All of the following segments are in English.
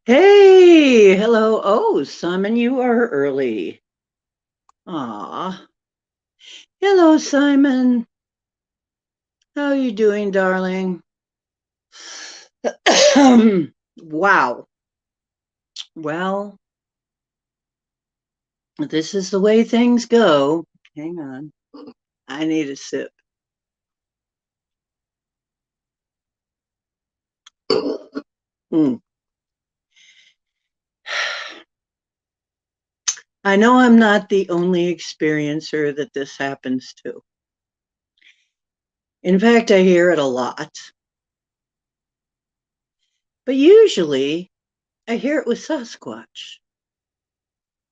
Hey, hello. Oh, Simon, you are early. Aw. Hello, Simon. How are you doing, darling? Wow. Well, this is the way things go. Hang on. I need a sip. Mm. I know I'm not the only experiencer that this happens to. In fact, I hear it a lot. But usually, I hear it with Sasquatch.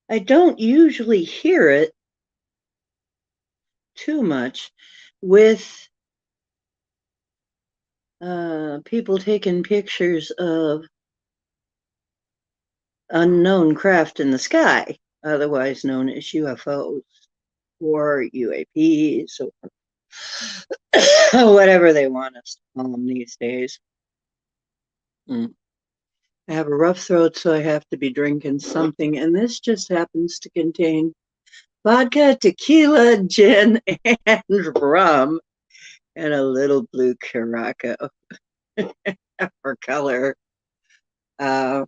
I don't usually hear it too much with people taking pictures of unknown craft in the sky, otherwise known as UFOs or UAPs or whatever they want us to call them these days. Mm. I have a rough throat, so I have to be drinking something, and this just happens to contain vodka, tequila, gin, and rum, and a little blue Caraco for color. Uh,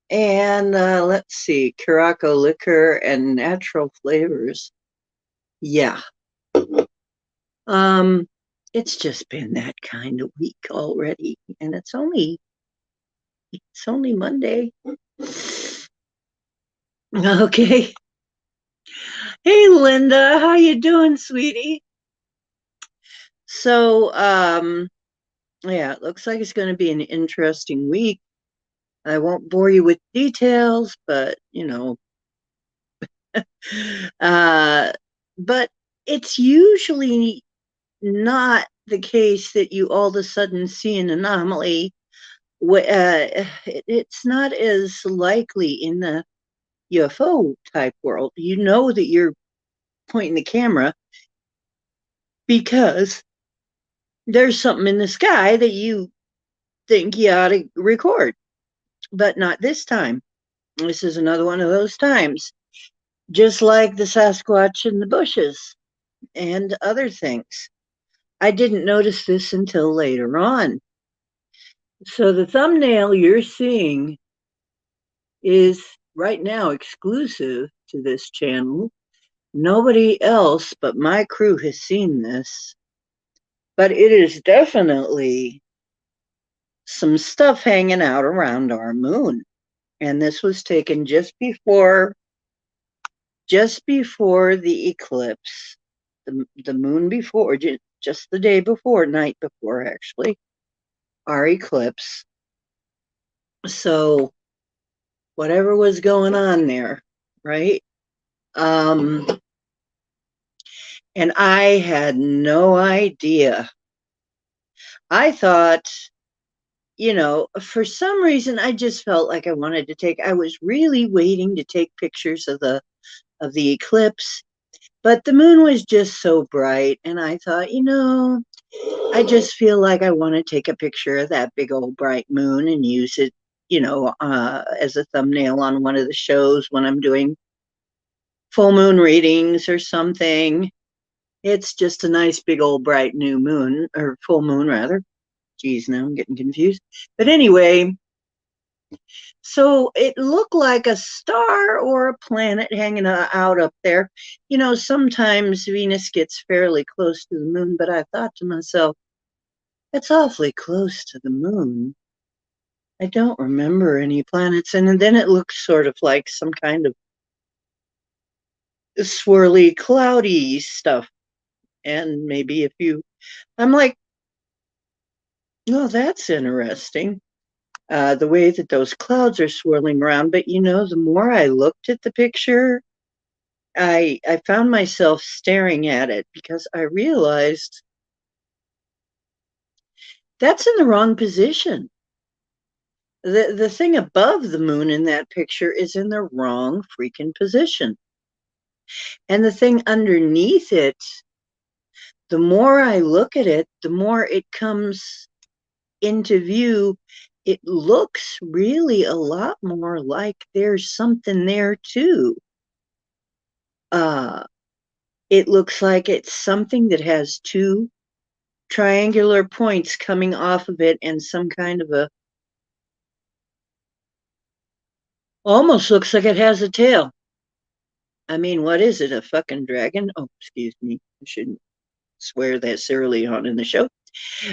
and let's see, Caraco liquor and natural flavors. Yeah. Um, it's just been that kind of week already, and it's only Monday. Okay. Hey Linda, how you doing, sweetie? So, yeah, it looks like it's going to be an interesting week. I won't bore you with details, but uh, but it's usually not the case that you all of a sudden see an anomaly. It's not as likely in the UFO type world. You know that you're pointing the camera because there's something in the sky that you think you ought to record, but not this time. This is another one of those times, just like the Sasquatch in the bushes and other things. I didn't notice this until later on. So the thumbnail you're seeing is right now exclusive to this channel. Nobody else but my crew has seen this, but it is definitely some stuff hanging out around our moon. And this was taken just before the eclipse, the moon before, just the day before, night before, actually, our eclipse. So whatever was going on there, right? Um, and I had no idea. I thought, for some reason, I just felt like I was really waiting to take pictures of the eclipse, but the moon was just so bright, and I thought, I just feel like I want to take a picture of that big old bright moon and use it, as a thumbnail on one of the shows when I'm doing full moon readings or something. It's just a nice big old bright new moon, or full moon rather. Geez, now I'm getting confused. But anyway, so it looked like a star or a planet hanging out up there. Sometimes Venus gets fairly close to the moon, but I thought to myself, that's awfully close to the moon. I don't remember any planets. And then it looks sort of like some kind of swirly, cloudy stuff. And maybe a few. I'm like, oh, that's interesting. The way that those clouds are swirling around. But the more I looked at the picture, I found myself staring at it because I realized that's in the wrong position. The thing above the moon in that picture is in the wrong freaking position. And the thing underneath it, the more I look at it, the more it comes into view it looks really a lot more like there's something there too. Uh, it looks like it's something that has two triangular points coming off of it and some kind of a, almost looks like it has a tail. I mean, what is it? A fucking dragon? Oh, excuse me. I shouldn't swear this early on in the show.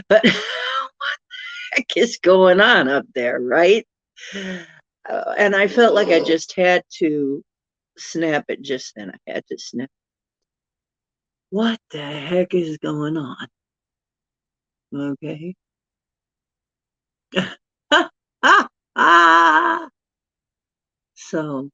But what the heck is going on up there, right? And I felt like I just had to snap it just then. I had to snap. What the heck is going on? Okay. So,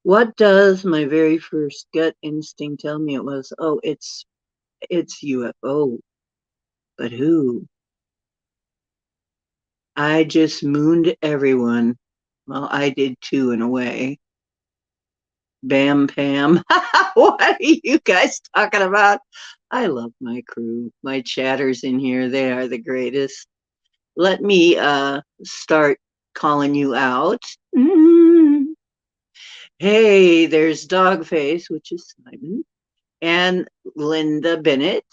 what does my very first gut instinct tell me it was? Oh, it's UFO. But who? I just mooned everyone. Well, I did too in a way. Bam Pam. What are you guys talking about? I love my crew. My chatters in here, they are the greatest. Let me start calling you out. Mm. Hey, there's Dogface, which is Simon, and Linda Bennett,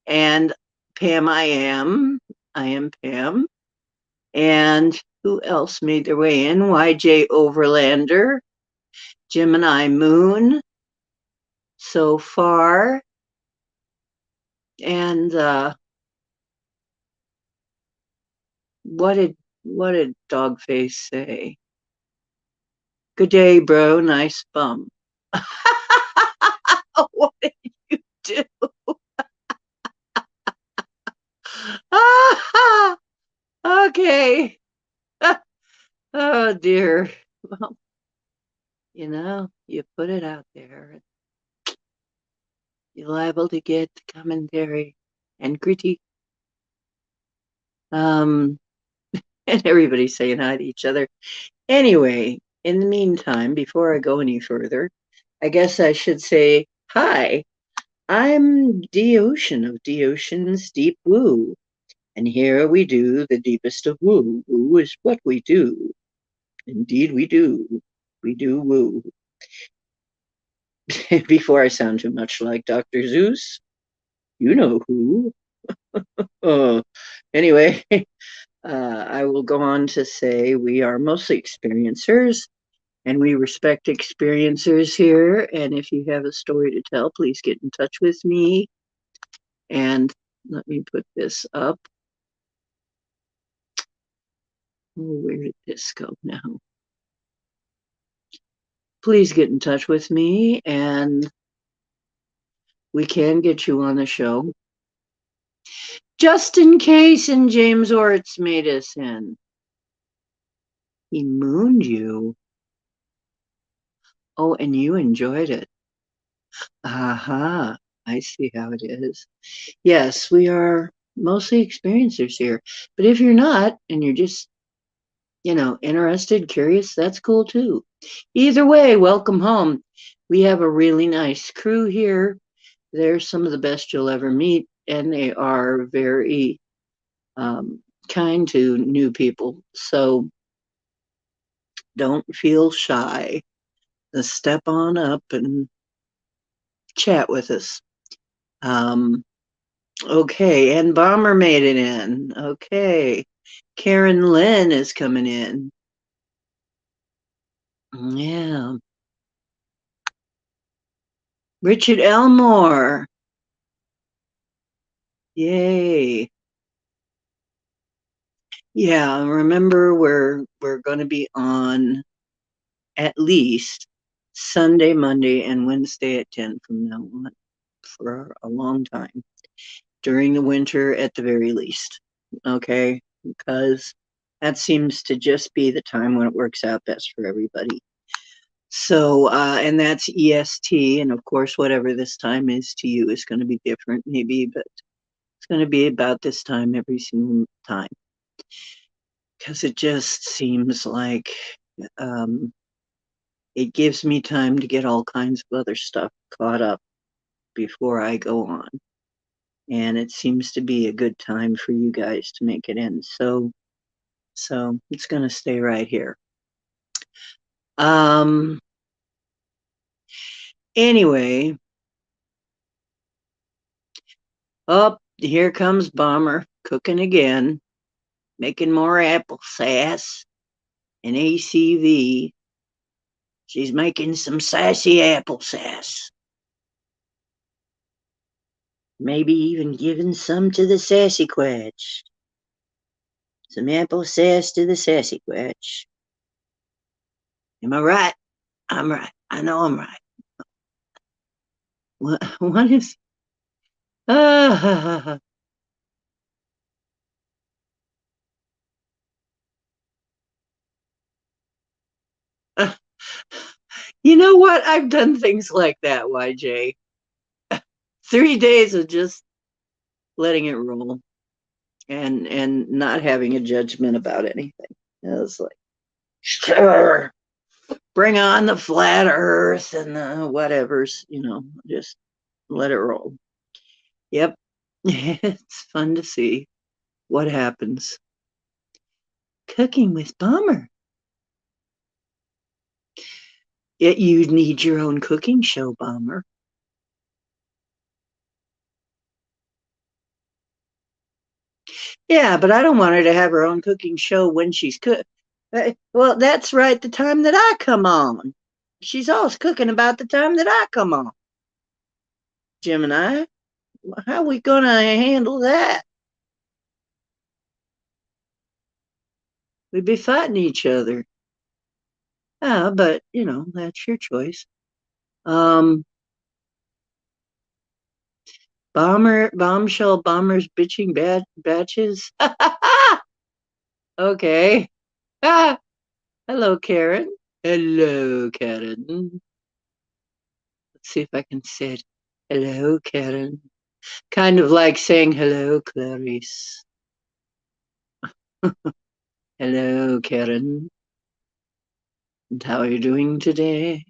and Pam I am. I am Pam. And who else made their way in? YJ Overlander, Gemini Moon, so far. And what did Dogface say? Good day, bro. Nice bum. What did you do? Okay. Oh dear. Well, you put it out there. You're liable to get commentary and critique. Um, and everybody's saying hi to each other. Anyway, in the meantime, before I go any further, I guess I should say hi. I'm D-Ocean of D-Ocean's Deep Woo, and here we do the deepest of woo. Woo is what we do. Indeed, we do. We do woo. Before I sound too much like Dr. Zeus, you know who. Uh, anyway, I will go on to say we are mostly experiencers and we respect experiencers here. And if you have a story to tell, please get in touch with me. And let me put this up. Oh, where did this go now? Please get in touch with me and we can get you on the show. Just in case, and James Orts made us in. He mooned you. Oh, and you enjoyed it. Aha, I see how it is. Yes, we are mostly experiencers here. But if you're not, and you're just, interested, curious, that's cool too. Either way, welcome home. We have a really nice crew here. They're some of the best you'll ever meet, and they are very kind to new people. So don't feel shy. Just step on up and chat with us. Um, okay, and Bomber made it in. Okay, Karen Lynn is coming in. Yeah. Richard Elmore. Yay. Yeah, remember we're going to be on at least Sunday, Monday, and Wednesday at 10 from now on for a long time. During the winter at the very least. Okay? Because that seems to just be the time when it works out best for everybody. So, and that's EST, and of course, whatever this time is to you is going to be different, maybe, but it's going to be about this time every single time. Because it just seems like it gives me time to get all kinds of other stuff caught up before I go on. and it seems to be a good time for you guys to make it in. So it's going to stay right here. Anyway, up here comes Bomber cooking again, making more apple sass and ACV. She's making some sassy apple sass. Maybe even giving some to the sassy quetch. Some apple sass to the sassy quetch. Am I right? I'm right. I know I'm right. What is? Uh, you know what? I've done things like that, YJ. 3 days of just letting it roll and not having a judgment about anything. It was like, sure, bring on the flat earth and the whatevers, just let it roll. Yep. It's fun to see what happens. Cooking with Bomber. You need your own cooking show, Bomber. Yeah, but I don't want her to have her own cooking show when she's cook. Well, that's right, the time that I come on. She's always cooking about the time that I come on. Gemini, how are we going to handle that? We'd be fighting each other. But, that's your choice. Bombshell bombers bitching batches. Okay. Ah, hello, Karen. Hello, Karen. Let's see if I can say it. Hello, Karen. Kind of like saying hello, Clarice. Hello, Karen. And how are you doing today?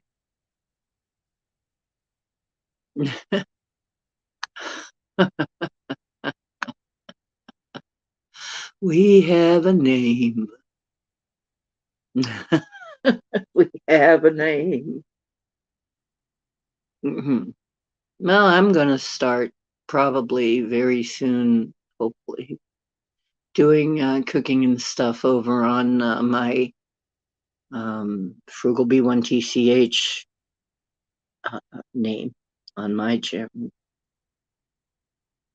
We have a name. We have a name. Mm-hmm. Well, I'm going to start probably very soon, hopefully, doing cooking and stuff over on my Frugal B1TCH name on my channel.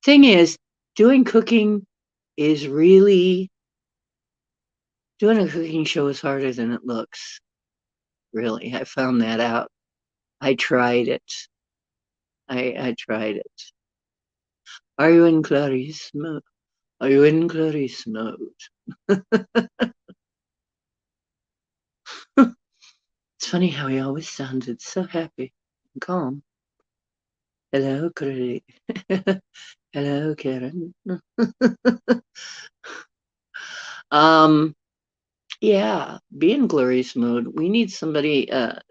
Thing is, doing cooking is really, doing a cooking show is harder than it looks. Really, I found that out. I tried it. I tried it. Are you in Clarice mode? Are you in Clarice mode? It's funny how he always sounded so happy and calm. Hello, Clarice. Hello, Karen. um, yeah, be in Clarice mode. We need somebody to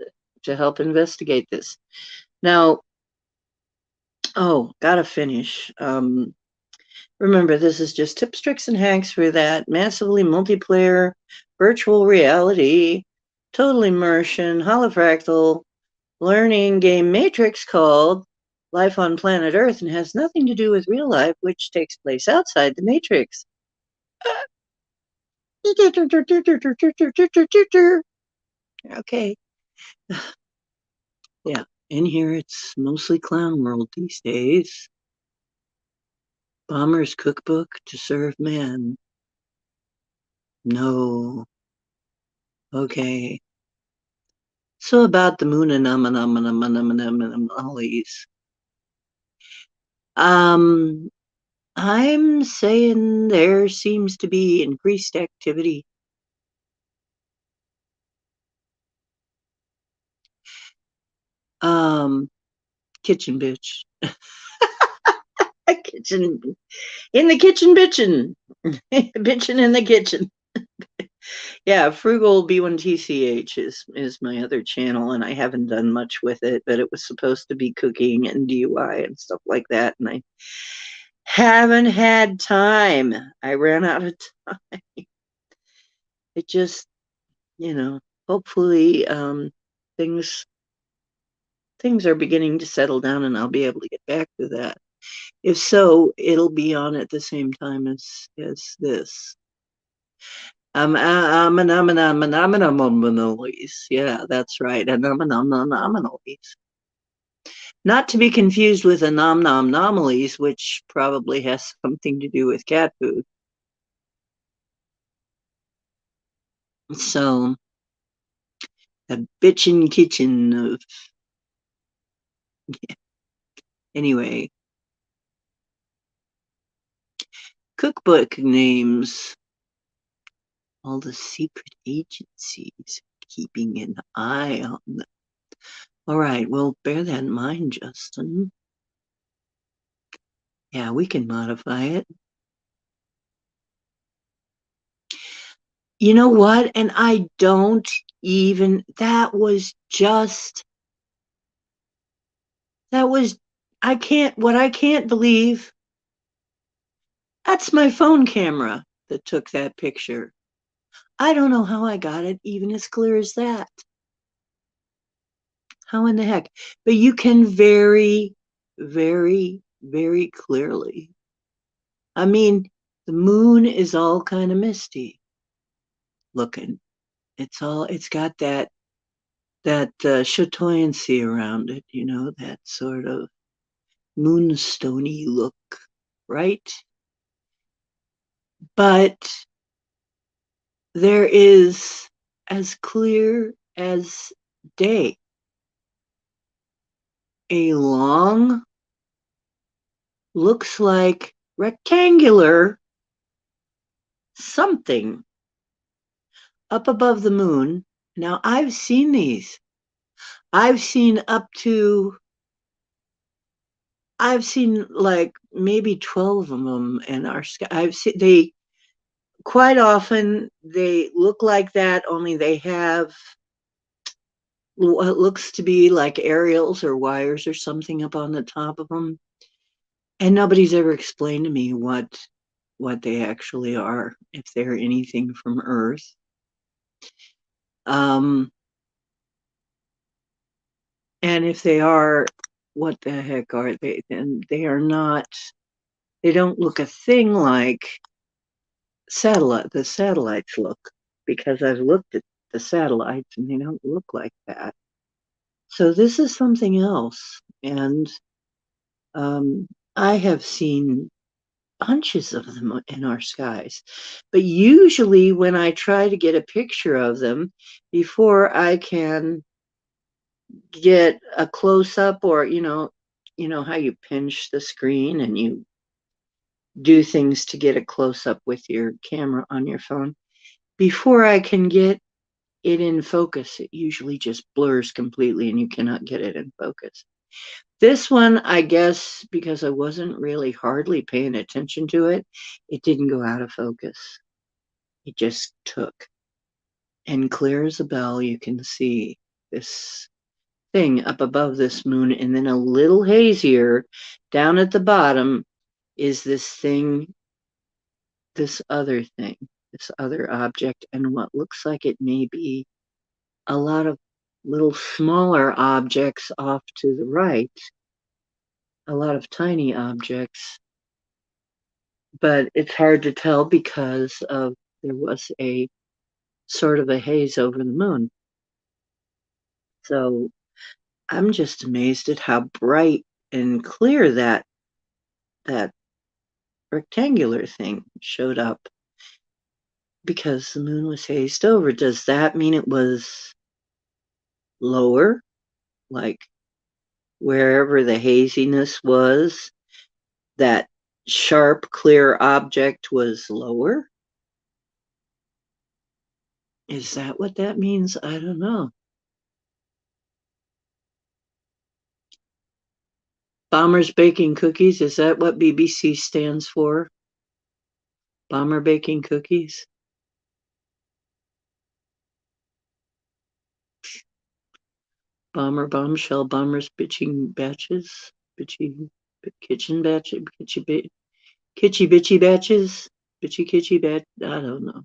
help investigate this. Now, gotta finish. Remember, this is just tips, tricks, and hacks for that massively multiplayer virtual reality, total immersion, holofractal learning game matrix called Life on Planet Earth and has nothing to do with real life, which takes place outside the matrix. Okay. Yeah, in here it's mostly clown world these days. Bomber's cookbook to serve man. No. Okay. So about the moon anomalies. I'm saying there seems to be increased activity. Kitchen bitch. Kitchen in the kitchen bitchin'. Bitchin' in the kitchen. Yeah, Frugal B1TCH is my other channel, and I haven't done much with it, but it was supposed to be cooking and DIY and stuff like that, and Haven't had time. I ran out of time. It just, hopefully things things are beginning to settle down and I'll be able to get back to that. If so, it'll be on at the same time as this. Anomalies. Yeah, that's right. Anomalies. Not to be confused with anomalies, which probably has something to do with cat food. So, a bitchin' kitchen of anyway. Cookbook names. All the secret agencies keeping an eye on them. All right, well, bear that in mind, Justin. Yeah, we can modify it. You know what? And I don't even, what I can't believe, that's my phone camera that took that picture. I don't know how I got it even as clear as that. How in the heck? But you can very, very, very clearly. I mean, the moon is all kind of misty looking. It's got that chatoyancy around it, that sort of moonstony look, right? But there is, as clear as day, a long, looks like rectangular something up above the moon. Now, I've seen these. I've seen up to, I've seen like maybe 12 of them in our sky. Quite often they look like that, only they have what looks to be like aerials or wires or something up on the top of them. And nobody's ever explained to me what they actually are, if they're anything from Earth. Um, and if they are, what the heck are they? Then they are not, they don't look a thing like the satellites look, because I've looked at the satellites and they don't look like that. So this is something else. And um, I have seen bunches of them in our skies. But usually when I try to get a picture of them, before I can get a close up, or how you pinch the screen and you do things to get a close up with your camera on your phone, before I can get it in focus, it usually just blurs completely and you cannot get it in focus. This one, I guess, because I wasn't really hardly paying attention to it, it didn't go out of focus. It just took. And clear as a bell, you can see this thing up above this moon, and then a little hazier down at the bottom is this thing, this other thing, this other object, and what looks like it may be a lot of little smaller objects off to the right, a lot of tiny objects, but it's hard to tell because of there was a sort of a haze over the moon. So I'm just amazed at how bright and clear that rectangular thing showed up, because the moon was hazed over. Does that mean it was lower, like wherever the haziness was, that sharp, clear object was lower? Is that what that means? I don't know. Bombers baking cookies, is that what BBC stands for? Bomber baking cookies? Bomber bombshell bombers bitching batches? Bitchy kitchen batch? Bitchy bit. Kitschy bitchy batches? Bitchy kitschy bat? I don't know.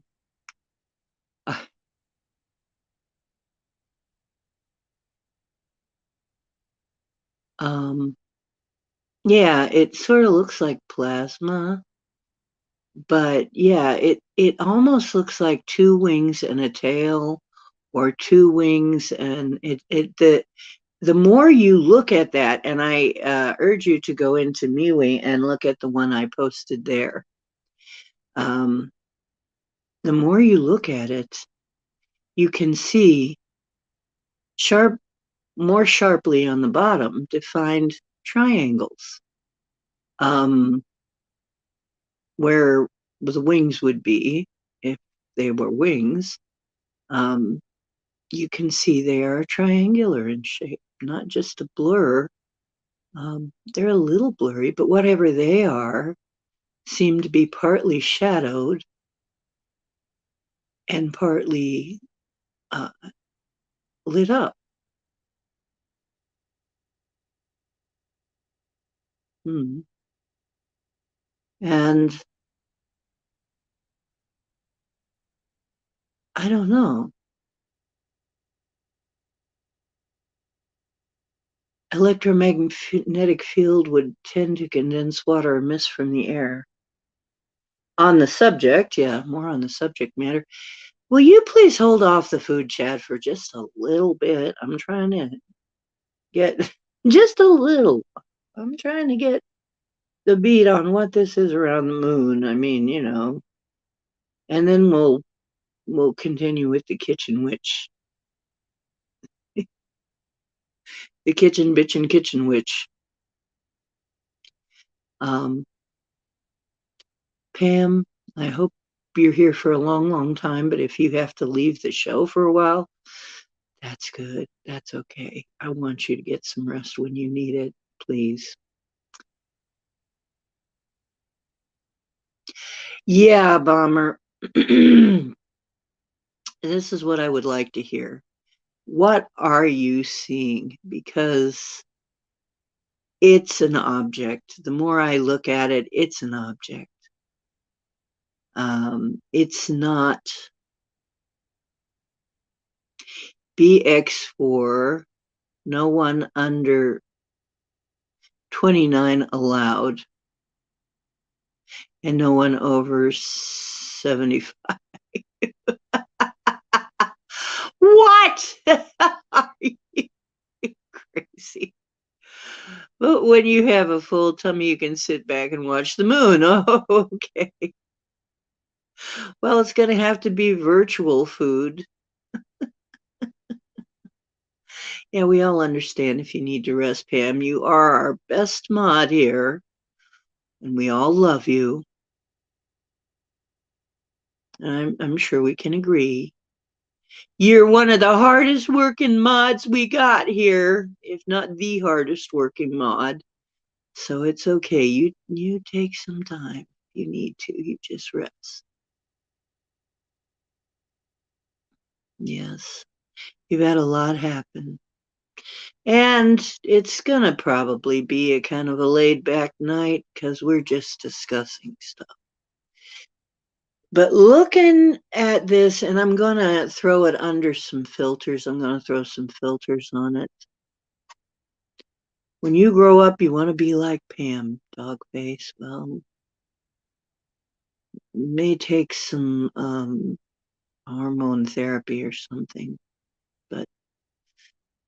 Um, yeah, it sort of looks like plasma, but yeah, it almost looks like two wings and a tail, or two wings and the more you look at that, and I urge you to go into MeWe and look at the one I posted there. Um, the more you look at it, you can see sharp, more sharply on the bottom, defined triangles, um, where the wings would be if they were wings. Um, you can see they are triangular in shape, not just a blur. They're a little blurry, but whatever they are, seem to be partly shadowed and partly uh, lit up. Hmm. And I don't know, electromagnetic field would tend to condense water or mist from the air. On the subject, yeah, more on the subject matter. Will you please hold off the food chat for just a little bit? I'm trying to get just a little. I'm trying to get the beat on what this is around the moon. I mean, and then we'll continue with the kitchen witch, the kitchen bitch and kitchen witch. Um, Pam, I hope you're here for a long, long time, but if you have to leave the show for a while, that's good. That's okay. I want you to get some rest when you need it, please. Yeah, Bomber. This is what I would like to hear. What are you seeing? Because it's an object. The more I look at it, it's an object. It's not BX4, no one under 29 allowed, and no one over 75. What? Are you crazy? But when you have a full tummy, you can sit back and watch the moon. Oh, okay. Well, it's going to have to be virtual food. Yeah, we all understand if you need to rest, Pam. You are our best mod here, and we all love you. And I'm sure we can agree. You're one of the hardest working mods we got here, if not the hardest working mod. So it's okay. You take some time. You need to. You just rest. Yes. You've had a lot happen. And it's gonna probably be a kind of a laid back night because we're just discussing stuff. But looking at this, and I'm gonna throw it under some filters. I'm gonna throw some filters on it. When you grow up, you want to be like Pam, dog face. Well, may take some hormone therapy or something, but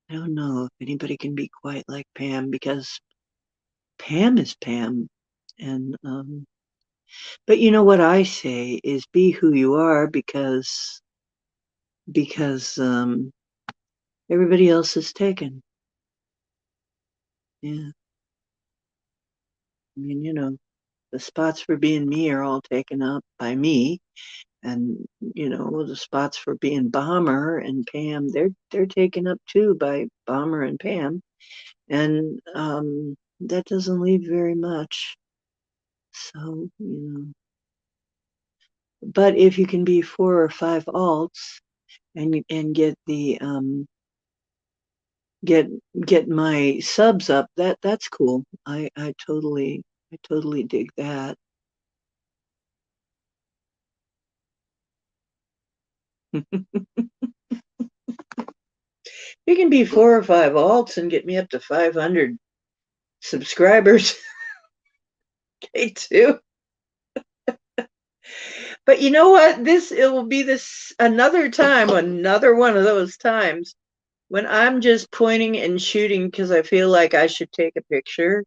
I don't know if anybody can be quite like Pam because Pam is Pam. And but you know what I say is be who you are because everybody else is taken. Yeah, I mean, the spots for being me are all taken up by me, and the spots for being Bomber and Pam, they're taken up too by Bomber and Pam, and that doesn't leave very much. So but if you can be 4 or 5 alts and get get my subs up, that's cool. I totally dig that. You can be 4 or 5 alts and get me up to 500 subscribers. Okay, too. But you know what? It will be this another time, another one of those times when I'm just pointing and shooting because I feel like I should take a picture.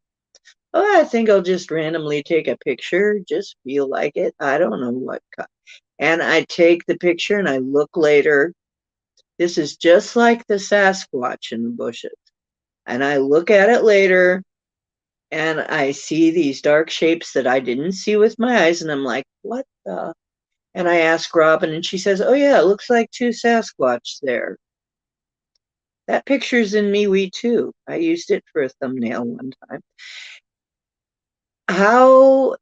Oh, I think I'll just randomly take a picture, just feel like it. I don't know what. And I take the picture and I look later. This is just like the Sasquatch in the bushes. And I look at it later and I see these dark shapes that I didn't see with my eyes. And I'm like, what the? And I ask Robin and she says, oh, yeah, it looks like 2 Sasquatch there. That picture's in MeWe too. I used it for a thumbnail one time. How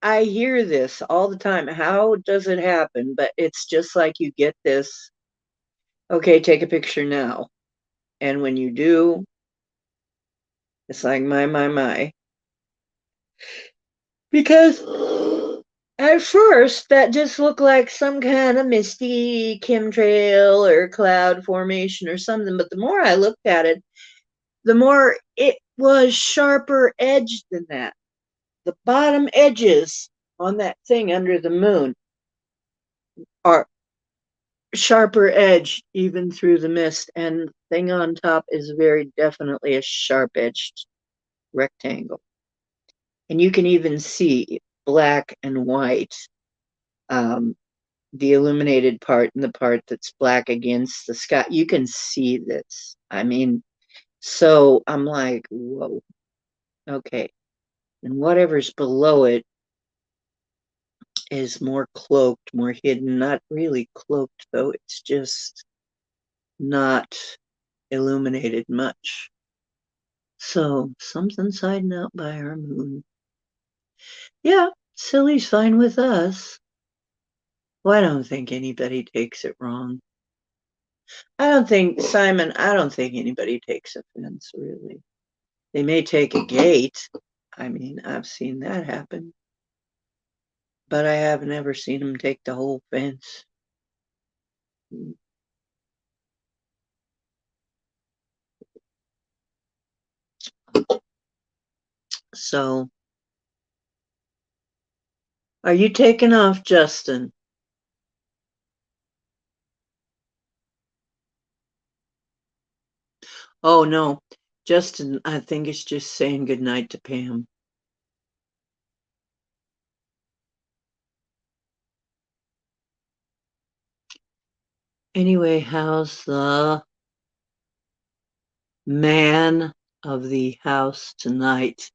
I hear this all the time. How does it happen? But it's just like you get this, okay, take a picture now. And when you do, it's like my. Because at first that just looked like some kind of misty chemtrail or cloud formation or something. But the more I looked at it, the more it was sharper edged than that. The bottom edges on that thing under the moon are sharper edged even through the mist, and the thing on top is very definitely a sharp edged rectangle. And you can even see black and white, um, the illuminated part and the part that's black against the sky. You can see this. I mean, so I'm like, whoa, okay. And whatever's below it is more cloaked, more hidden. Not really cloaked, though. It's just not illuminated much. So something's hiding out by our moon. Yeah, silly's fine with us. Well, I don't think anybody takes it wrong. I don't think, Simon, I don't think anybody takes offense, really. They may take a gate. I mean, I've seen that happen. But I have never seen them take the whole fence. So, are you taking off, Justin? Oh, no. Justin, I think, is just saying goodnight to Pam. Anyway, how's the man of the house tonight,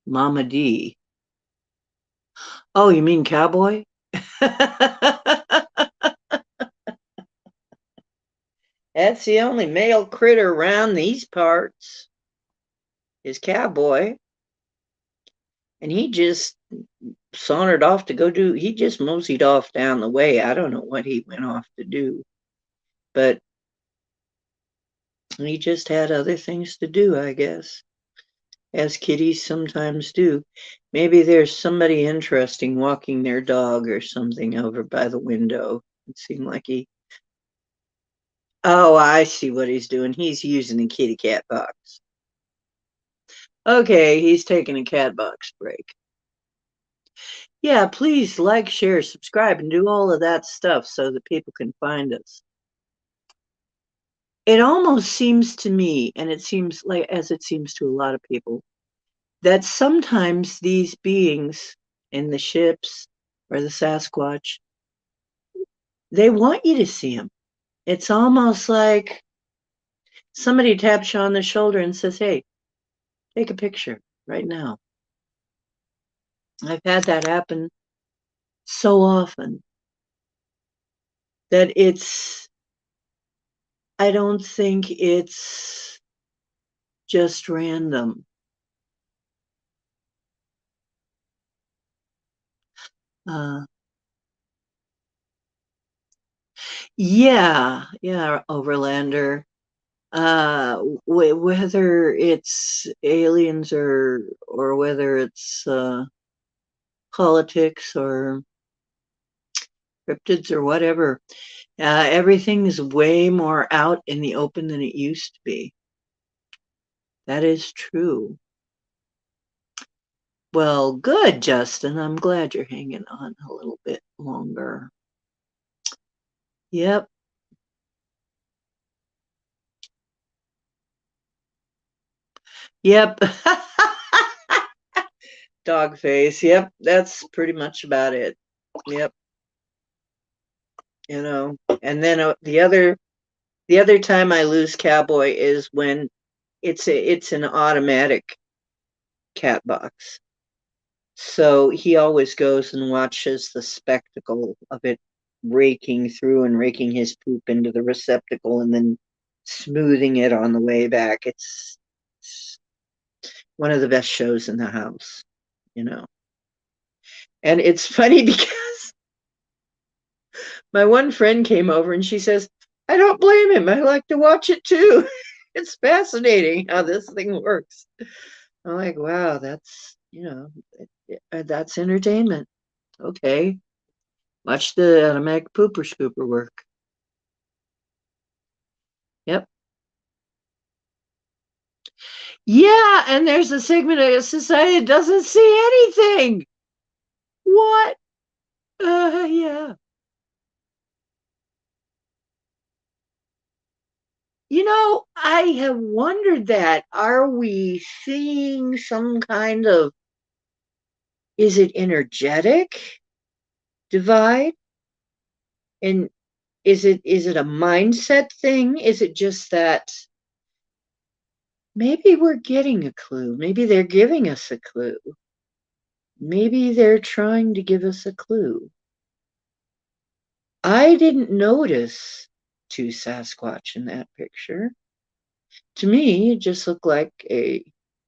Mama D? Oh, you mean cowboy? That's the only male critter around these parts is cowboy. And he just sauntered off to go do, he just moseyed off down the way. I don't know what he went off to do, but he just had other things to do, I guess, as kitties sometimes do. Maybe there's somebody interesting walking their dog or something over by the window. It seemed like he, oh, I see what he's doing. He's using the kitty cat box. Okay, he's taking a cat box break. Yeah, please like, share, subscribe, and do all of that stuff so that people can find us. It almost seems to me, and it seems like, as it seems to a lot of people, that sometimes these beings in the ships or the Sasquatch, they want you to see them. It's almost like somebody taps you on the shoulder and says, hey, take a picture right now. I've had that happen so often that I don't think it's just random. Uh, yeah, Overlander. Whether it's aliens or whether it's politics or cryptids or whatever. Everything is way more out in the open than it used to be. That is true. Well, good, Justin. I'm glad you're hanging on a little bit longer. Yep. Yep. Dog face. Yep. That's pretty much about it. Yep. And then the other time I lose Cowboy is when it's an automatic cat box. So he always goes and watches the spectacle of it raking through and raking his poop into the receptacle and then smoothing it on the way back. It's one of the best shows in the house, you know. And it's funny because my one friend came over and she says, I don't blame him. I like to watch it too. It's fascinating how this thing works. I'm like, wow, that's entertainment. Okay. Watch the automatic pooper scooper work. Yep. Yeah, and there's a segment of society that doesn't see anything. What? Yeah. I have wondered that. Are we seeing some kind of, is it energetic divide? And is it a mindset thing? Is it just that maybe we're getting a clue? Maybe they're giving us a clue. Maybe they're trying to give us a clue. I didn't notice two Sasquatch in that picture. To me, it just looked like a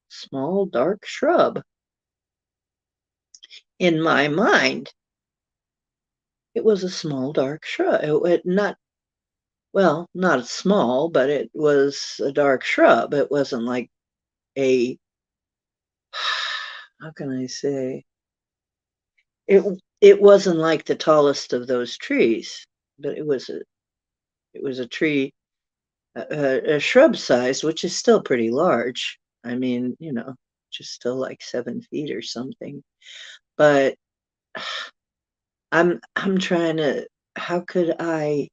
small dark shrub. In my mind, it was a small dark shrub. Not small, but it was a dark shrub. It wasn't like a, how can I say? It wasn't like the tallest of those trees, but it was a tree, a shrub size, which is still pretty large. I mean, just still like 7 feet or something. But I'm trying to. How could I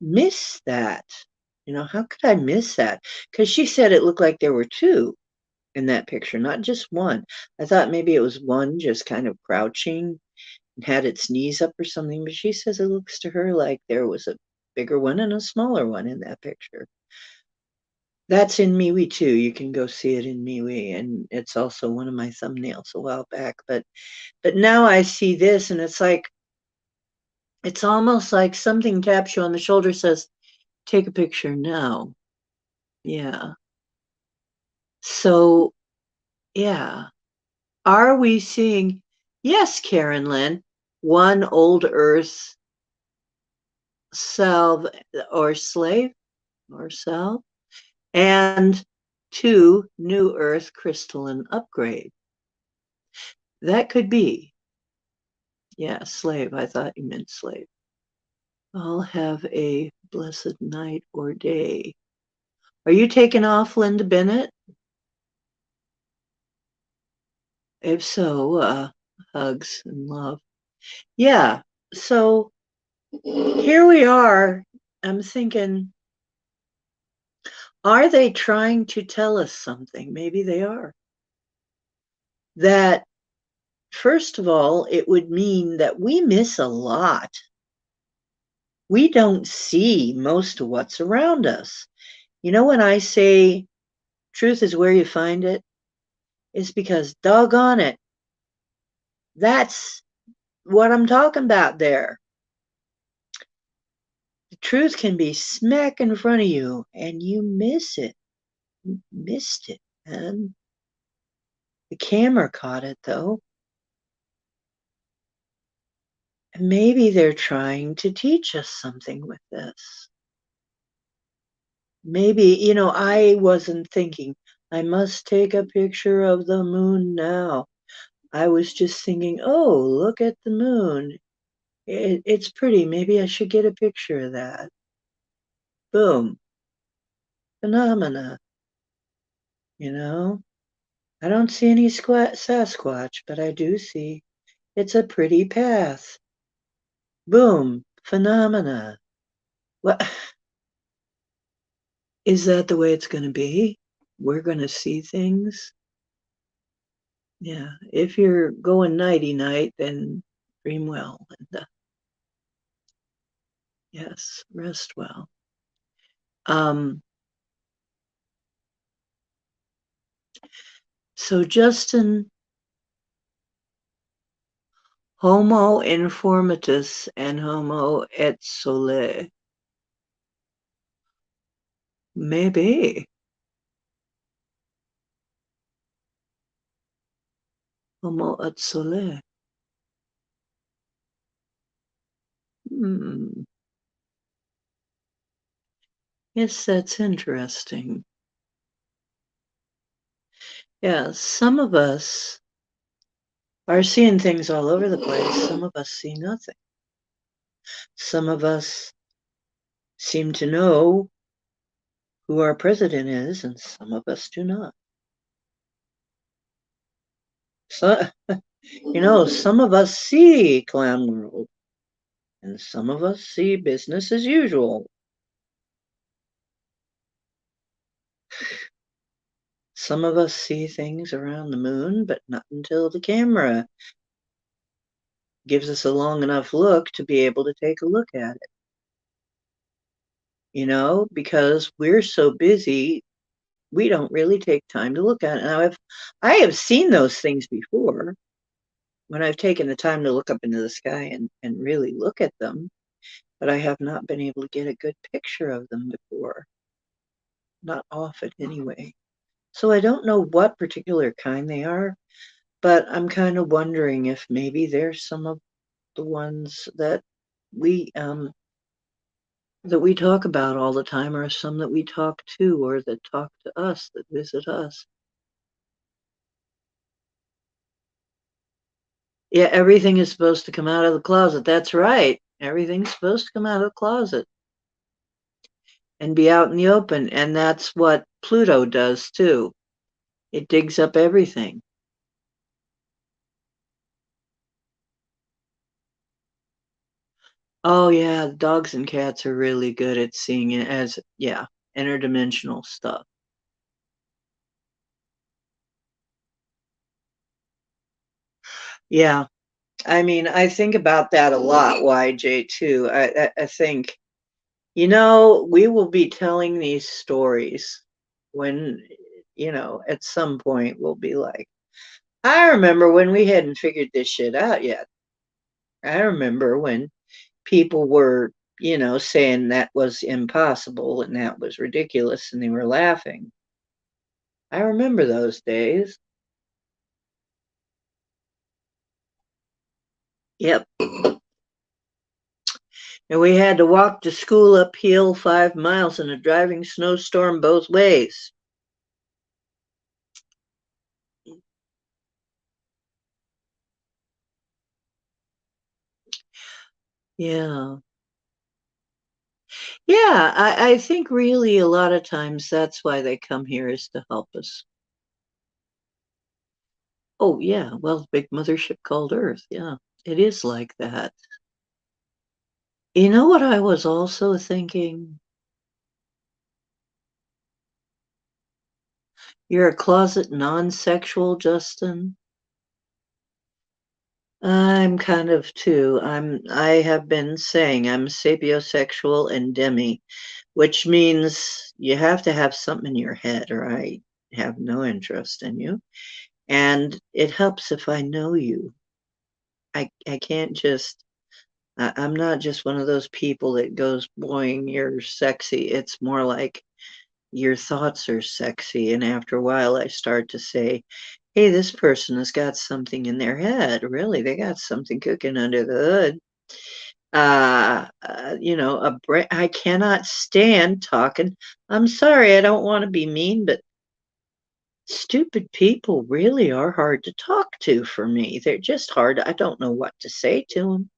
miss that? How could I miss that? Because she said it looked like there were two in that picture, not just one. I thought maybe it was one just kind of crouching and had its knees up or something, but she says it looks to her like there was a bigger one and a smaller one in that picture. That's in MeWe too. You can go see it in MeWe, and it's also one of my thumbnails a while back. But now I see this, and it's almost like something taps you on the shoulder, says, "Take a picture now." Yeah. So yeah, are we seeing? Yes, Karen Lynn, one old Earth salve or slave or salve, and two new Earth crystalline upgrade. That could be. Yeah, slave. I thought you meant slave. I'll have a blessed night or day. Are you taking off, Linda Bennett? If so, hugs and love. Yeah, so here we are. I'm thinking, are they trying to tell us something? Maybe they are. That, first of all, it would mean that we miss a lot. We don't see most of what's around us. When I say truth is where you find it, it's because doggone it, that's what I'm talking about there. The truth can be smack in front of you and you miss it. You missed it, man. The camera caught it though. And maybe they're trying to teach us something with this. Maybe, I wasn't thinking, I must take a picture of the moon now. I was just thinking, oh, look at the moon. It's pretty. Maybe I should get a picture of that. Boom. Phenomena. You know? I don't see any Sasquatch, but I do see it's a pretty path. Boom. Phenomena. What? Is that the way it's going to be? We're going to see things? Yeah. If you're going nighty night, then dream well. And yes, rest well. Um, so Justin, Homo informatus and Homo et sole. Maybe. Homo et sole. Hmm. Yes, that's interesting. Yeah, some of us are seeing things all over the place. Some of us see nothing. Some of us seem to know who our president is, and some of us do not. So, some of us see clown world, and some of us see business as usual. Some of us see things around the moon, but not until the camera gives us a long enough look to be able to take a look at it. Because we're so busy, we don't really take time to look at it. Now, I have seen those things before when I've taken the time to look up into the sky and really look at them, but I have not been able to get a good picture of them before. Not often, anyway. So I don't know what particular kind they are, but I'm kind of wondering if maybe they're some of the ones we um, that we talk about all the time, or some that we talk to, or that talk to us, that visit us. Yeah, everything is supposed to come out of the closet. That's right. Everything's supposed to come out of the closet and be out in the open. And that's what Pluto does too. It digs up everything. Oh, yeah, dogs and cats are really good at seeing it as, yeah, interdimensional stuff. Yeah, I mean, I think about that a lot, YJ, too. I think, we will be telling these stories when, at some point we'll be like, I remember when we hadn't figured this shit out yet. I remember when people were, saying that was impossible and that was ridiculous and they were laughing. I remember those days. Yep. And we had to walk to school uphill 5 miles in a driving snowstorm both ways. Yeah. Yeah, I think really a lot of times that's why they come here, is to help us. Oh, yeah. Well, the big mothership called Earth. Yeah, it is like that. You know what I was also thinking? You're a closet non-sexual, Justin. I'm kind of too. I have been saying I'm sapiosexual and demi, which means you have to have something in your head or I have no interest in you. And it helps if I know you. I can't just I'm not just one of those people that goes, boing, you're sexy. It's more like your thoughts are sexy. And after a while, I start to say, hey, this person has got something in their head. Really, they got something cooking under the hood. I cannot stand talking. I'm sorry, I don't want to be mean, but stupid people really are hard to talk to for me. They're just hard. I don't know what to say to them.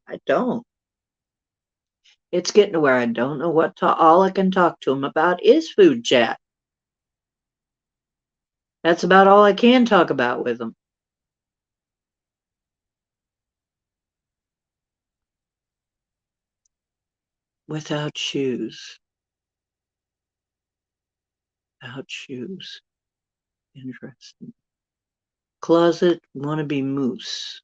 I don't. It's getting to where I don't know what to, all I can talk to them about is food chat. That's about all I can talk about with them. Without shoes. Without shoes. Interesting. Closet wannabe moose.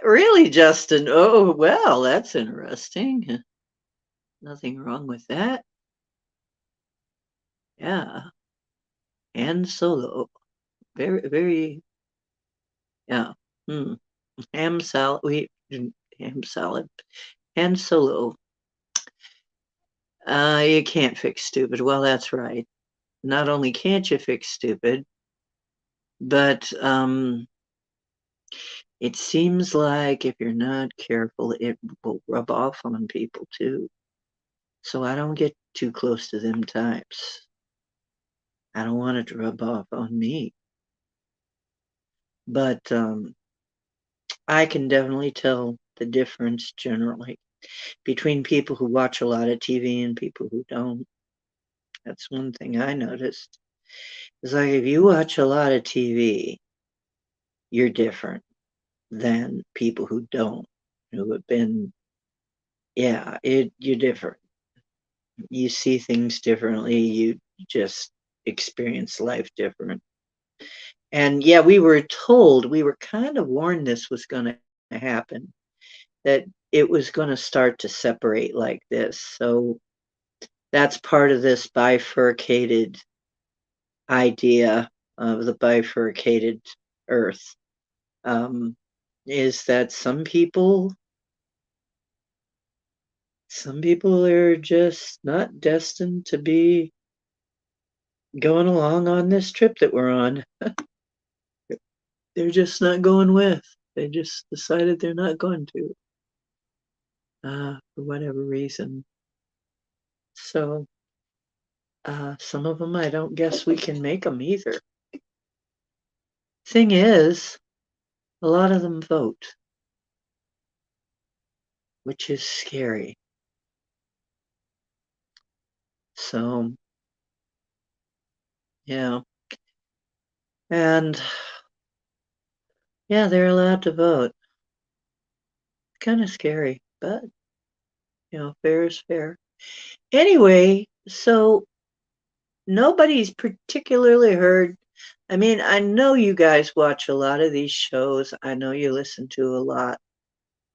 Really, Justin? Oh, well, that's interesting. Nothing wrong with that. Yeah. And solo. Very, very, yeah. Hmm. Ham salad. Ham salad. And solo. You can't fix stupid. Well, that's right. Not only can't you fix stupid, but it seems like if you're not careful, it will rub off on people too. So I don't get too close to them types. I don't want it to rub off on me. But I can definitely tell the difference generally between people who watch a lot of TV and people who don't. That's one thing I noticed. It's like if you watch a lot of TV, you're different than people who don't, who have been, yeah, you're different. You see things differently. You just experience life different. And yeah, we were kind of warned this was going to happen, that it was going to start to separate like this. So that's part of this bifurcated idea of the bifurcated earth, um, is that some people are just not destined to be going along on this trip that we're on. They're just not going with. They just decided they're not going to, for whatever reason. So some of them, I don't guess we can make them either. Thing is, a lot of them vote, which is scary. So, yeah. And yeah, they're allowed to vote. Kind of scary, but fair is fair. Anyway, so nobody's particularly heard. I mean, I know you guys watch a lot of these shows. I know you listen to a lot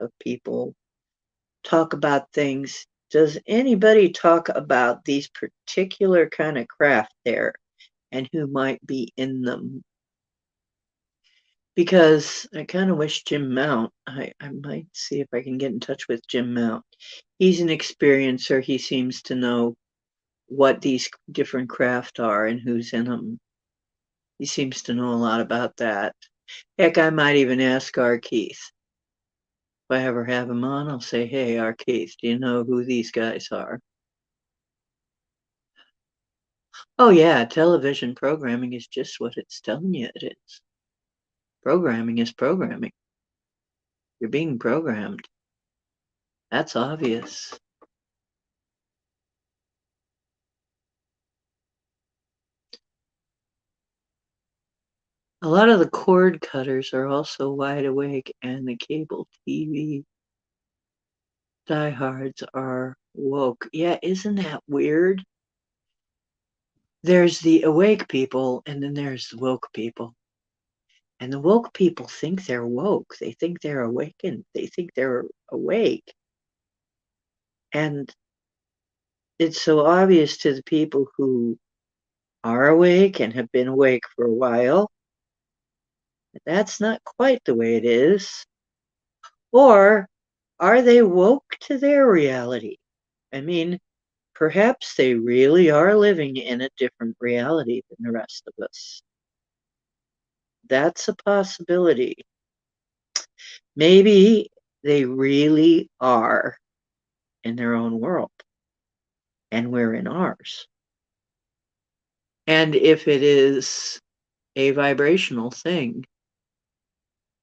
of people talk about things. Does anybody talk about these particular kind of craft there and who might be in them? Because I kind of wish Jim Mount, I might see if I can get in touch with Jim Mount. He's an experiencer. He seems to know what these different craft are and who's in them. He seems to know a lot about that. Heck, I might even ask our Keith. If I ever have him on, I'll say, hey, our Keith, do you know who these guys are? Oh, yeah, television programming is just what it's telling you it is. Programming is programming. You're being programmed. That's obvious. A lot of the cord cutters are also wide awake, and the cable TV diehards are woke. Yeah, isn't that weird? There's the awake people, and then there's the woke people. And the woke people think they're woke. They think they're awakened. They think they're awake. And it's so obvious to the people who are awake and have been awake for a while that that's not quite the way it is. Or are they woke to their reality? I mean, perhaps they really are living in a different reality than the rest of us. That's a possibility. Maybe they really are in their own world and we're in ours. And if it is a vibrational thing,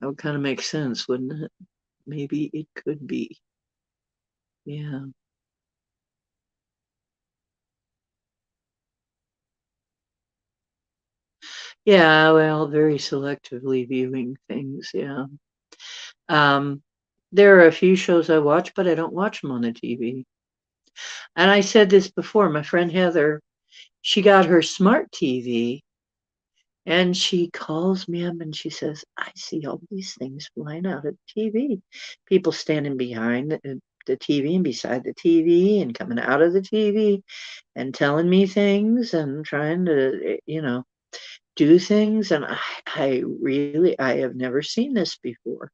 That would kind of make sense, wouldn't it? Maybe it could be. Yeah. Yeah, well, very selectively viewing things, yeah. Um, there are a few shows I watch, but I don't watch them on the TV. And I said this before, my friend Heather, she got her smart TV and she calls me up and she says, I see all these things flying out of the TV. People standing behind the TV and beside the TV and coming out of the TV and telling me things and trying to, do things. And I have never seen this before.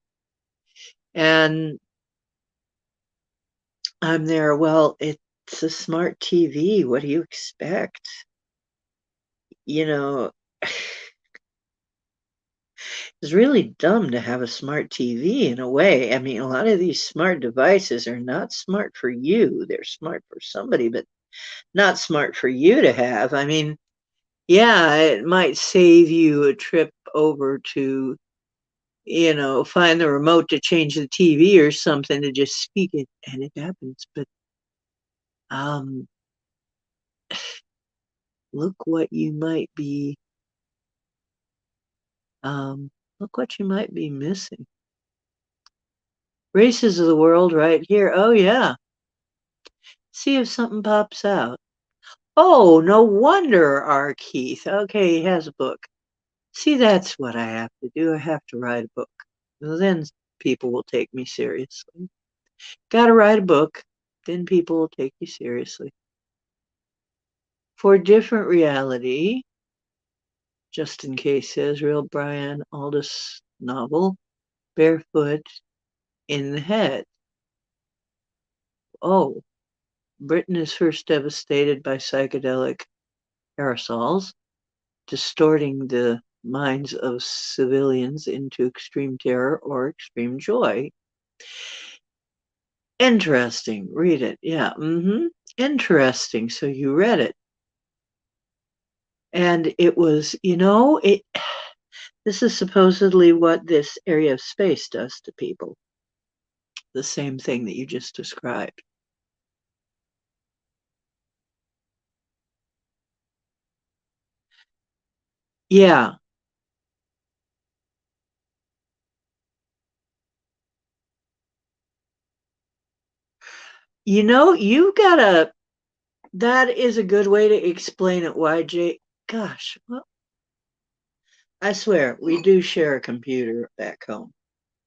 And I'm there, well, it's a smart TV. What do you expect? You know, it's really dumb to have a smart TV in a way. I mean, a lot of these smart devices are not smart for you. They're smart for somebody, but not smart for you to have. I mean, yeah, it might save you a trip over to, find the remote to change the TV or something to just speak it and it happens. But um, look what you might be, um, look what you might be missing. Races of the world right here. Oh, yeah. See if something pops out. Oh, no wonder our Keith. Okay, he has a book. See, that's what I have to do. I have to write a book. Well, then people will take me seriously. Gotta write a book. Then people will take you seriously. For different reality, Justin Case says, Real Brian Aldiss novel, Barefoot in the Head. Oh, Britain is first devastated by psychedelic aerosols, distorting the minds of civilians into extreme terror or extreme joy. Interesting. Read it. Yeah. Interesting. So you read it. And it was, this is supposedly what this area of space does to people. The same thing that you just described. Yeah. You gotta, that is a good way to explain it, YJ. Gosh, well, I swear, we do share a computer back home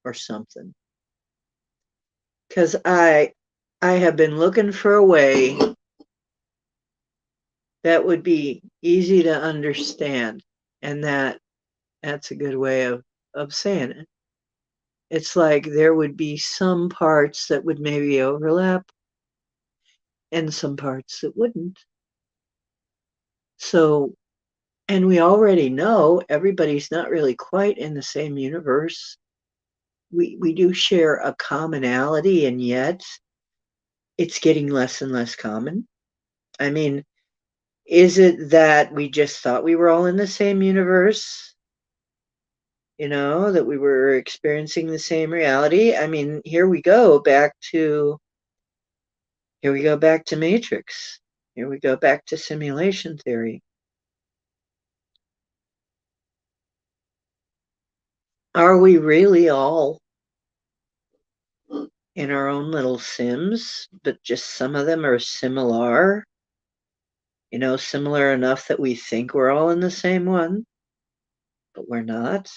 or something. Because I have been looking for a way that would be easy to understand. And that's a good way of saying it. It's like there would be some parts that would maybe overlap and some parts that wouldn't. So, and we already know everybody's not really quite in the same universe. We do share a commonality, and yet it's getting less and less common. I mean, is it that we just thought we were all in the same universe? That we were experiencing the same reality? I mean, here we go back to Matrix. Here we go back to simulation theory. Are we really all in our own little sims, but just some of them are similar? Similar enough that we think we're all in the same one, but we're not.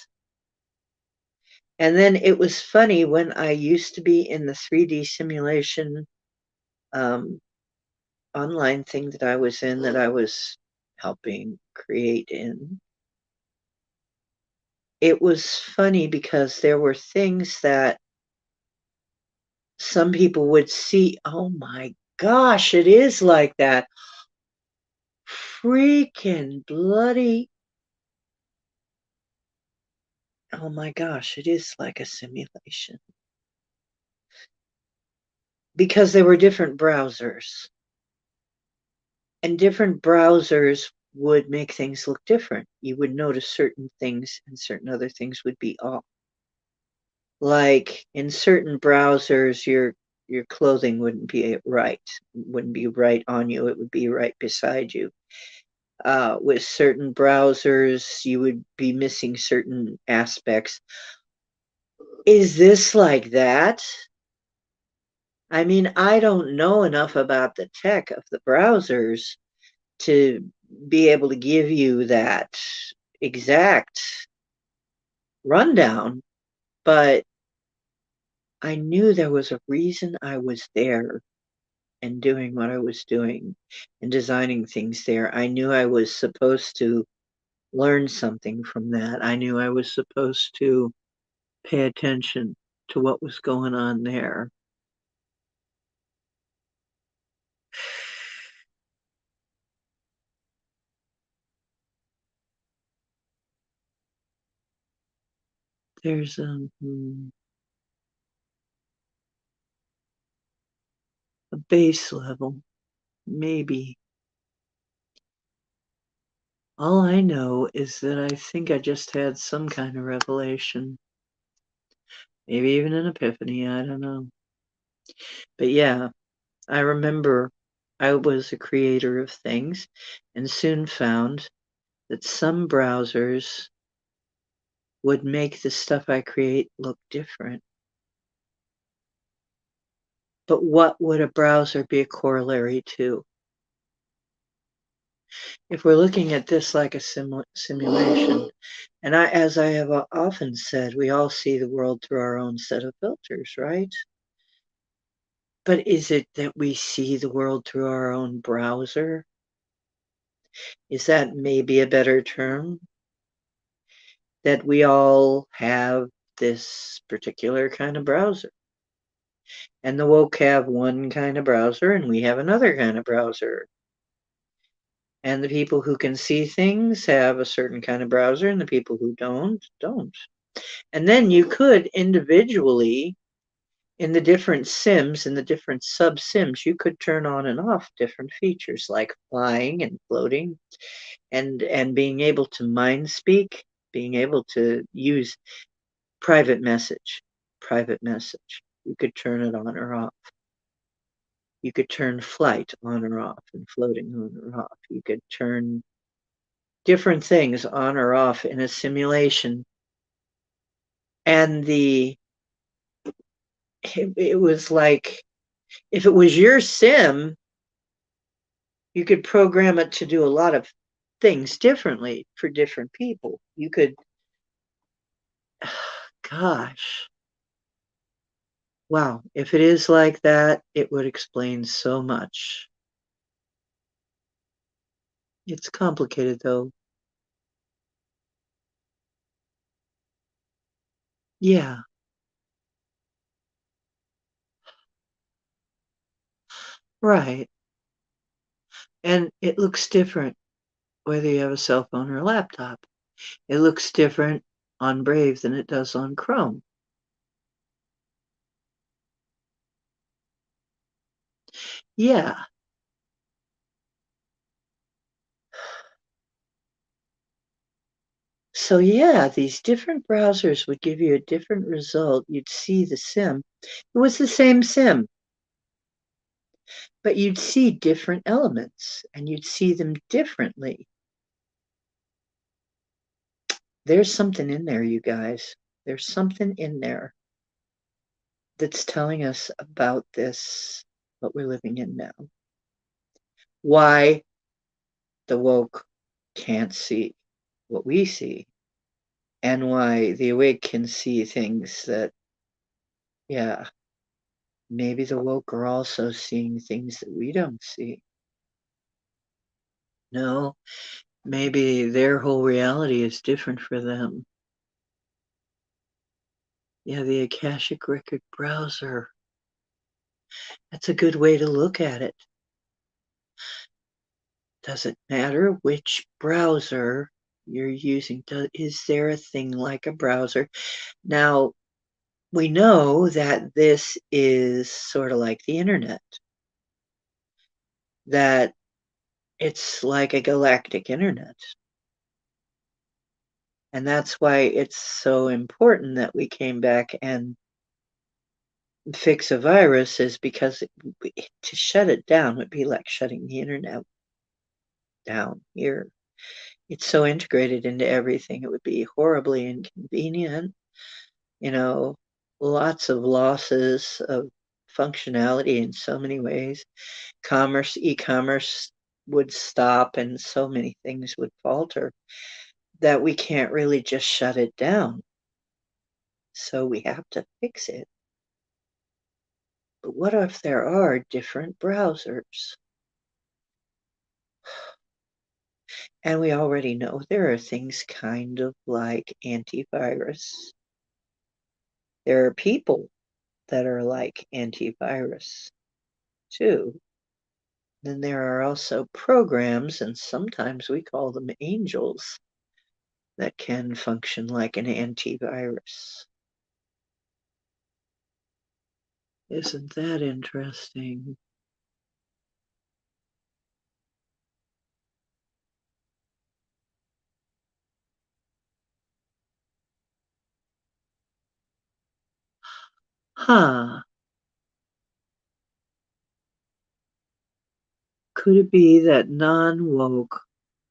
And then it was funny when I used to be in the 3D simulation um, online thing that I was in, that I was helping create in. It was funny because there were things that some people would see. Oh my gosh, it is like that. Freaking bloody. Oh my gosh, it is like a simulation. Because there were different browsers. And different browsers would make things look different. You would notice certain things and certain other things would be off. Like in certain browsers, your clothing wouldn't be right on you. It would be right beside you. With certain browsers, you would be missing certain aspects. Is this like that? I mean, I don't know enough about the tech of the browsers to be able to give you that exact rundown, but I knew there was a reason I was there and doing what I was doing and designing things there. I knew I was supposed to learn something from that. I knew I was supposed to pay attention to what was going on there. There's a base level, maybe. All I know is that I think I just had some kind of revelation, maybe even an epiphany, I don't know. But yeah, I remember I was a creator of things and soon found that some browsers would make the stuff I create look different. But what would a browser be a corollary to? If we're looking at this like a simulation, and as I have often said, we all see the world through our own set of filters, right? But is it that we see the world through our own browser? Is that maybe a better term? That we all have this particular kind of browser. And the woke have one kind of browser, and we have another kind of browser. And the people who can see things have a certain kind of browser, and the people who don't. And then you could individually, in the different sims, in the different sub sims, you could turn on and off different features like flying and floating and being able to mind speak, being able to use private message. Private message. You could turn it on or off. You could turn flight on or off and floating on or off. You could turn different things on or off in a simulation. And it was like, if it was your sim, you could program it to do a lot of things differently for different people. You could, gosh, wow, if it is like that, it would explain so much. It's complicated though. Yeah, right. And it looks different whether you have a cell phone or a laptop. It looks different on Brave than it does on Chrome. Yeah. So yeah, these different browsers would give you a different result. You'd see the sim. It was the same sim, but you'd see different elements and you'd see them differently. There's something in there, you guys. There's something in there that's telling us about this, what we're living in now. Why the woke can't see what we see, and why the awake can see things that, yeah, maybe the woke are also seeing things that we don't see. No, maybe their whole reality is different for them. Yeah, the Akashic Record browser. That's a good way to look at it. Does it matter which browser you're using? Is there a thing like a browser? Now, we know that this is sort of like the internet, that it's like a galactic internet. And that's why it's so important that we came back and fix a virus, is because to shut it down would be like shutting the internet down here. It's so integrated into everything. It would be horribly inconvenient, you know, lots of losses of functionality in so many ways. E-commerce would stop and so many things would falter that we can't really just shut it down. So we have to fix it. But what if there are different browsers? And we already know there are things kind of like antivirus. There are people that are like antivirus too. Then there are also programs, and sometimes we call them angels, that can function like an antivirus. Isn't that interesting? Huh. Could it be that non-woke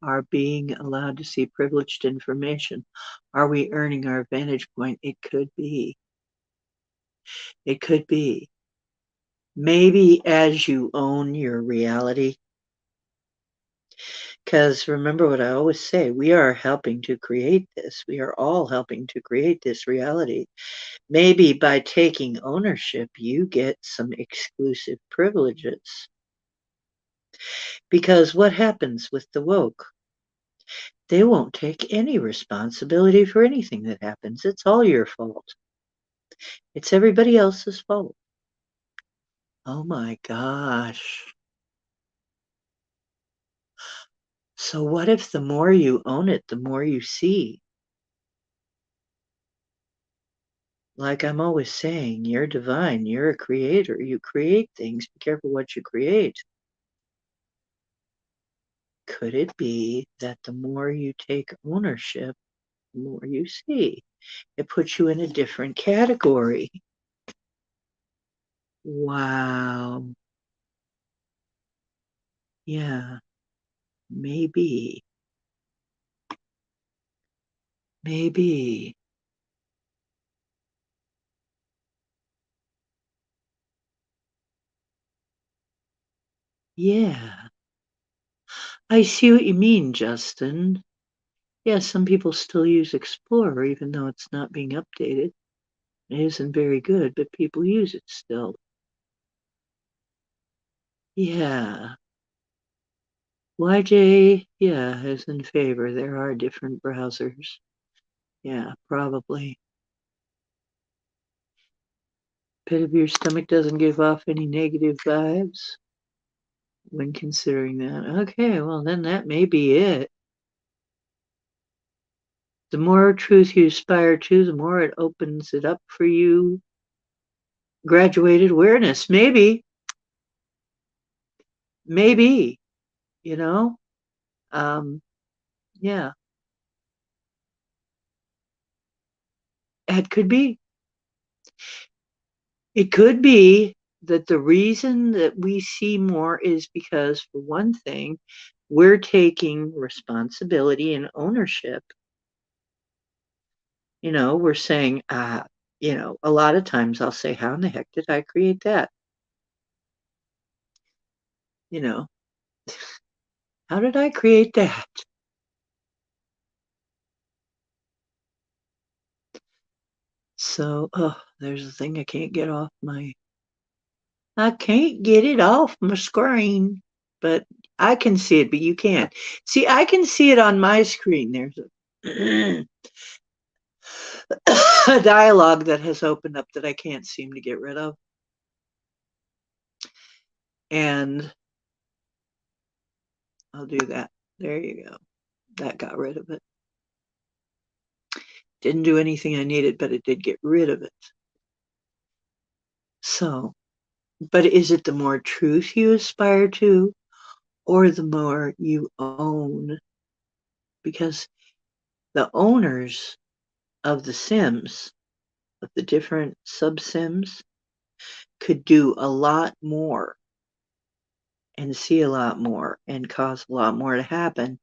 are being allowed to see privileged information? Are we earning our vantage point? It could be. It could be. Maybe as you own your reality, because remember what I always say, we are helping to create this. We are all helping to create this reality. Maybe by taking ownership, you get some exclusive privileges. Because what happens with the woke? They won't take any responsibility for anything that happens. It's all your fault. It's everybody else's fault. Oh my gosh. So what if the more you own it, the more you see? Like I'm always saying, you're divine, you're a creator, you create things, be careful what you create. Could it be that the more you take ownership, the more you see? It puts you in a different category. Wow. Yeah, maybe. Maybe. Yeah. I see what you mean, Justin. Yeah, some people still use Explorer even though it's not being updated. It isn't very good, but people use it still. Yeah. YJ, yeah, is in favor. There are different browsers. Yeah, probably. Pit of your stomach doesn't give off any negative vibes when considering that. Okay, well, then that may be it. The more truth you aspire to, the more it opens it up for you. Graduated awareness, maybe, maybe, you know? Um, yeah, it could be. It could be that the reason that we see more is because, for one thing, we're taking responsibility and ownership. We're saying, a lot of times I'll say, how in the heck did I create that? You know, how did I create that? So, oh, there's a thing I can't get it off my screen, but I can see it, but you can't. See, I can see it on my screen. There's a dialogue that has opened up that I can't seem to get rid of. And I'll do that. There you go. That got rid of it. Didn't do anything I needed, but it did get rid of it. So, but is it the more truth you aspire to, or the more you own? Because the owners of the Sims, of the different sub-Sims, could do a lot more and see a lot more and cause a lot more to happen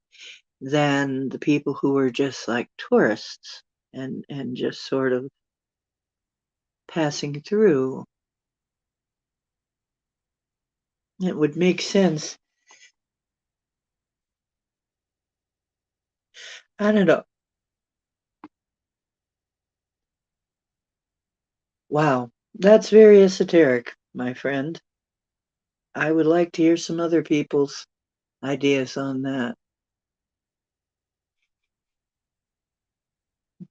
than the people who were just like tourists and just sort of passing through. It would make sense. I don't know. Wow, that's very esoteric, my friend. I would like to hear some other people's ideas on that.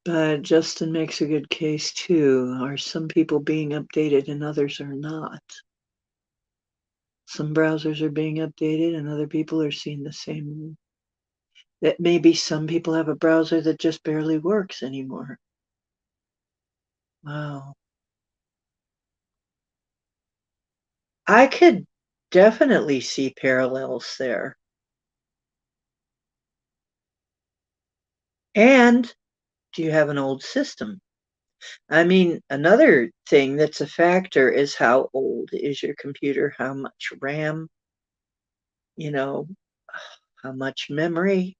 But Justin makes a good case too. Are some people being updated and others are not? Some browsers are being updated and other people are seeing the same. That maybe some people have a browser that just barely works anymore. Wow. I could definitely see parallels there. And do you have an old system? I mean, another thing that's a factor is how old is your computer, how much RAM, you know, how much memory.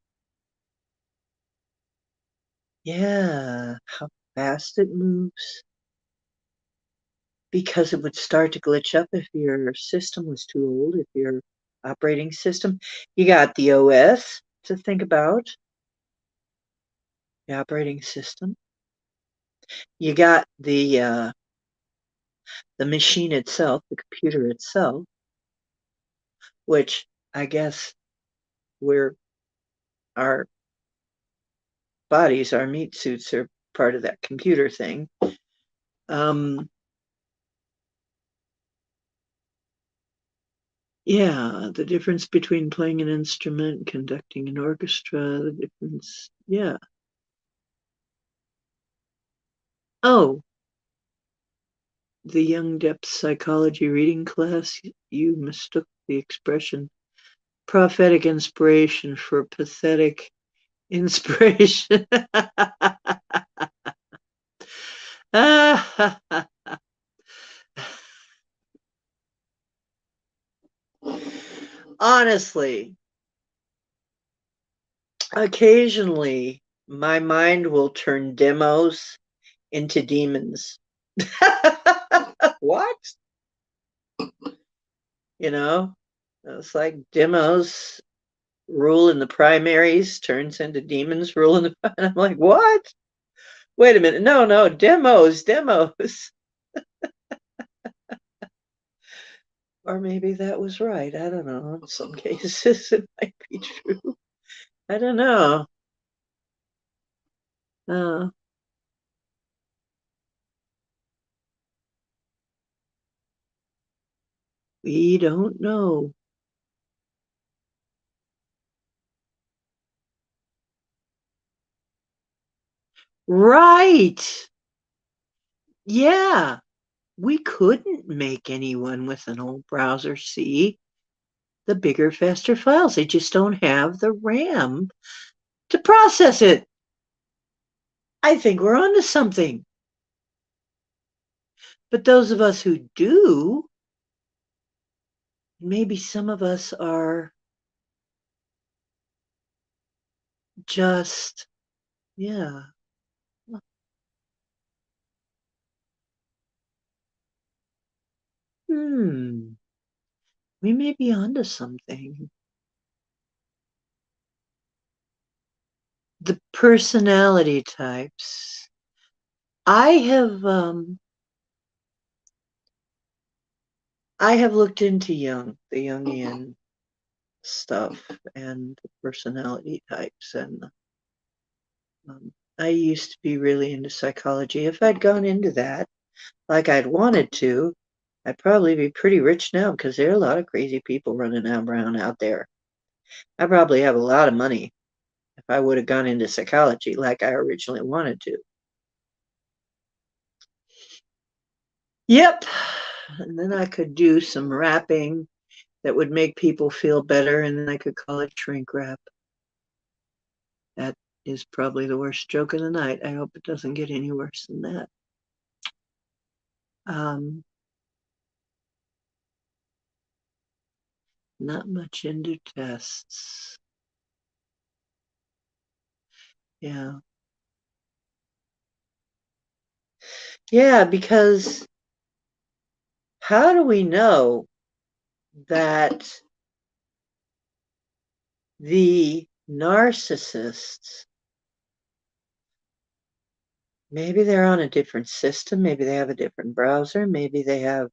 Yeah, how fast it moves. Because it would start to glitch up if your system was too old, if your operating system. You got the OS to think about, the operating system. You got the machine itself, the computer itself, which I guess we're our bodies, our meat suits are part of that computer thing. Yeah, the difference between playing an instrument, conducting an orchestra, the difference. Yeah. Oh, the Young Depth Psychology reading class, you mistook the expression prophetic inspiration for pathetic inspiration. Honestly, occasionally my mind will turn demos into demons. What? You know, it's like demos rule in the primaries turns into demons rule in the. And I'm like, what? Wait a minute. No, no, demos. Or maybe that was right. I don't know. In some cases, it might be true. I don't know. Uh, we don't know. Right. Yeah. We couldn't make anyone with an old browser see the bigger, faster files. They just don't have the RAM to process it. I think we're onto something. But those of us who do, maybe some of us are just, yeah. Hmm, we may be onto something. The personality types. I have I have looked into the Jungian stuff and the personality types, and I used to be really into psychology. If I'd gone into that like I'd wanted to, I'd probably be pretty rich now because there are a lot of crazy people running around out there. I probably have a lot of money if I would have gone into psychology like I originally wanted to. Yep. And then I could do some rapping that would make people feel better, and then I could call it shrink wrap. That is probably the worst joke of the night. I hope it doesn't get any worse than that. Not much into tests. Yeah. Yeah, because how do we know that the narcissists, maybe they're on a different system, maybe they have a different browser, maybe they have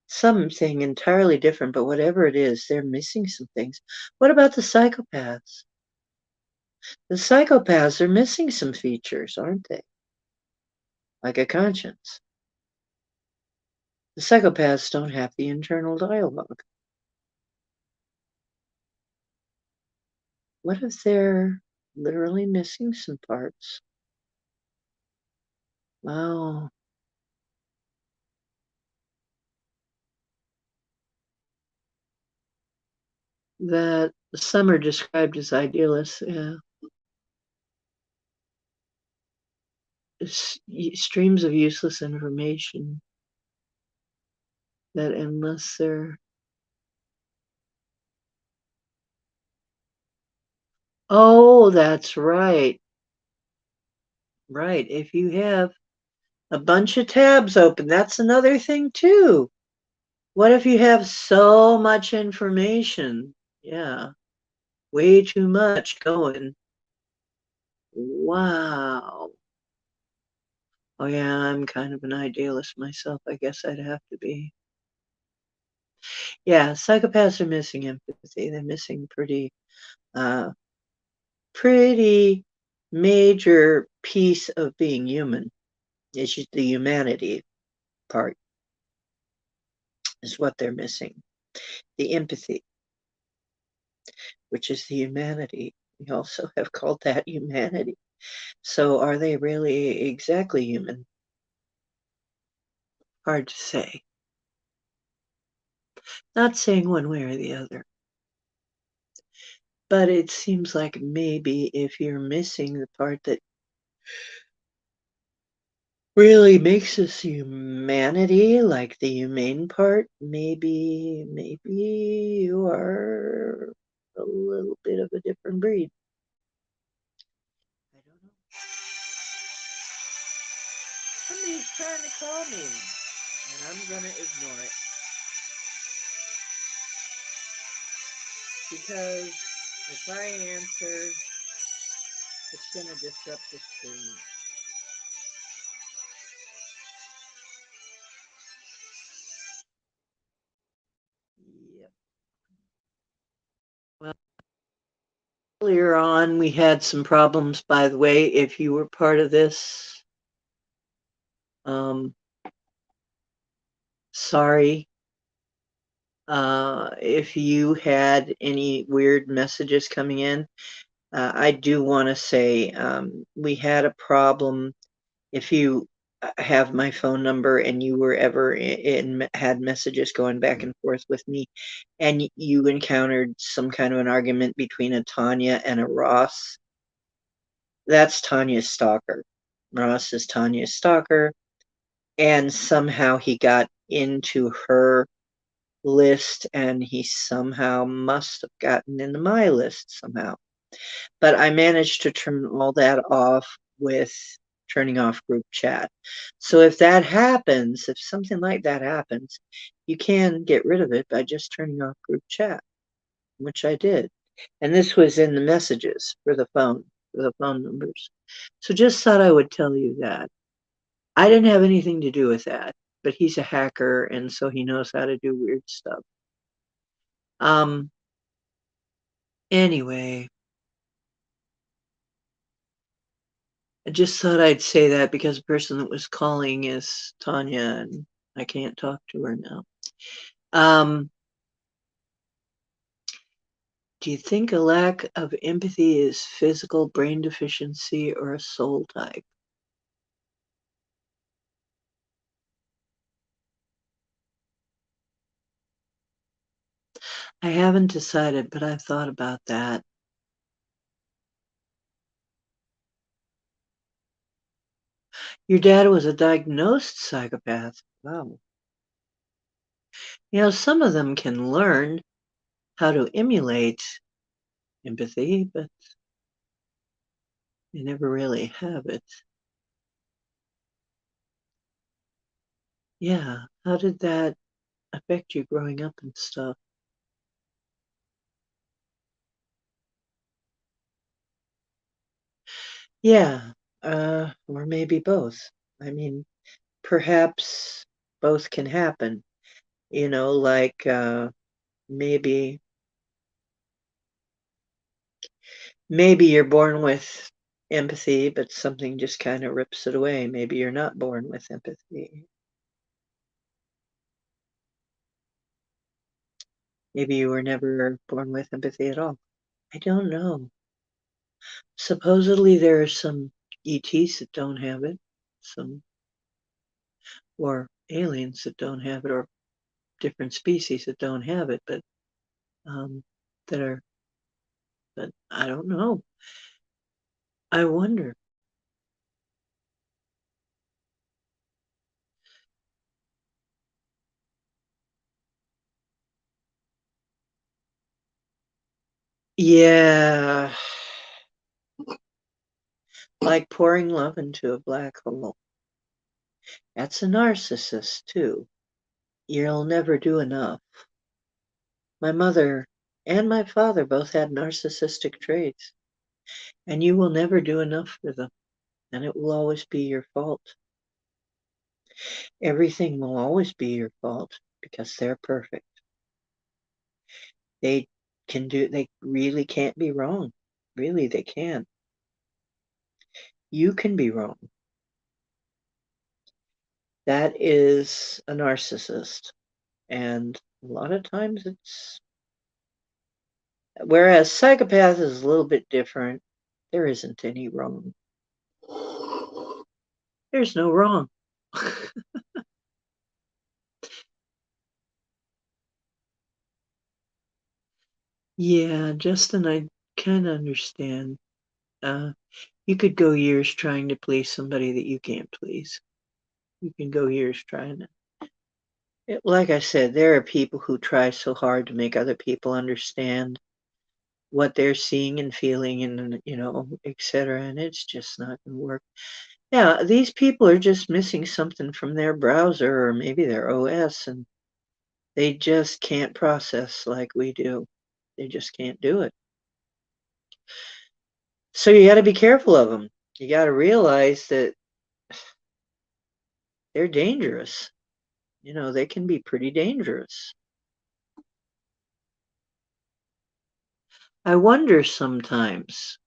something entirely different, but whatever it is, they're missing some things. What about the psychopaths? The psychopaths are missing some features, aren't they? Like a conscience. The psychopaths don't have the internal dialogue. What if they're literally missing some parts? Wow. That some are described as idealists, yeah. Streams of useless information that unless they're... Oh, that's right. Right. If you have a bunch of tabs open, that's another thing too. What if you have so much information? Yeah. Way too much going. Wow. Oh yeah, I'm kind of an idealist myself. I guess I'd have to be. Yeah, psychopaths are missing empathy. They're missing uh, pretty major piece of being human. It's just the humanity part is what they're missing. The empathy, which is the humanity. We also have called that humanity. So are they really exactly human? Hard to say. Not saying one way or the other. But it seems like maybe if you're missing the part that really makes us humanity, like the humane part, maybe you are a little bit of a different breed. I don't know. Somebody's trying to call me, and I'm gonna ignore it because if I answer, it's gonna disrupt the stream. Yep. Well, earlier on, we had some problems, by the way, if you were part of this. Um, sorry. If you had any weird messages coming in, I do want to say we had a problem. If you have my phone number and you were ever had messages going back and forth with me, and you encountered some kind of an argument between a Tanya and a Ross, that's Tanya's stalker. Ross is Tanya's stalker, and somehow he got into her list and he somehow must have gotten into my list somehow. But I managed to turn all that off with turning off group chat. So if that happens, if something like that happens, you can get rid of it by just turning off group chat, which I did. And this was in the messages for the phone numbers. So just thought I would tell you that. I didn't have anything to do with that, but he's a hacker and so he knows how to do weird stuff. Anyway, I just thought I'd say that because the person that was calling is Tanya and I can't talk to her now. Do you think a lack of empathy is physical brain deficiency or a soul type? I haven't decided, but I've thought about that. Your dad was a diagnosed psychopath. Wow. Some of them can learn how to emulate empathy, but they never really have it. Yeah. How did that affect you growing up and stuff? Yeah. Or maybe both. I mean, perhaps both can happen. Like maybe you're born with empathy, but something just kind of rips it away. Maybe you're not born with empathy. Maybe you were never born with empathy at all. I don't know. Supposedly there are some ETs that don't have it, some or aliens that don't have it, or different species that don't have it, but um, that are. But I don't know. I wonder. Yeah, like pouring love into a black hole. That's a narcissist too. You'll never do enough. My mother and my father both had narcissistic traits, and you will never do enough for them, and it will always be your fault. Everything will always be your fault because they're perfect. They they really can't be wrong. Really, they can't. You can be wrong. That is a narcissist. And a lot of times whereas psychopath is a little bit different, there isn't any wrong. There's no wrong. Yeah, Justin, I kind of understand. Uh, you could go years trying to please somebody that you can't please. You can go years trying to. Like I said, there are people who try so hard to make other people understand what they're seeing and feeling and, etc. And it's just not going to work. Yeah, these people are just missing something from their browser or maybe their OS, and they just can't process like we do. They just can't do it. So you got to be careful of them. You got to realize that they're dangerous. They can be pretty dangerous. I wonder sometimes.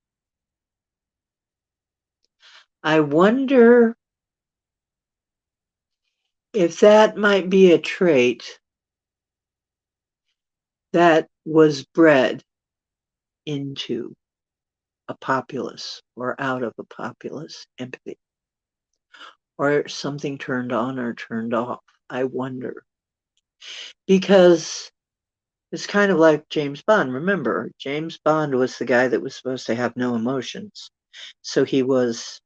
I wonder if that might be a trait that was bred into a populace or out of a populace empathy, or something turned on or turned off. I wonder. Because it's kind of like James Bond. Remember, James Bond was the guy that was supposed to have no emotions. So he was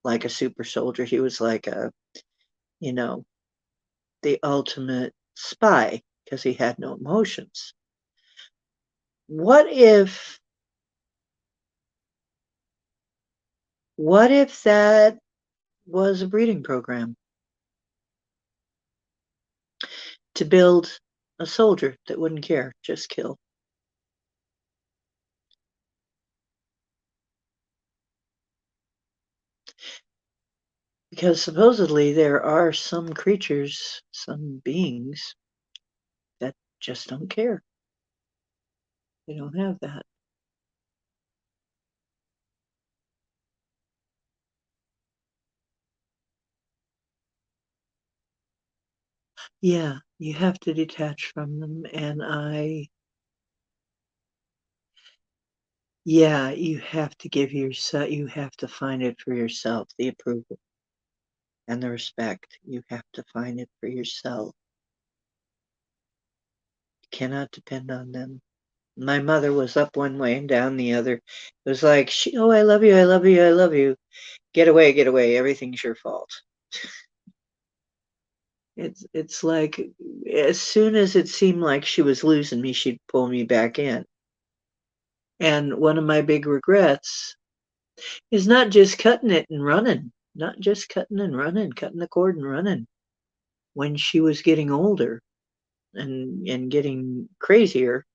like a super soldier. He was like you know, the ultimate spy because he had no emotions. What if that was a breeding program to build a soldier that wouldn't care, just kill? Because supposedly there are some creatures, some beings that just don't care. They don't have that. Yeah, you have to detach from them, and yeah, you have to give yourself, you have to find it for yourself, the approval and the respect. You have to find it for yourself. You cannot depend on them. My mother was up one way and down the other. It was like, oh, I love you, I love you, I love you. Get away, everything's your fault. It's like as soon as it seemed like she was losing me, she'd pull me back in. And one of my big regrets is not just cutting it and running, not just cutting and running, cutting the cord and running. When she was getting older and getting crazier,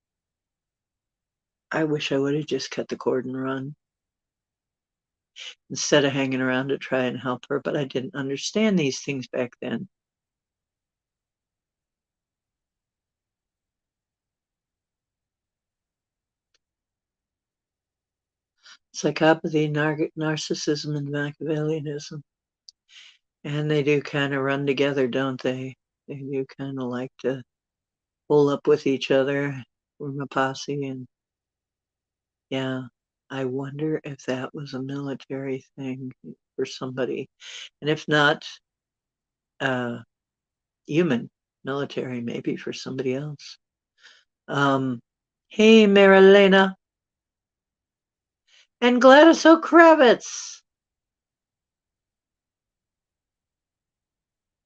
I wish I would have just cut the cord and run instead of hanging around to try and help her, but I didn't understand these things back then. Psychopathy, narcissism, and Machiavellianism. And they do kind of run together, don't they? They do kind of like to pull up with each other, form a posse, and yeah, I wonder if that was a military thing for somebody. And if not, uh, human military, maybe for somebody else. Um, hey, Marilena and Gladys O'Kravitz.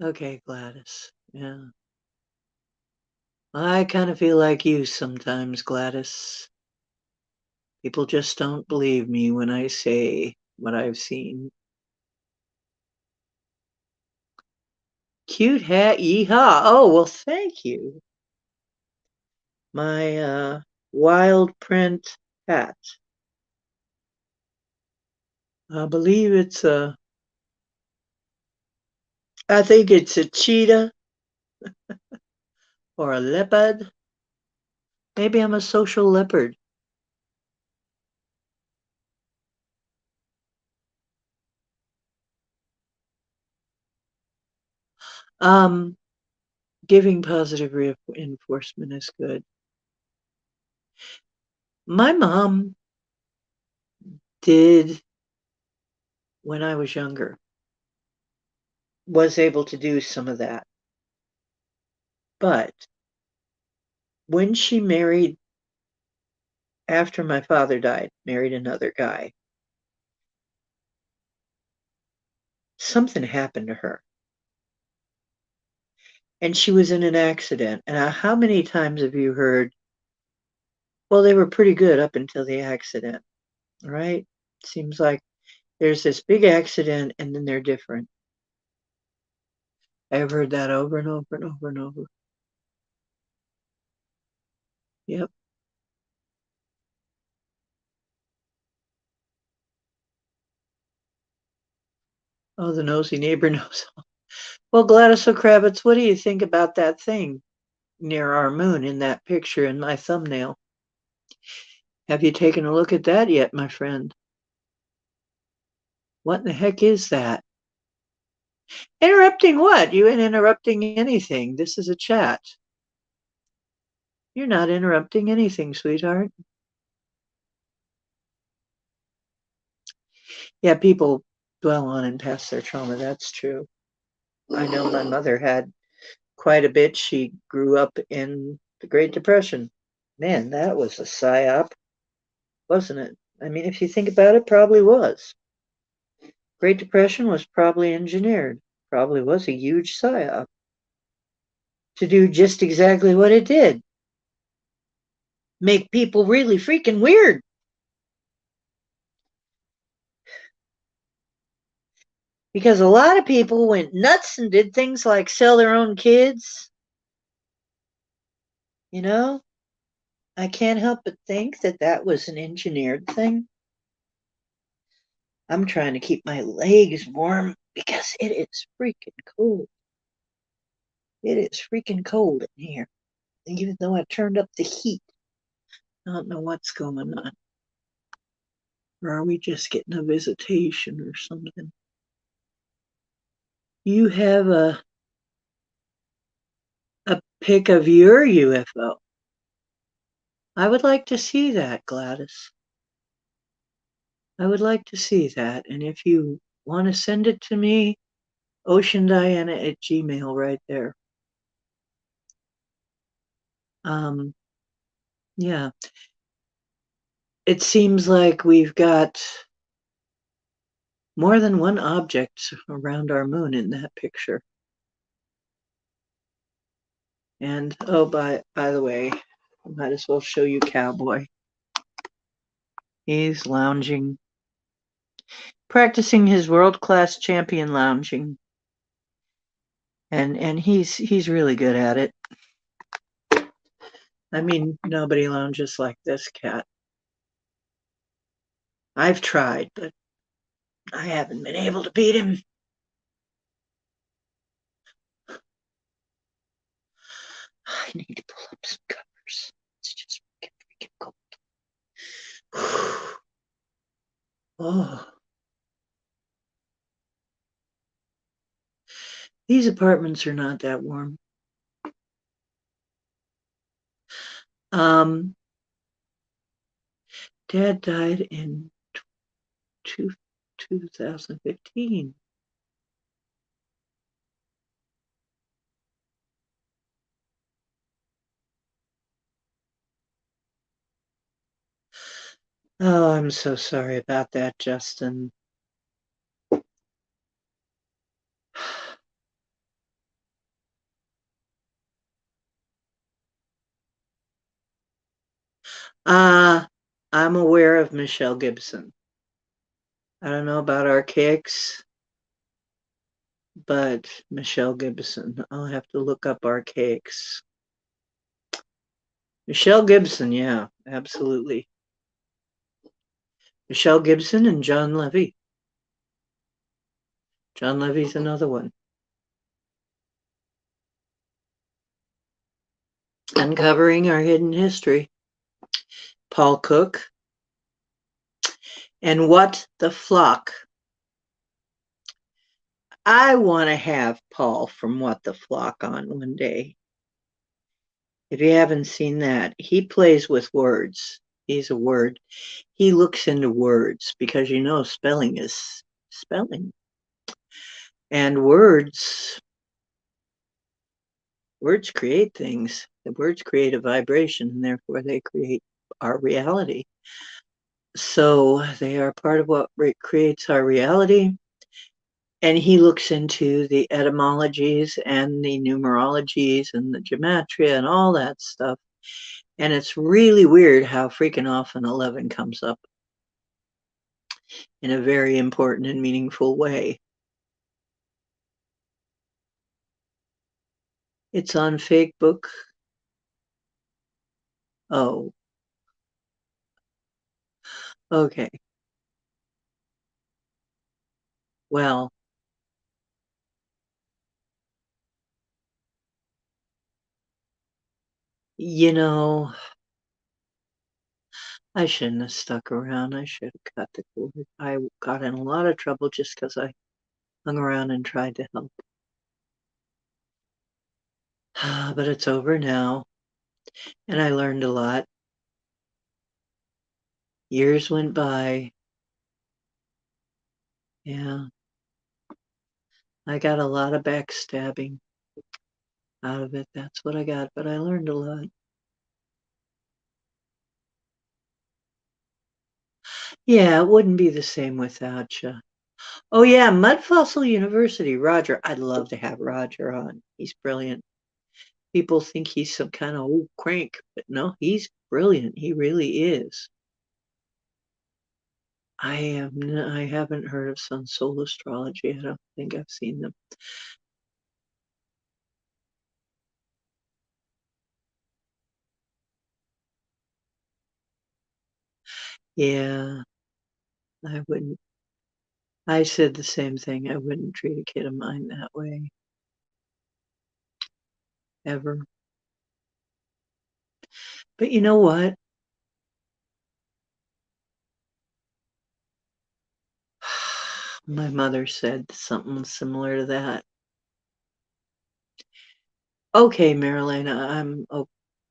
Okay, Gladys. Yeah. I kind of feel like you sometimes, Gladys. People just don't believe me when I say what I've seen. Cute hat, yeehaw. Oh, well, thank you. My wild print hat. I believe I think it's a cheetah or a leopard. Maybe I'm a social leopard. Um, Giving positive reinforcement is good. My mom did when I was younger, was able to do some of that. But when she married, after my father died, married another guy, something happened to her. And she was in an accident. And how many times have you heard, well, they were pretty good up until the accident, right? Seems like there's this big accident and then they're different. I've heard that over and over and over and over. Yep. Oh, the nosy neighbor knows. Well, Gladys O'Kravitz, what do you think about that thing near our moon in that picture in my thumbnail? Have you taken a look at that yet, my friend? What in the heck is that? Interrupting what? You ain't interrupting anything. This is a chat. You're not interrupting anything, sweetheart. Yeah, people dwell on and pass their trauma. That's true. I know my mother had quite a bit. She grew up in the Great Depression. Man, that was a psyop, wasn't it? I mean, if you think about it, probably was. Great Depression was probably engineered. Probably was a huge psyop to do just exactly what it did. Make people really freaking weird. Because a lot of people went nuts and did things like sell their own kids. You know, I can't help but think that that was an engineered thing. I'm trying to keep my legs warm because it is freaking cold. It is freaking cold in here. Even though I turned up the heat, I don't know what's going on. Or are we just getting a visitation or something? You have a pic of your UFO. I would like to see that, Gladys. I would like to see that. And if you want to send it to me, oceandiana@gmail right there. Um, Yeah. It seems like we've got more than one object around our moon in that picture. And oh, by the way, I might as well show you Cowboy. He's lounging, practicing his world-class champion lounging. And he's really good at it. I mean, nobody lounges like this cat. I've tried, but I haven't been able to beat him. I need to pull up some covers. It's just freaking cold. Oh, these apartments are not that warm. Um, Dad died in 2015. Oh, I'm so sorry about that, Justin. Uh, I'm aware of Michelle Gibson. I don't know about Archaics, but Michelle Gibson. I'll have to look up Archaics. Michelle Gibson, yeah, absolutely. Michelle Gibson and John Levy. John Levy's another one. Uncovering Our Hidden History. Paul Cook. And What the Flock. I want to have Paul from What the Flock on one day. If you haven't seen that, he plays with words. He's a word. He looks into words because spelling is spelling. And words create things. The words create a vibration, and therefore they create our reality. So they are part of what creates our reality. And he looks into the etymologies and the numerologies and the gematria and all that stuff. And it's really weird how freaking often 11 comes up in a very important and meaningful way. It's on Fake Book. Oh, okay. Well, you know, I shouldn't have stuck around. I should have cut the cord. I got in a lot of trouble just because I hung around and tried to help. But it's over now, and I learned a lot. Years went by. Yeah, I got a lot of backstabbing out of it. That's what I got, but I learned a lot. Yeah, it wouldn't be the same without you. Oh yeah, Mud Fossil University, Roger. I'd love to have Roger on. He's brilliant. People think he's some kind of old crank, but no, he's brilliant. He really is. I haven't heard of Sun Soul Astrology. I don't think I've seen them. Yeah, I wouldn't. I said the same thing. I wouldn't treat a kid of mine that way, ever. But you know what? My mother said something similar to that. Okay, Marilyn, I'm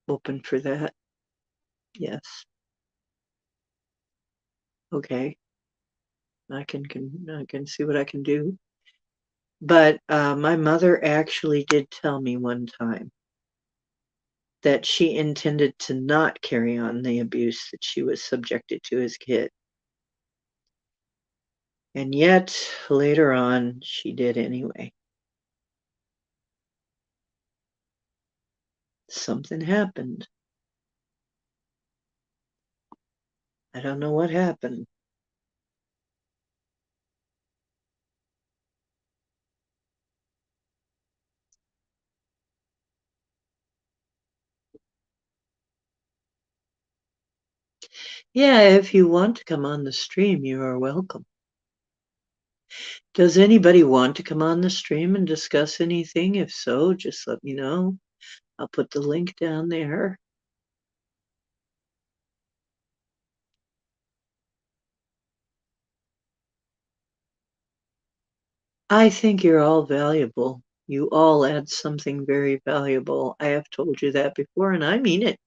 open for that. Yes. Okay. I can see what I can do. But my mother actually did tell me one time that she intended to not carry on the abuse that she was subjected to as a kid. And yet, later on, she did anyway. Something happened. I don't know what happened. Yeah, if you want to come on the stream, you are welcome. Does anybody want to come on the stream and discuss anything? If so, just let me know. I'll put the link down there. I think you're all valuable. You all add something very valuable. I have told you that before, and I mean it.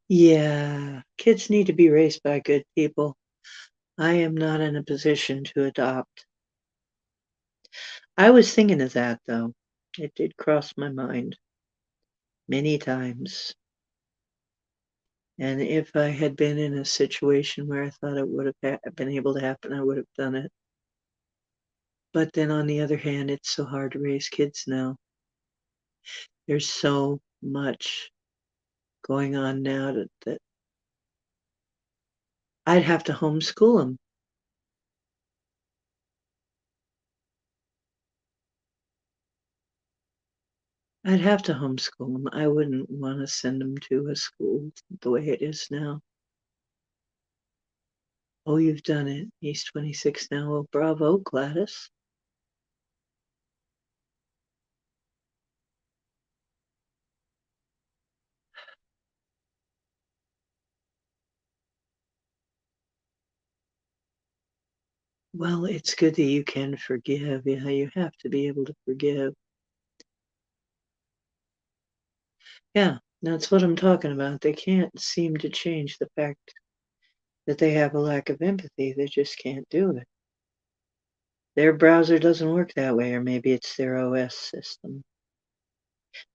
Yeah, kids need to be raised by good people. I am not in a position to adopt. I was thinking of that, though. It did cross my mind many times. And if I had been in a situation where I thought it would have been able to happen, I would have done it. But then on the other hand, it's so hard to raise kids now. There's so much going on now that I'd have to homeschool them. I'd have to homeschool them. I wouldn't want to send them to a school the way it is now. Oh, you've done it. He's 26 now. Well, bravo, Gladys. Well, it's good that you can forgive. Yeah, you have to be able to forgive. Yeah, that's what I'm talking about. They can't seem to change the fact that they have a lack of empathy. They just can't do it. Their browser doesn't work that way, or maybe it's their OS system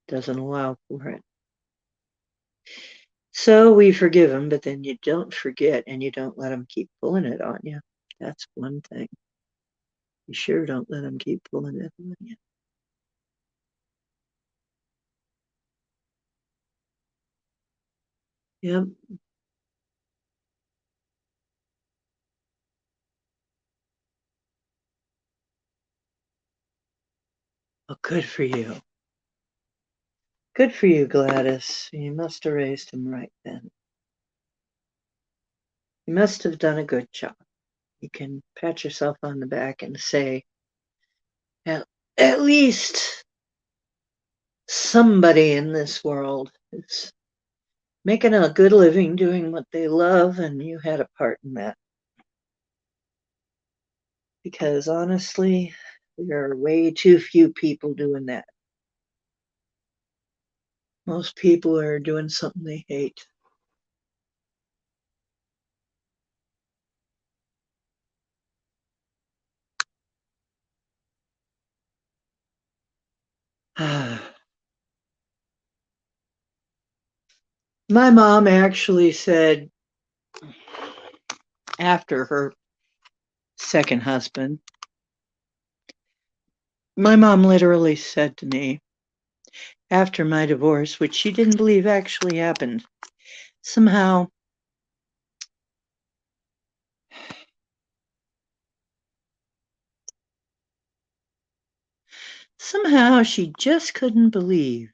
doesn't allow for it. So we forgive them, but then you don't forget and you don't let them keep pulling it on you. That's one thing. You sure don't let them keep pulling it on you. Yep. Well, good for you. Good for you, Gladys. You must have raised him right then. You must have done a good job. You can pat yourself on the back and say, at least somebody in this world is making a good living doing what they love, and you had a part in that. Because honestly, there are way too few people doing that. Most people are doing something they hate. My mom actually said, after her second husband, my mom literally said to me, after my divorce, which she didn't believe actually happened, somehow she just couldn't believe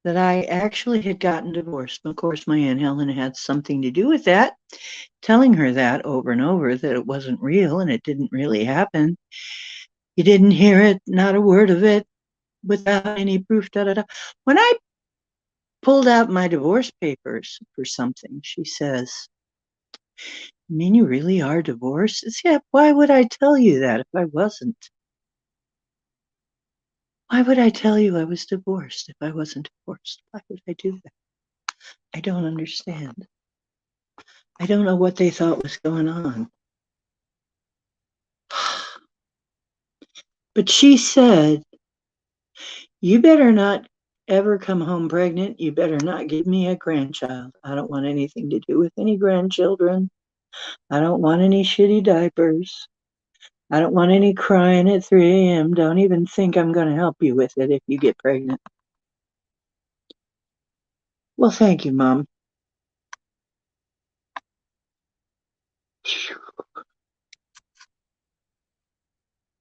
that I actually had gotten divorced. Of course, my Aunt Helen had something to do with that, telling her that over and over, that it wasn't real and it didn't really happen. You didn't hear it, not a word of it, without any proof, da da da. When I pulled out my divorce papers for something, she says, "You mean you really are divorced?" I said, "Yeah, why would I tell you that if I wasn't? Why would I tell you I was divorced if I wasn't divorced? Why would I do that? I don't understand." I don't know what they thought was going on. But she said, you better not ever come home pregnant. You better not give me a grandchild. I don't want anything to do with any grandchildren. I don't want any shitty diapers. I don't want any crying at 3 a.m. Don't even think I'm going to help you with it if you get pregnant. Well, thank you, Mom.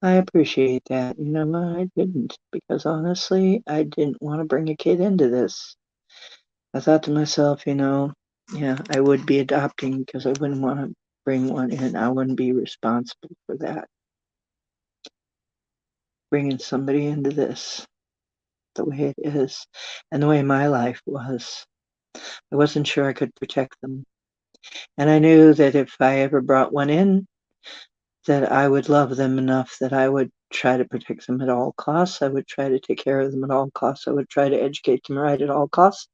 I appreciate that. You know what? I didn't, because honestly, I didn't want to bring a kid into this. I thought to myself, yeah, I would be adopting because I wouldn't want to bring one in. I wouldn't be responsible for that. Bringing somebody into this the way it is and the way my life was. I wasn't sure I could protect them. And I knew that if I ever brought one in, that I would love them enough that I would try to protect them at all costs. I would try to take care of them at all costs. I would try to educate them right at all costs.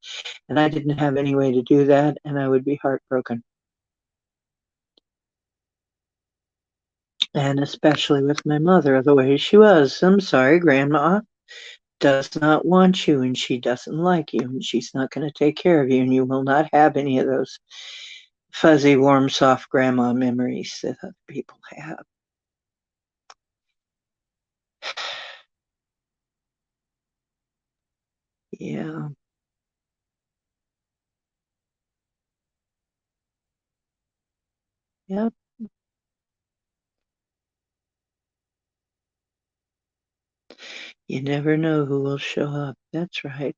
And I didn't have any way to do that, and I would be heartbroken. And especially with my mother, the way she was. I'm sorry, Grandma does not want you, and she doesn't like you, and she's not going to take care of you, and you will not have any of those fuzzy, warm, soft grandma memories that other people have. Yeah. Yep. You never know who will show up. That's right.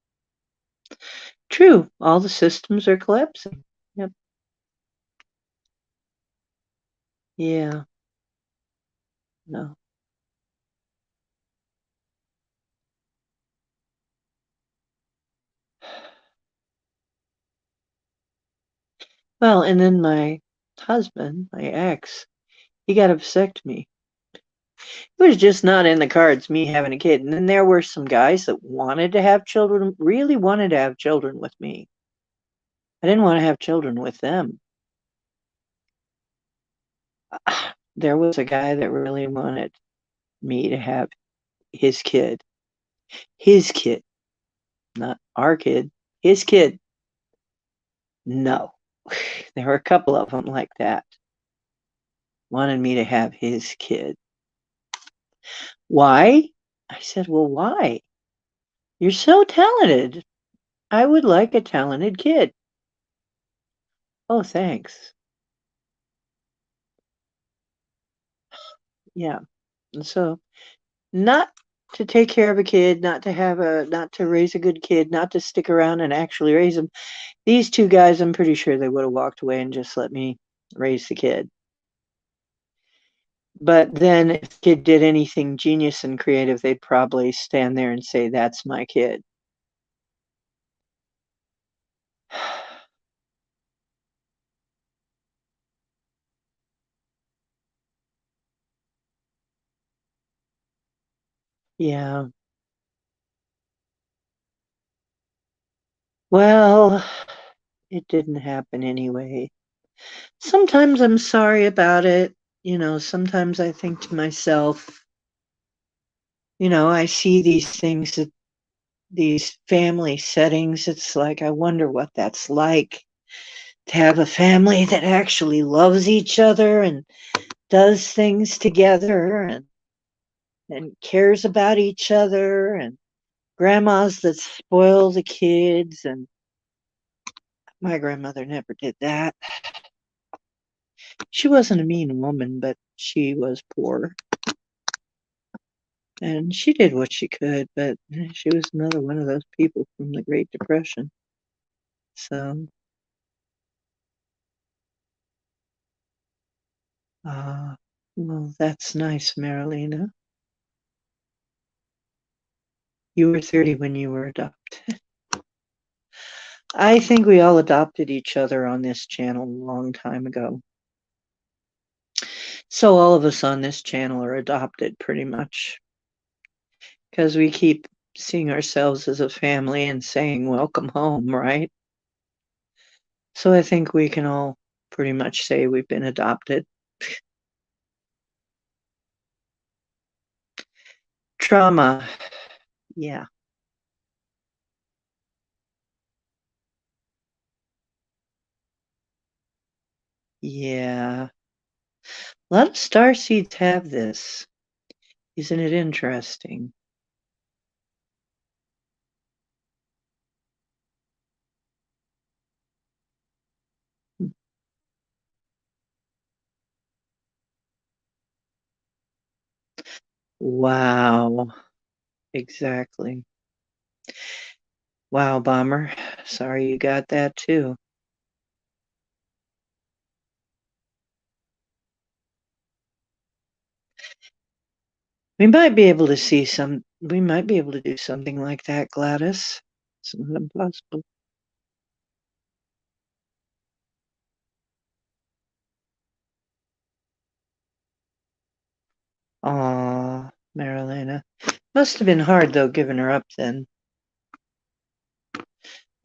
True. All the systems are collapsing. Yep. Yeah. No. Well, and then my husband, my ex, he got a vasectomy. It was just not in the cards, me having a kid. And then there were some guys that wanted to have children, really wanted to have children with me. I didn't want to have children with them. There was a guy that really wanted me to have his kid. His kid, not our kid, his kid. No. There were a couple of them like that. Wanted me to have his kid. Why? I said, well, why? You're so talented. I would like a talented kid. Oh, thanks. Yeah. And so, not to take care of a kid, not to raise a good kid, not to stick around and actually raise them. These two guys, I'm pretty sure they would have walked away and just let me raise the kid. But then if the kid did anything genius and creative, they'd probably stand there and say, that's my kid. Yeah. Well, it didn't happen anyway. Sometimes I'm sorry about it. Sometimes I think to myself, I see these things, these family settings. It's like, I wonder what that's like to have a family that actually loves each other and does things together and cares about each other, and grandmas that spoil the kids. And my grandmother never did that. She wasn't a mean woman, but she was poor. And she did what she could, but she was another one of those people from the Great Depression. So, uh, well, that's nice, Marilena. You were 30 when you were adopted. I think we all adopted each other on this channel a long time ago. So all of us on this channel are adopted pretty much, because we keep seeing ourselves as a family and saying welcome home, right? So I think we can all pretty much say we've been adopted. Trauma. Yeah. Yeah. A lot of starseeds have this. Isn't it interesting? Wow. Exactly. Wow, Bomber. Sorry you got that too. We might be able to see some, we might be able to do something like that, Gladys. It's not impossible. Aw, Marilena. Must have been hard though, giving her up then.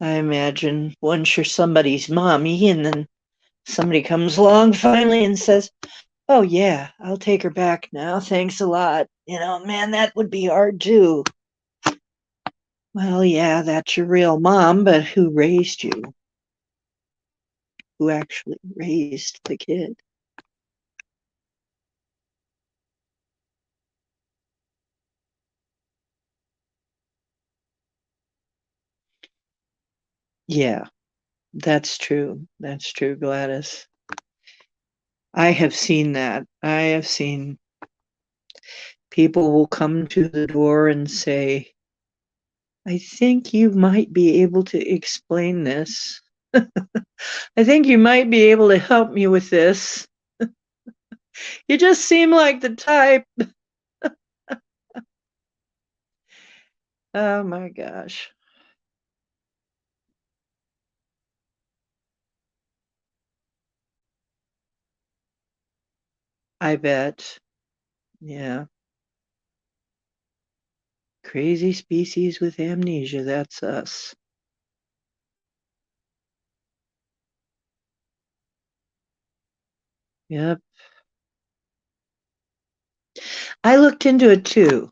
I imagine once you're somebody's mommy and then somebody comes along finally and says, oh yeah, I'll take her back now. Thanks a lot. Man, that would be hard too. Well, yeah, that's your real mom, but who raised you? Who actually raised the kid? Yeah, that's true. That's true, Gladys. I have seen that. I have seen people will come to the door and say, I think you might be able to explain this. I think you might be able to help me with this. You just seem like the type. Oh my gosh. I bet. Yeah. Crazy species with amnesia. That's us. Yep. I looked into it too.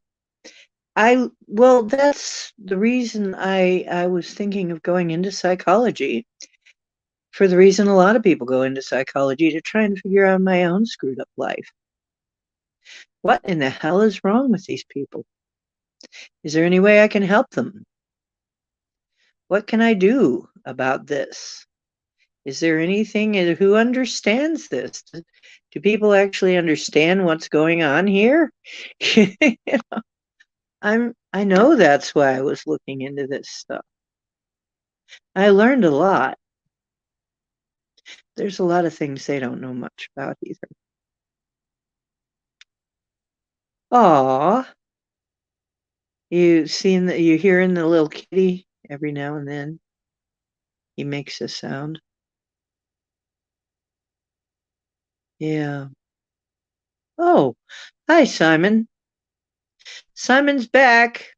Well, that's the reason I was thinking of going into psychology. For the reason a lot of people go into psychology to try and figure out my own screwed up life. What in the hell is wrong with these people? Is there any way I can help them? What can I do about this? Is there anything who understands this? Do people actually understand what's going on here? I know that's why I was looking into this stuff. I learned a lot. There's a lot of things they don't know much about either. Aw, you hearing the little kitty every now and then. He makes a sound. Yeah. Oh, hi, Simon. Simon's back.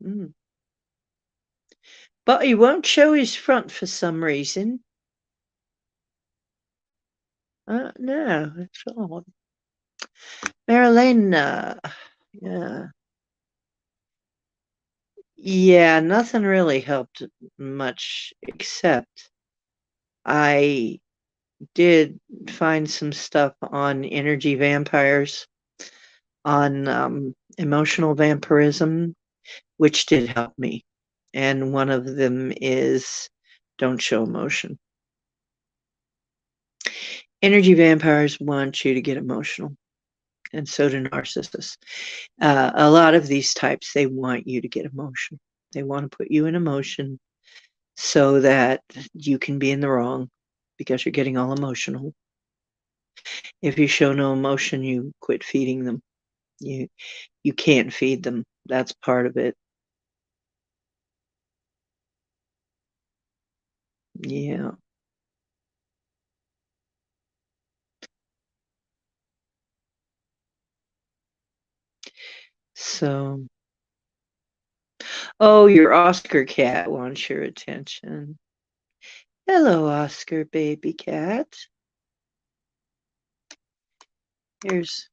Mm. But he won't show his front for some reason. No, it's odd. Marilena. Yeah. Yeah, nothing really helped much except I did find some stuff on energy vampires, on emotional vampirism, which did help me. And one of them is don't show emotion. Energy vampires want you to get emotional, and so do narcissists. A lot of these types, they want you to get emotional. They want to put you in emotion so that you can be in the wrong because you're getting all emotional. If you show no emotion, you quit feeding them. You can't feed them. That's part of it. Yeah. So, oh, your Oscar cat wants your attention. Hello, Oscar, baby cat. Here's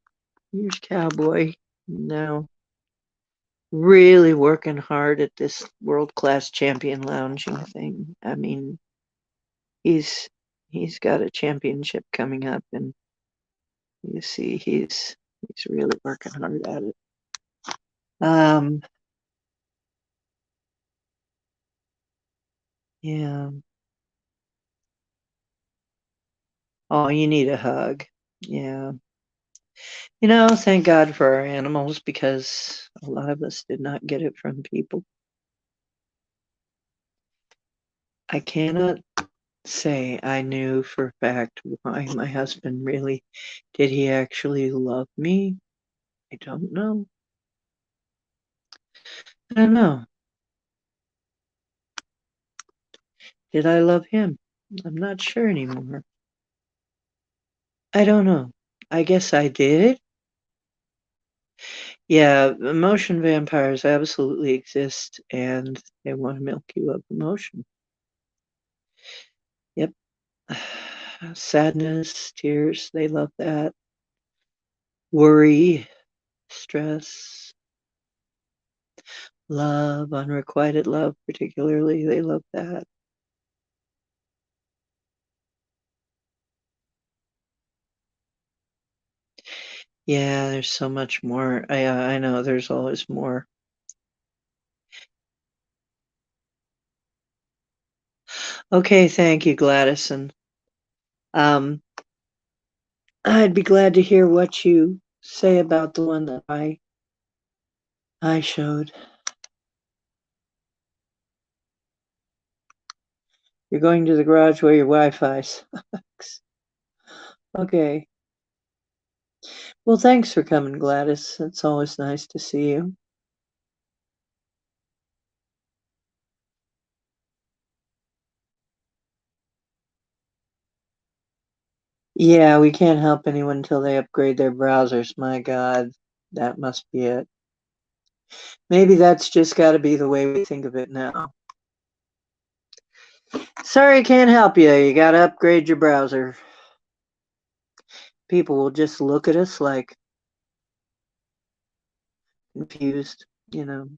Cowboy. Now, really working hard at this world-class champion lounging thing. I mean, he's he's got a championship coming up, and you see he's really working hard at it. Um, yeah. Oh, you need a hug. Yeah. Thank God for our animals because a lot of us did not get it from people. I cannot say I knew for a fact why my husband really did he actually love me? I don't know. I don't know. Did I love him? I'm not sure anymore. I don't know. I guess I did. Yeah, emotion vampires absolutely exist and they want to milk you of emotion. Yep. Sadness, tears, they love that. Worry, stress, love, unrequited love, particularly, they love that. Yeah, there's so much more. I know there's always more. Okay, thank you, Gladys. And um, I'd be glad to hear what you say about the one that I showed. You're going to the garage where your Wi-Fi sucks. Okay. Well, thanks for coming, Gladys. It's always nice to see you. Yeah, we can't help anyone until they upgrade their browsers. My God, that must be it. Maybe that's just got to be the way we think of it now. Sorry, can't help you. You got to upgrade your browser. People will just look at us like confused, you know.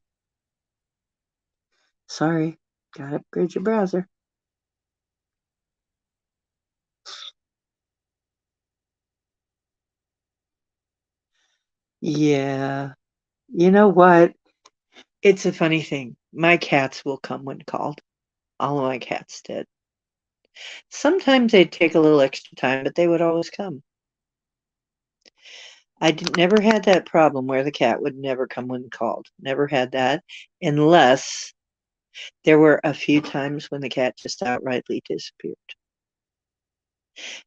Sorry, got to upgrade your browser. Yeah. You know what? It's a funny thing. My cats will come when called. All of my cats did. Sometimes they'd take a little extra time, but they would always come. Never had that problem where the cat would never come when called. Never had that, unless there were a few times when the cat just outrightly disappeared.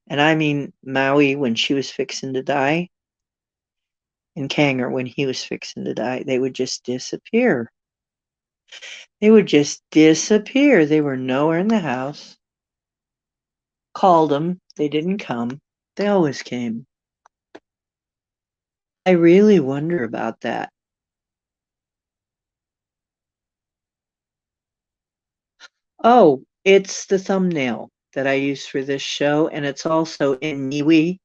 And I mean Maui when she was fixing to die, and Kanger when he was fixing to die. They would just disappear. They would just disappear. They were nowhere in the house. Called them. They didn't come. They always came. I really wonder about that. Oh, it's the thumbnail that I use for this show, and it's also in MeWe,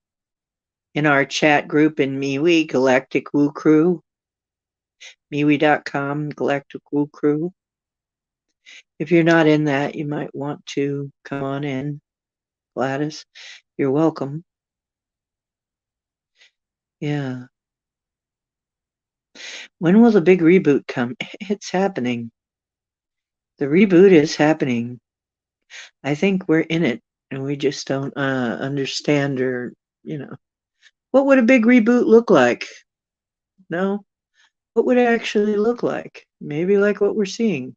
in our chat group in MeWe, Galactic Woo Crew, MeWe.com, Galactic Woo Crew. If you're not in that, you might want to come on in, Gladys. You're welcome. Yeah. When will the big reboot come? It's happening. The reboot is happening. I think we're in it, and we just don't understand or, you know. What would a big reboot look like? No? What would it actually look like? Maybe like what we're seeing.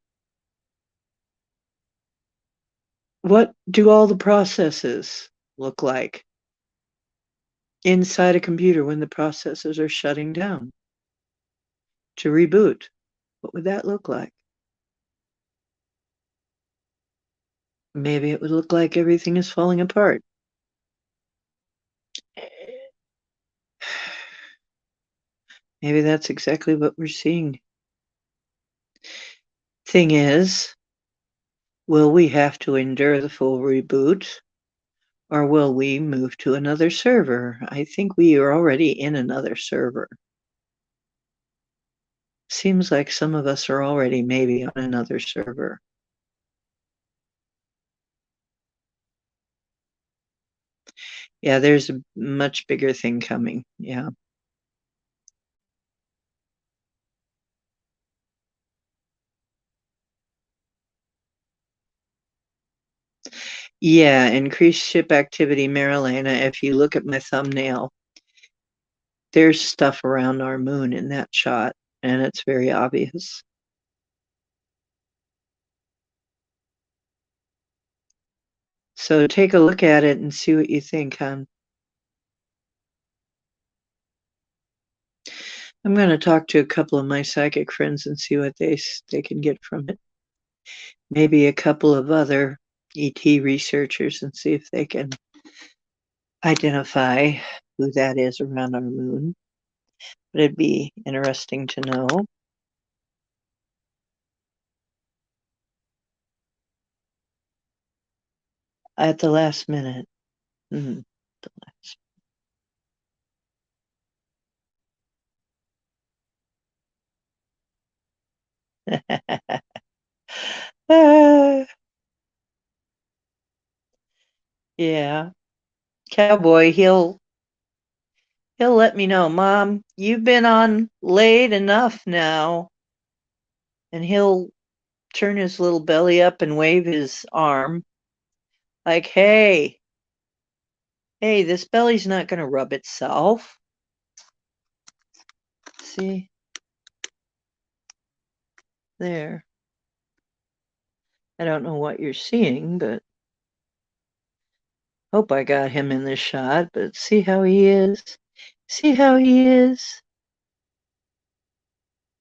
What do all the processes look like inside a computer when the processes are shutting down to reboot? What would that look like? Maybe it would look like everything is falling apart. Maybe that's exactly what we're seeing. Thing is, Will we have to endure the full reboot, or will we move to another server? I think we are already in another server. Seems like some of us are already maybe on another server. Yeah, there's a much bigger thing coming. Yeah. Yeah, increased ship activity, Marilena. If you look at my thumbnail, there's stuff around our moon in that shot, and it's very obvious. So take a look at it and see what you think, hon. I'm going to talk to a couple of my psychic friends and see what they can get from it. Maybe a couple of other ET researchers and see if they can identify who that is around our moon. But it'd be interesting to know. At the last minute. The last. Yeah. Cowboy, he'll let me know, Mom, you've been on late enough now. And he'll turn his little belly up and wave his arm like, hey, this belly's not going to rub itself. See? There. I don't know what you're seeing, but hope I got him in this shot. But see how he is? See how he is?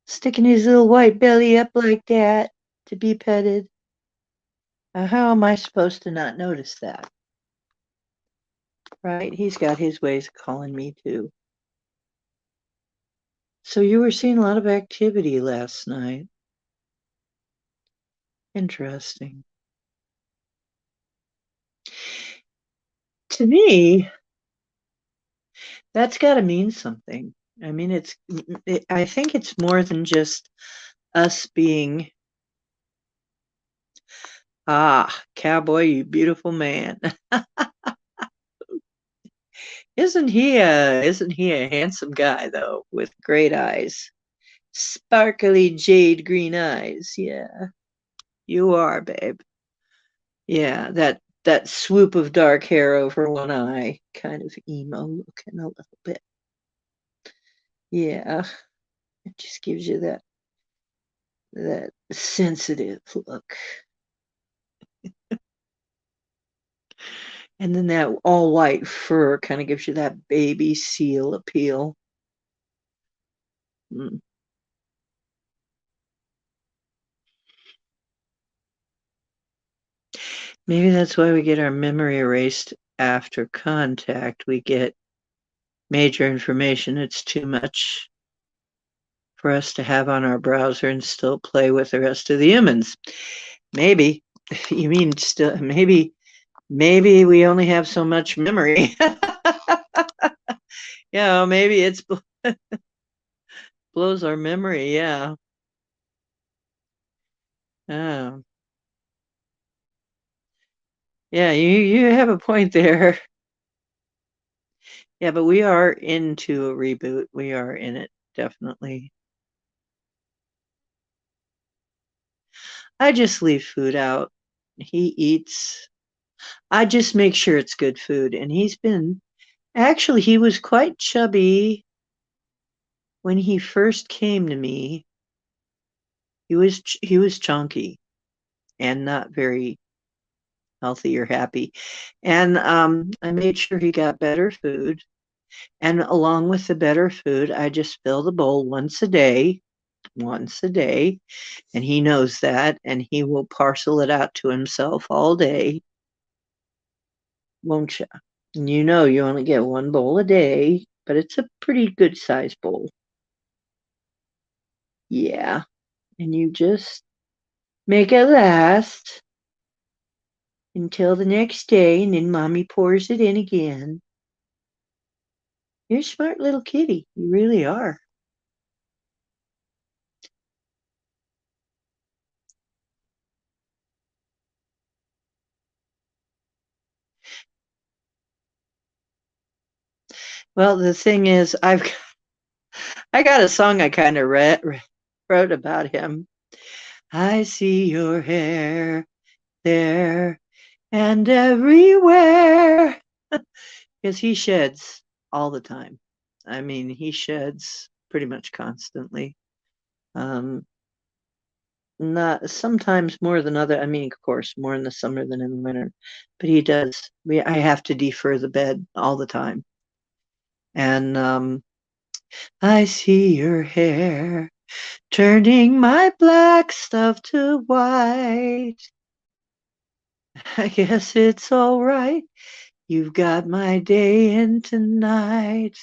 Sticking his little white belly up like that to be petted. How am I supposed to not notice that? Right? He's got his ways of calling me too. So you were seeing a lot of activity last night. Interesting. To me, that's got to mean something. I mean, I think it's more than just us being, cowboy, you beautiful man. Isn't he a handsome guy though, with great eyes, sparkly jade green eyes? Yeah, you are, babe. Yeah, that swoop of dark hair over one eye, kind of emo looking a little bit. Yeah, it just gives you that sensitive look. And then that all white fur kind of gives you that baby seal appeal. Mm. Maybe that's why we get our memory erased after contact. We get major information. It's too much for us to have on our browser and still play with the rest of the humans. Maybe. You mean still maybe we only have so much memory. Yeah, maybe it's blows our memory, yeah. Oh. Yeah, you have a point there. Yeah, but we are into a reboot. We are in it, definitely. I just leave food out. He eats. I just make sure it's good food. And actually, he was quite chubby when he first came to me. He was chunky and not very healthy or happy. And I made sure he got better food. And along with the better food, I just fill the bowl once a day. And he knows that. And he will parcel it out to himself all day. Won't you? And you know you only get one bowl a day, but it's a pretty good size bowl. Yeah. And you just make it last. until the next day, and then Mommy pours it in again. You're a smart little kitty. You really are. Well, the thing is, I got a song I kind of wrote about him. I see your hair there and everywhere. Because he sheds all the time. I mean, he sheds pretty much constantly. Um, Not sometimes more than other. I mean, of course, more in the summer than in the winter, but he does. I have to defer the bed all the time, and I see your hair turning my black stuff to white. I guess it's all right. You've got my day in tonight.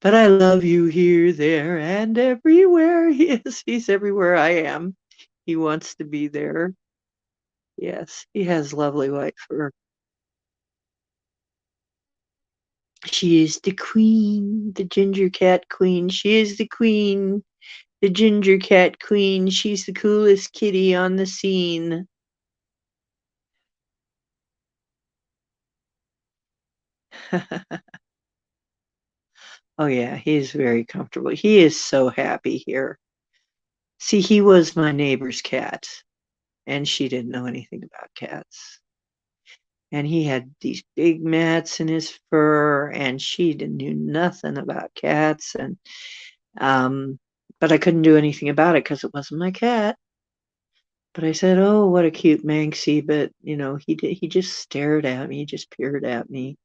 But I love you here, there, and everywhere. He's everywhere I am. He wants to be there. Yes, he has lovely white fur. She is the queen, the ginger cat queen. She is the queen, the ginger cat queen. She's the coolest kitty on the scene. Oh, yeah, he's very comfortable. He is so happy here. See, he was my neighbor's cat, and she didn't know anything about cats. And he had these big mats in his fur, and she didn't knew nothing about cats. And but I couldn't do anything about it because it wasn't my cat. But I said, "Oh, what a cute Manxie!" But he just stared at me, he just peered at me,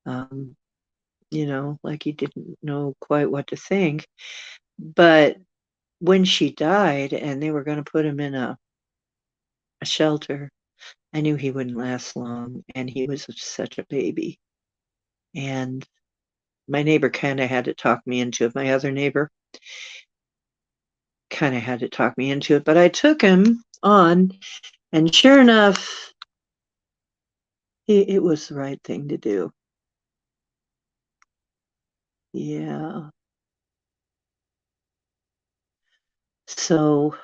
um, like he didn't know quite what to think. But when she died, and they were going to put him in a shelter, I knew he wouldn't last long, and he was such a baby. And my neighbor kind of had to talk me into it. My other neighbor kind of had to talk me into it, but I took him on, and sure enough, it was the right thing to do. Yeah. So,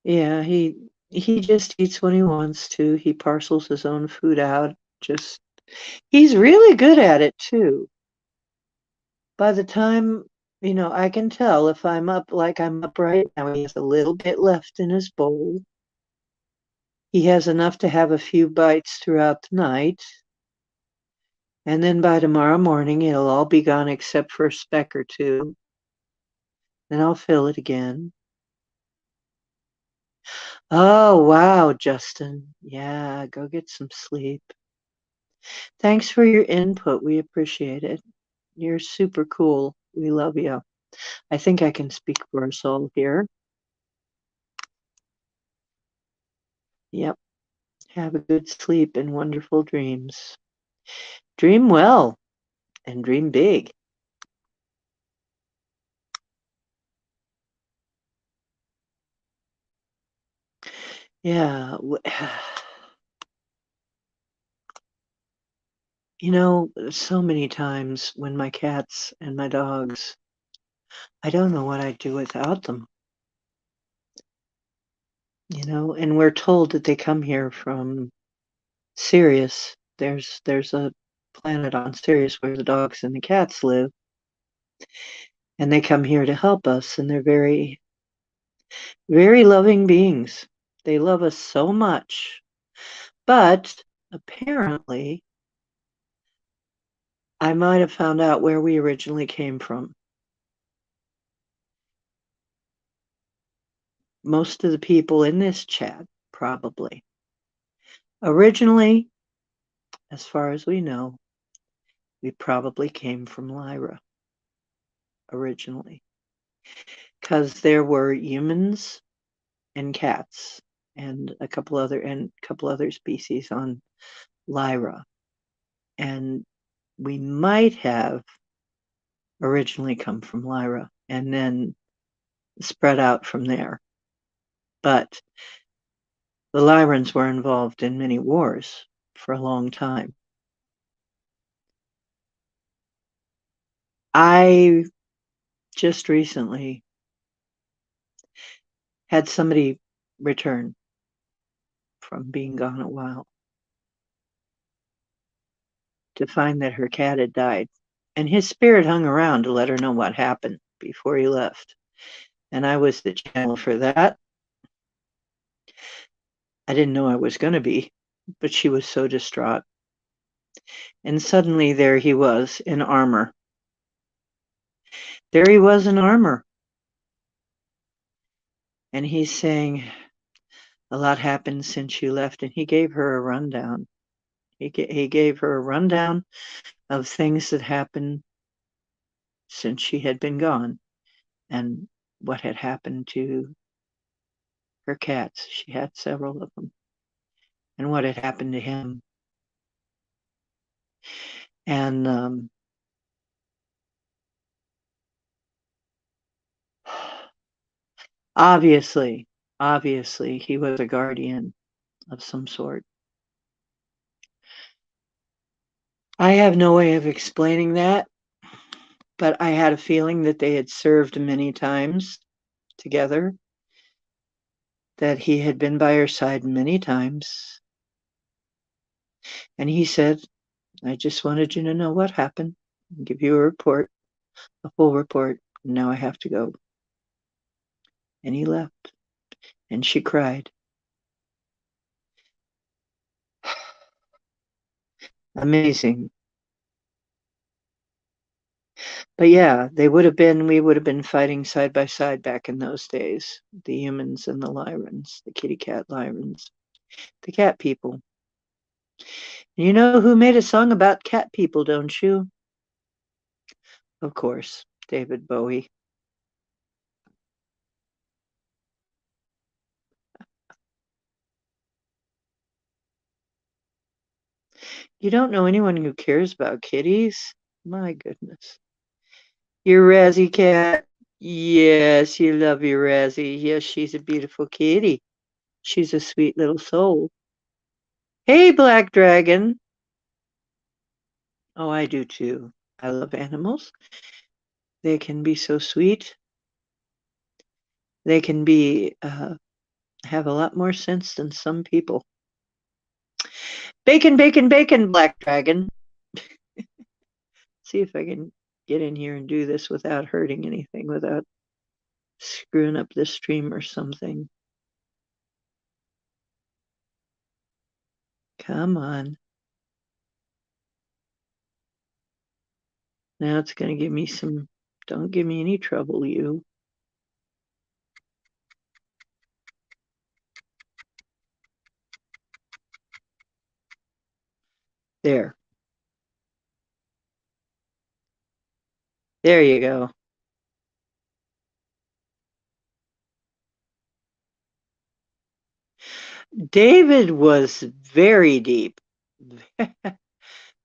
yeah, he just eats when he wants to. He parcels his own food out. Just he's really good at it too. By the time, I can tell if I'm up like I'm up right now, he has a little bit left in his bowl. He has enough to have a few bites throughout the night. And then by tomorrow morning, it'll all be gone except for a speck or two. Then I'll fill it again. Oh, wow, Justin. Yeah, go get some sleep. Thanks for your input. We appreciate it. You're super cool. We love you. I think I can speak for us all here. Yep. Have a good sleep and wonderful dreams. Dream well and dream big. Yeah. So many times when my cats and my dogs, I don't know what I'd do without them. And we're told that they come here from Sirius. There's a planet on Sirius where the dogs and the cats live, and they come here to help us, and they're very, very loving beings. They love us so much. But apparently, I might have found out where we originally came from. Most of the people in this chat, probably. Originally, as far as we know, we probably came from Lyra originally. Because there were humans and cats and a couple other species on Lyra. And we might have originally come from Lyra and then spread out from there. But the Lyrans were involved in many wars for a long time. I just recently had somebody return from being gone a while to find that her cat had died. And his spirit hung around to let her know what happened before he left. And I was the channel for that. I didn't know I was going to be, but she was so distraught. And suddenly there he was in armor. There he was in armor. And he's saying, a lot happened since you left. And he gave her a rundown. He gave her a rundown of things that happened since she had been gone and what had happened to her cats. She had several of them. And what had happened to him. And obviously, he was a guardian of some sort. I have no way of explaining that, but I had a feeling that they had served many times together, that he had been by her side many times. And he said, I just wanted you to know what happened, give you a report, a full report. Now I have to go. And he left. And she cried. Amazing. But yeah, we would have been fighting side by side back in those days. The humans and the Lyrans, the kitty cat Lyrans, the cat people. You know who made a song about cat people, don't you? Of course, David Bowie. You don't know anyone who cares about kitties? My goodness. Your Razzie cat. Yes, you love your Razzie. Yes, she's a beautiful kitty. She's a sweet little soul. Hey, Black Dragon. Oh, I do too. I love animals. They can be so sweet. They can be have a lot more sense than some people. Bacon, bacon, bacon, Black Dragon. See if I can get in here and do this without hurting anything, without screwing up the stream or something. Come on. Now it's going to give me some, don't give me any trouble, you. There. There you go. David was very deep.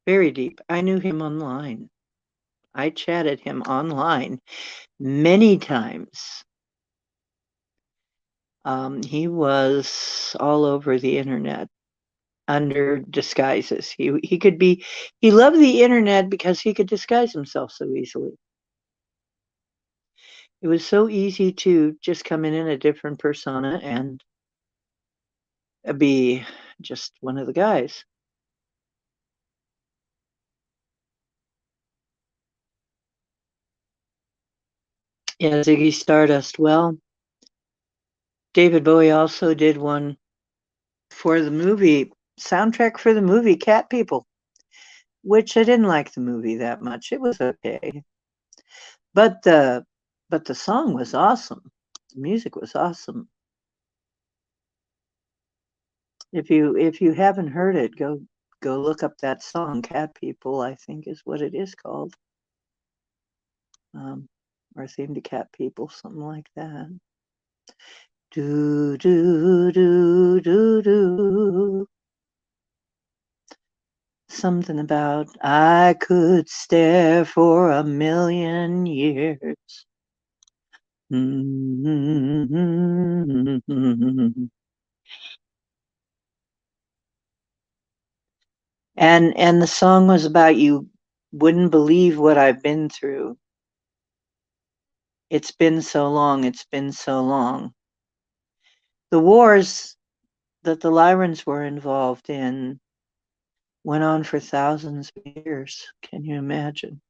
Very deep. I knew him online. I chatted him online many times. He was all over the internet under disguises. He loved the internet because he could disguise himself so easily. It was so easy to just come in a different persona and be just one of the guys. Yeah, Ziggy Stardust. Well, David Bowie also did one for the movie, soundtrack for the movie Cat People, which I didn't like the movie that much. It was okay. But the song was awesome. The music was awesome. If you haven't heard it, go look up that song, Cat People, I think is what it is called. Or Theme to Cat People, something like that. Do do do do do. Something about I could stare for 1,000,000 years. And the song was about you wouldn't believe what I've been through. It's been so long, it's been so long. The wars that the Lyrans were involved in went on for thousands of years. Can you imagine?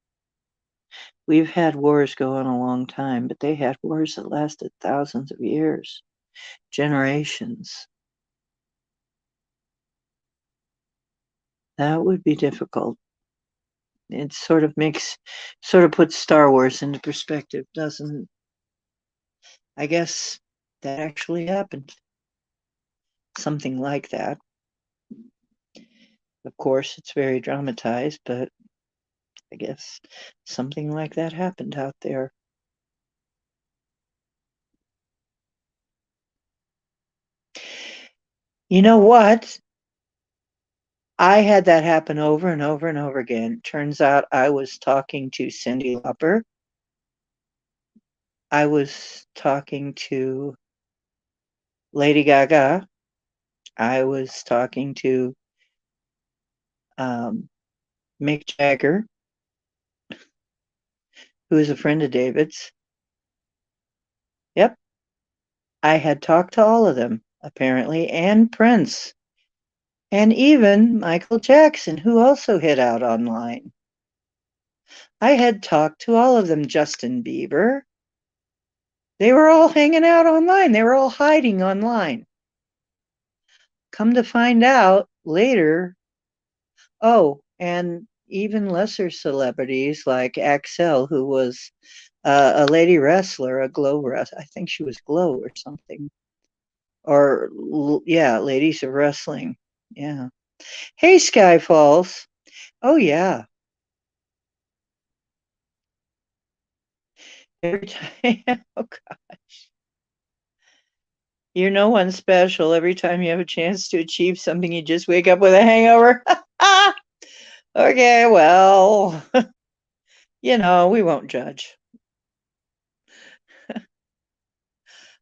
We've had wars go on a long time, but they had wars that lasted thousands of years, generations. That would be difficult. It sort of puts Star Wars into perspective, doesn't it? I guess that actually happened. Something like that. Of course, it's very dramatized, but I guess something like that happened out there. You know what? I had that happen over and over and over again. Turns out I was talking to Cyndi Lauper. I was talking to Lady Gaga. I was talking to um, Mick Jagger, who is a friend of David's. Yep, I had talked to all of them, apparently, and Prince, and even Michael Jackson, who also hid out online. I had talked to all of them, Justin Bieber. They were all hanging out online. They were all hiding online. Come to find out later, oh, and even lesser celebrities like Axel, who was a lady wrestler, a Glow wrestler. I think she was Glow or something. Or, yeah, Ladies of Wrestling. Yeah. Hey, Skyfalls. Oh, yeah. Every time, oh, gosh. You're no one special. Every time you have a chance to achieve something, you just wake up with a hangover. Okay, well, we won't judge.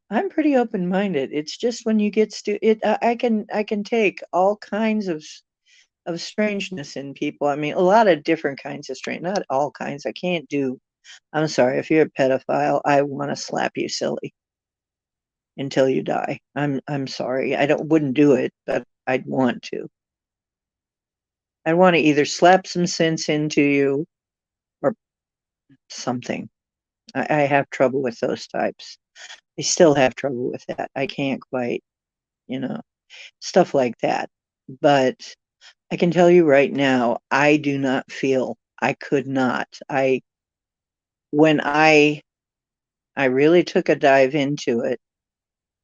I'm pretty open-minded. It's just when you get I can take all kinds of strangeness in people. I mean, a lot of different kinds of strange, not all kinds. I can't do. I'm sorry, if you're a pedophile, I want to slap you silly until you die. I'm sorry. I don't wouldn't do it, but I'd want to. I'd want to either slap some sense into you or something. I have trouble with those types. I still have trouble with that. I can't quite, you know, stuff like that. But I can tell you right now, I do not feel I could not. When I really took a dive into it,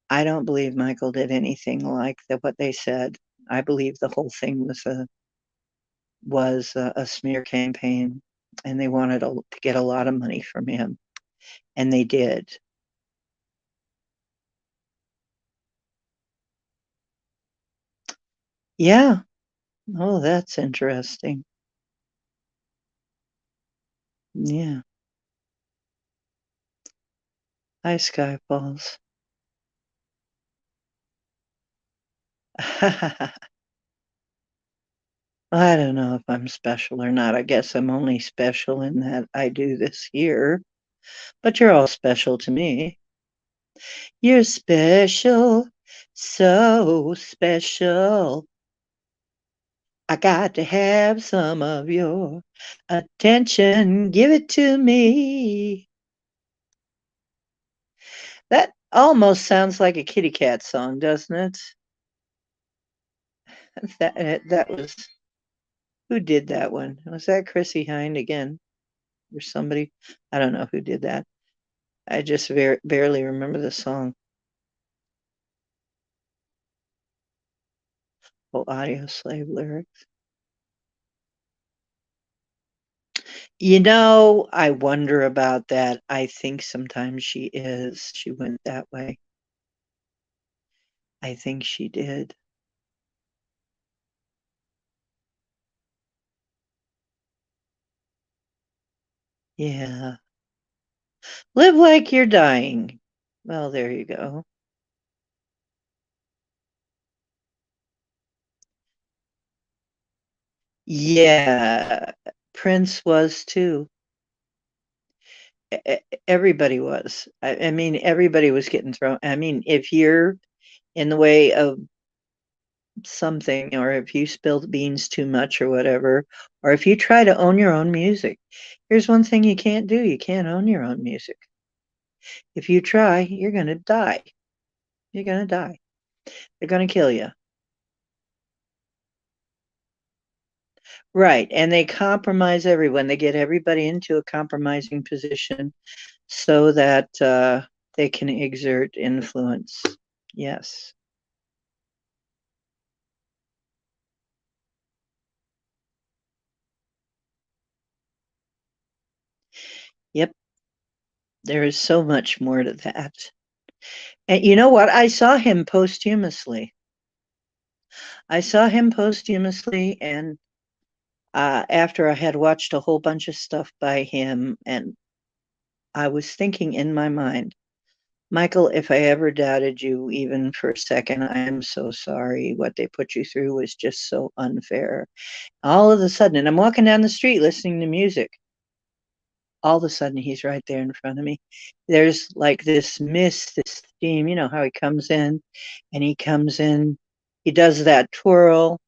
I don't believe Michael did anything like what they said. I believe the whole thing was a smear campaign, and they wanted to get a lot of money from him, and they did. Yeah. Oh, that's interesting. Yeah. Hi, Skyfalls. I don't know if I'm special or not. I guess I'm only special in that I do this here, but you're all special to me. You're special, so special. I got to have some of your attention. Give it to me. That almost sounds like a kitty cat song, doesn't it? That was who did that one? Was that Chrissy Hind again, or somebody? I don't know who did that. I just barely remember the song. Oh, Audio Slave lyrics. I wonder about that. I think sometimes she is. She went that way. I think she did. Yeah. Live like you're dying. Well, there you go. Yeah. Prince was too. Everybody was. I mean, everybody was getting thrown. I mean, if you're in the way of something, or if you spill the beans too much or whatever, or if you try to own your own music, here's one thing you can't do. You can't own your own music. If you try, you're going to die. You're going to die. They're going to kill you. Right. And they compromise everyone. They get everybody into a compromising position so that they can exert influence. Yes. Yep. There is so much more to that. And you know what? I saw him posthumously. I saw him posthumously, and after I had watched a whole bunch of stuff by him, and I was thinking in my mind, Michael, if I ever doubted you even for a second, I am so sorry. What they put you through was just so unfair. All of a sudden, and I'm walking down the street listening to music. All of a sudden, he's right there in front of me. There's like this mist, this steam, you know how he comes in, and he comes in, he does that twirl,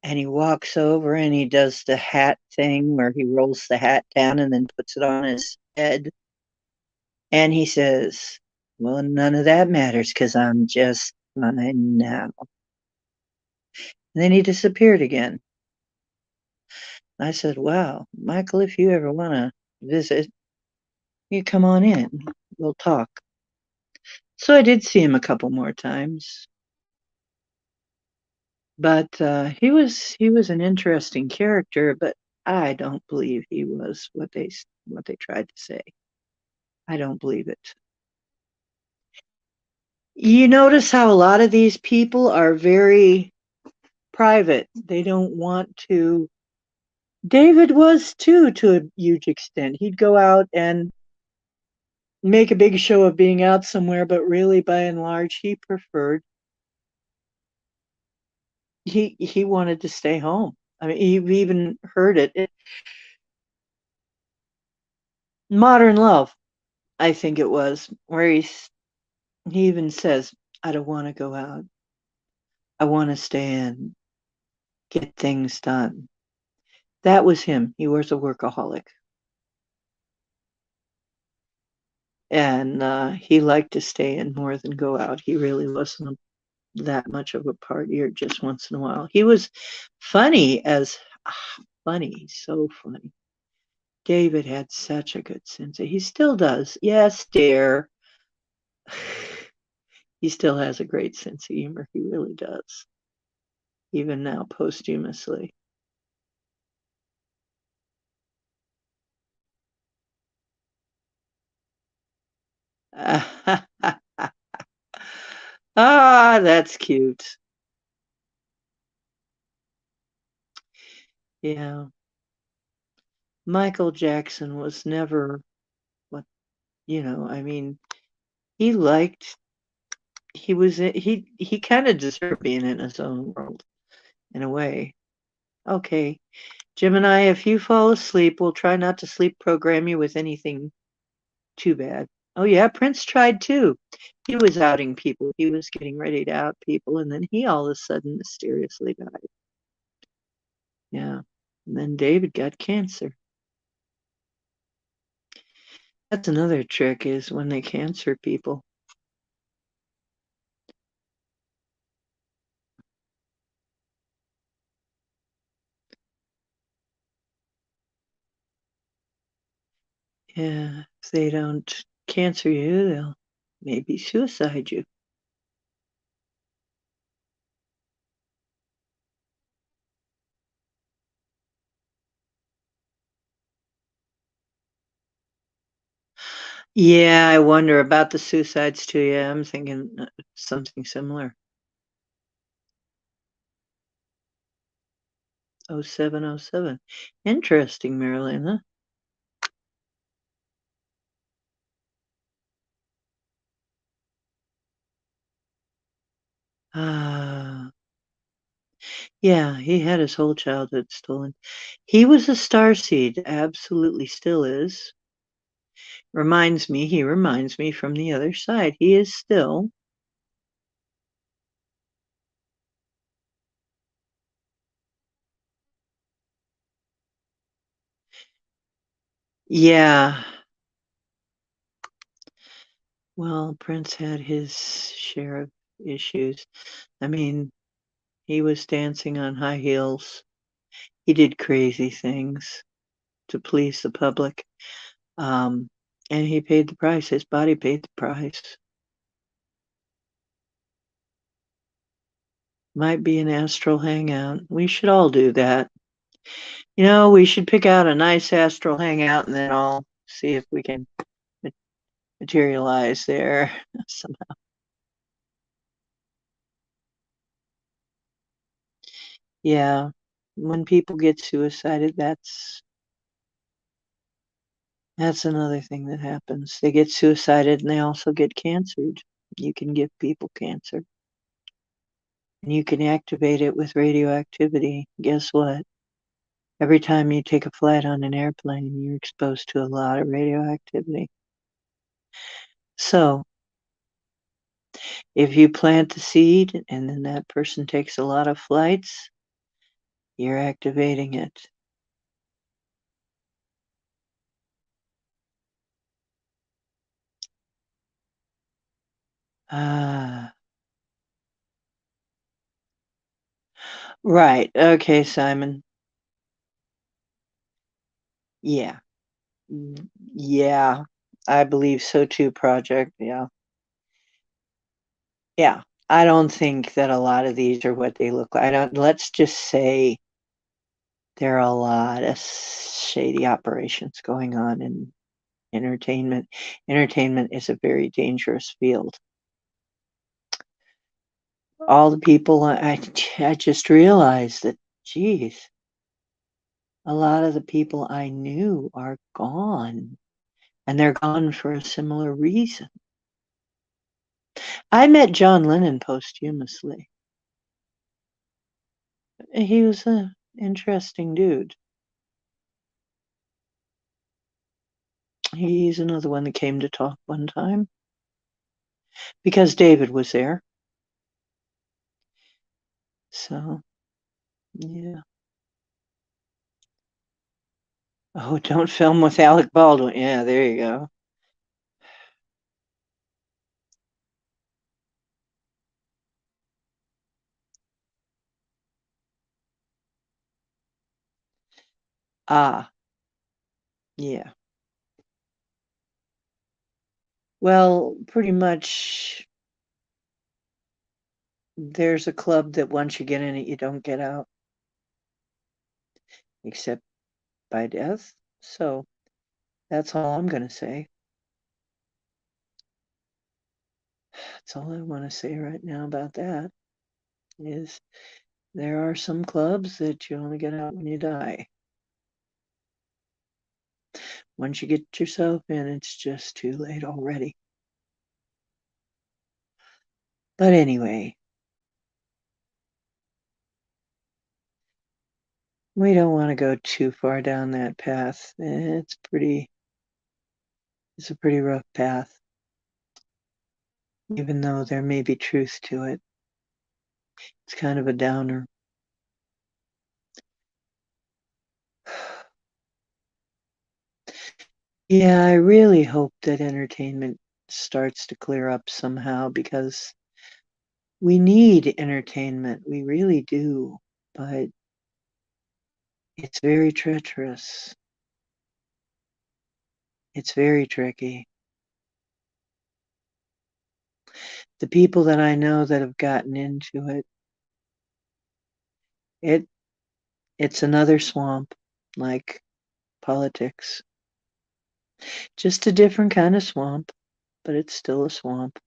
and he walks over and he does the hat thing where he rolls the hat down and then puts it on his head. And he says, well, none of that matters because I'm just fine now. And then he disappeared again. I said, wow, Michael, if you ever want to visit, you come on in. We'll talk. So I did see him a couple more times. But he was an interesting character, but I don't believe he was what they tried to say. I don't believe it. You notice how a lot of these people are very private. They don't want to. David was too, to a huge extent. He'd go out and make a big show of being out somewhere, but really, by and large, he preferred. He wanted to stay home. I mean, he even heard it. Modern Love, I think it was, where he even says, "I don't want to go out. I want to stay in, get things done." That was him. He was a workaholic. And he liked to stay in more than go out. He really wasn't that much of a partier just once in a while. He was funny as funny, so funny. David had such a good sense of, he still does. Yes, dear. He still has a great sense of humor. He really does. Even now, posthumously. Ah, that's cute. Yeah. Michael Jackson was never what, I mean, he liked, he kind of deserved being in his own world in a way. Okay, Gemini, if you fall asleep, we'll try not to sleep program you with anything too bad. Oh yeah, Prince tried too. He was outing people. He was getting ready to out people, and then he all of a sudden mysteriously died. Yeah. And then David got cancer. That's another trick, is when they cancer people. Yeah, if they don't cancer you, they'll maybe suicide you. Yeah, I wonder about the suicides too. Yeah, I'm thinking something similar. 0707. Interesting, Marilyn, huh? Yeah, he had his whole childhood stolen. He was a starseed, absolutely still is. He reminds me from the other side. He is still. Yeah. Well, Prince had his share of issues. I mean, he was dancing on high heels. He did crazy things to please the public. Um, and he paid the price. His body paid the price. Might be an astral hangout. We should all do that. We should pick out a nice astral hangout and then all see if we can materialize there somehow. Yeah. When people get suicided, that's another thing that happens. They get suicided and they also get cancered. You can give people cancer. And you can activate it with radioactivity. Guess what? Every time you take a flight on an airplane, you're exposed to a lot of radioactivity. So, if you plant the seed and then that person takes a lot of flights, you're activating it. Ah, right. Okay, Simon. Yeah. Yeah. I believe so too, Project. Yeah. Yeah. I don't think that a lot of these are what they look like. I don't, let's just say there are a lot of shady operations going on in entertainment. Entertainment is a very dangerous field. All the people, I just realized that, geez, a lot of the people I knew are gone, and they're gone for a similar reason. I met John Lennon posthumously. He was an interesting dude. He's another one that came to talk one time because David was there. So, yeah. Oh, don't film with Alec Baldwin. Yeah, there you go. Ah, yeah. Well, pretty much there's a club that once you get in it, you don't get out except by death. So that's all I'm going to say. That's all I want to say right now about that is there are some clubs that you only get out when you die. Once you get yourself in, it's just too late already. But anyway, we don't want to go too far down that path. It's a pretty rough path, even though there may be truth to it. It's kind of a downer. Yeah, I really hope that entertainment starts to clear up somehow because we need entertainment. We really do. But it's very treacherous. It's very tricky. The people that I know that have gotten into it it's another swamp, like politics. Just a different kind of swamp, but it's still a swamp.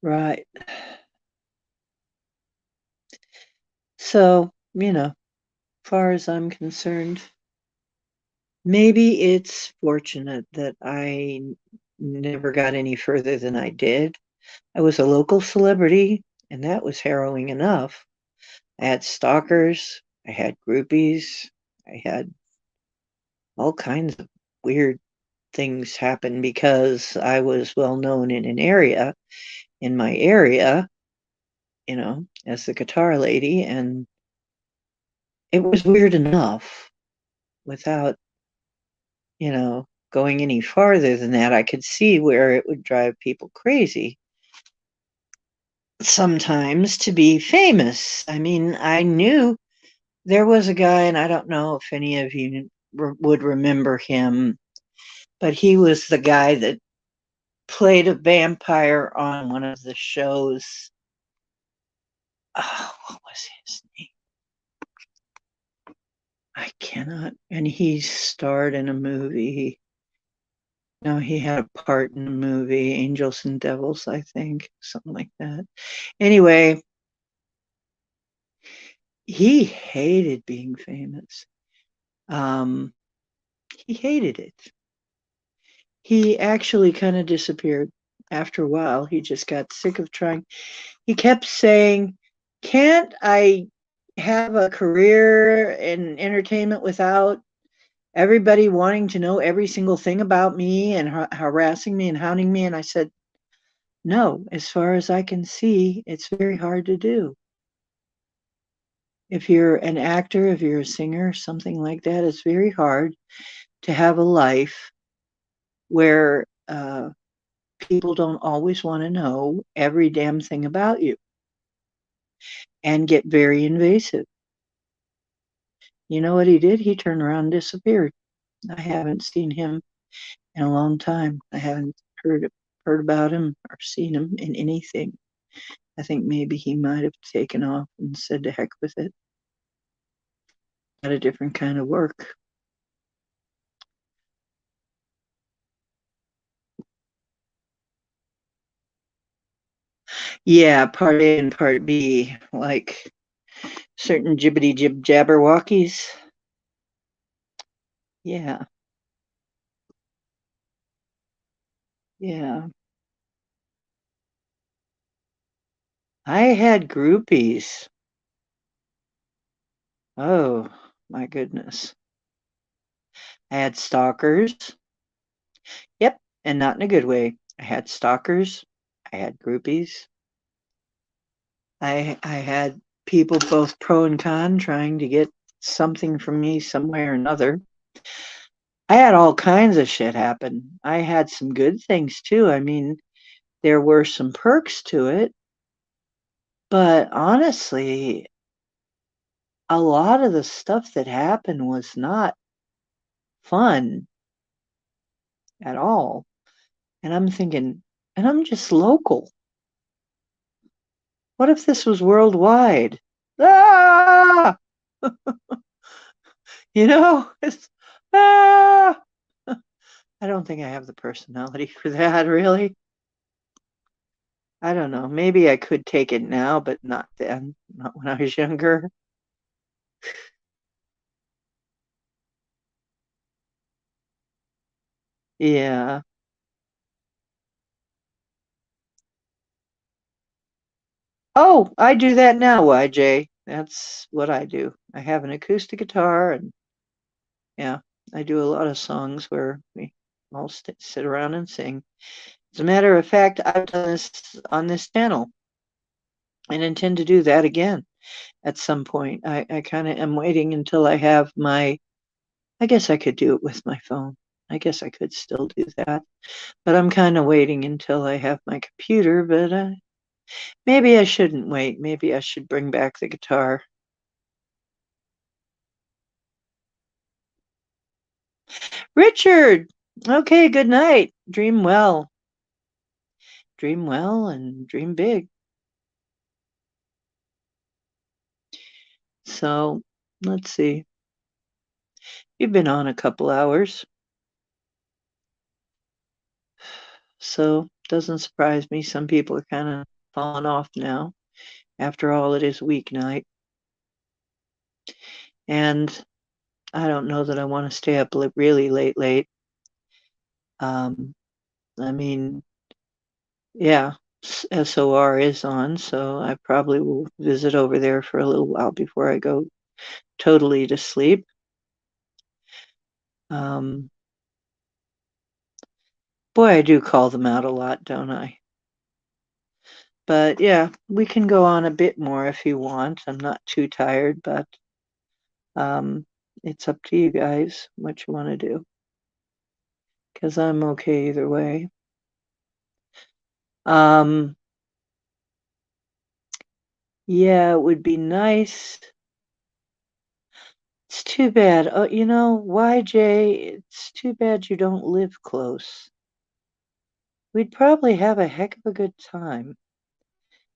Right. So, far as I'm concerned, Maybe it's fortunate that I never got any further than I did. I was a local celebrity, and that was harrowing enough. I had stalkers, I had groupies, I had all kinds of weird things happen because I was well known in an area, in my area, as the guitar lady, and it was weird enough without, going any farther than that. I could see where it would drive people crazy sometimes to be famous. I mean, I knew there was a guy, and I don't know if any of you would remember him, but he was the guy that played a vampire on one of the shows. Oh, what was his name? I cannot. And he starred in a movie. No, he had a part in a movie, Angels and Devils, I think, something like that. Anyway, he hated being famous. Um, he hated it. He actually kind of disappeared after a while. He just got sick of trying. He kept saying, "Can't I have a career in entertainment without everybody wanting to know every single thing about me and harassing me and hounding me?" And I said, "No, as far as I can see, it's very hard to do. If you're an actor, if you're a singer, something like that, it's very hard to have a life where people don't always want to know every damn thing about you and get very invasive." You know what he did? He turned around and disappeared. I haven't seen him in a long time. I haven't heard about him or seen him in anything. I think maybe he might have taken off and said to heck with it. Got a different kind of work. Yeah, part A and part B, like certain jibbity jib jabberwockies. Yeah, yeah. I had groupies. Oh, my goodness. I had stalkers. Yep, and not in a good way. I had stalkers. I had groupies. I had people both pro and con trying to get something from me some way or another. I had all kinds of shit happen. I had some good things too. I mean, there were some perks to it, but honestly, a lot of the stuff that happened was not fun at all. And I'm thinking, and I'm just local. What if this was worldwide? Ah, it's ah. I don't think I have the personality for that, really. I don't know. Maybe I could take it now, but not then, not when I was younger. Yeah. Oh, I do that now, YJ. That's what I do. I have an acoustic guitar, and yeah, I do a lot of songs where we all sit around and sing. As a matter of fact, I've done this on this channel and intend to do that again at some point. I kind of am waiting until I have I guess I could do it with my phone. I guess I could still do that. But I'm kind of waiting until I have my computer, but maybe I shouldn't wait. Maybe I should bring back the guitar. Richard! Okay, good night. Dream well. Dream well and dream big. So, let's see. You've been on a couple hours, so doesn't surprise me. Some people are kind of falling off now. After all, it is weeknight. And I don't know that I want to stay up really late. Um, I mean, yeah, SOR is on, so I probably will visit over there for a little while before I go totally to sleep. Um, Boy, I do call them out a lot, don't I? But yeah, we can go on a bit more if you want. I'm not too tired, but um, it's up to you guys what you want to do, because I'm okay either way. Um, yeah, it would be nice. It's too bad. Oh, YJ, it's too bad you don't live close. We'd probably have a heck of a good time.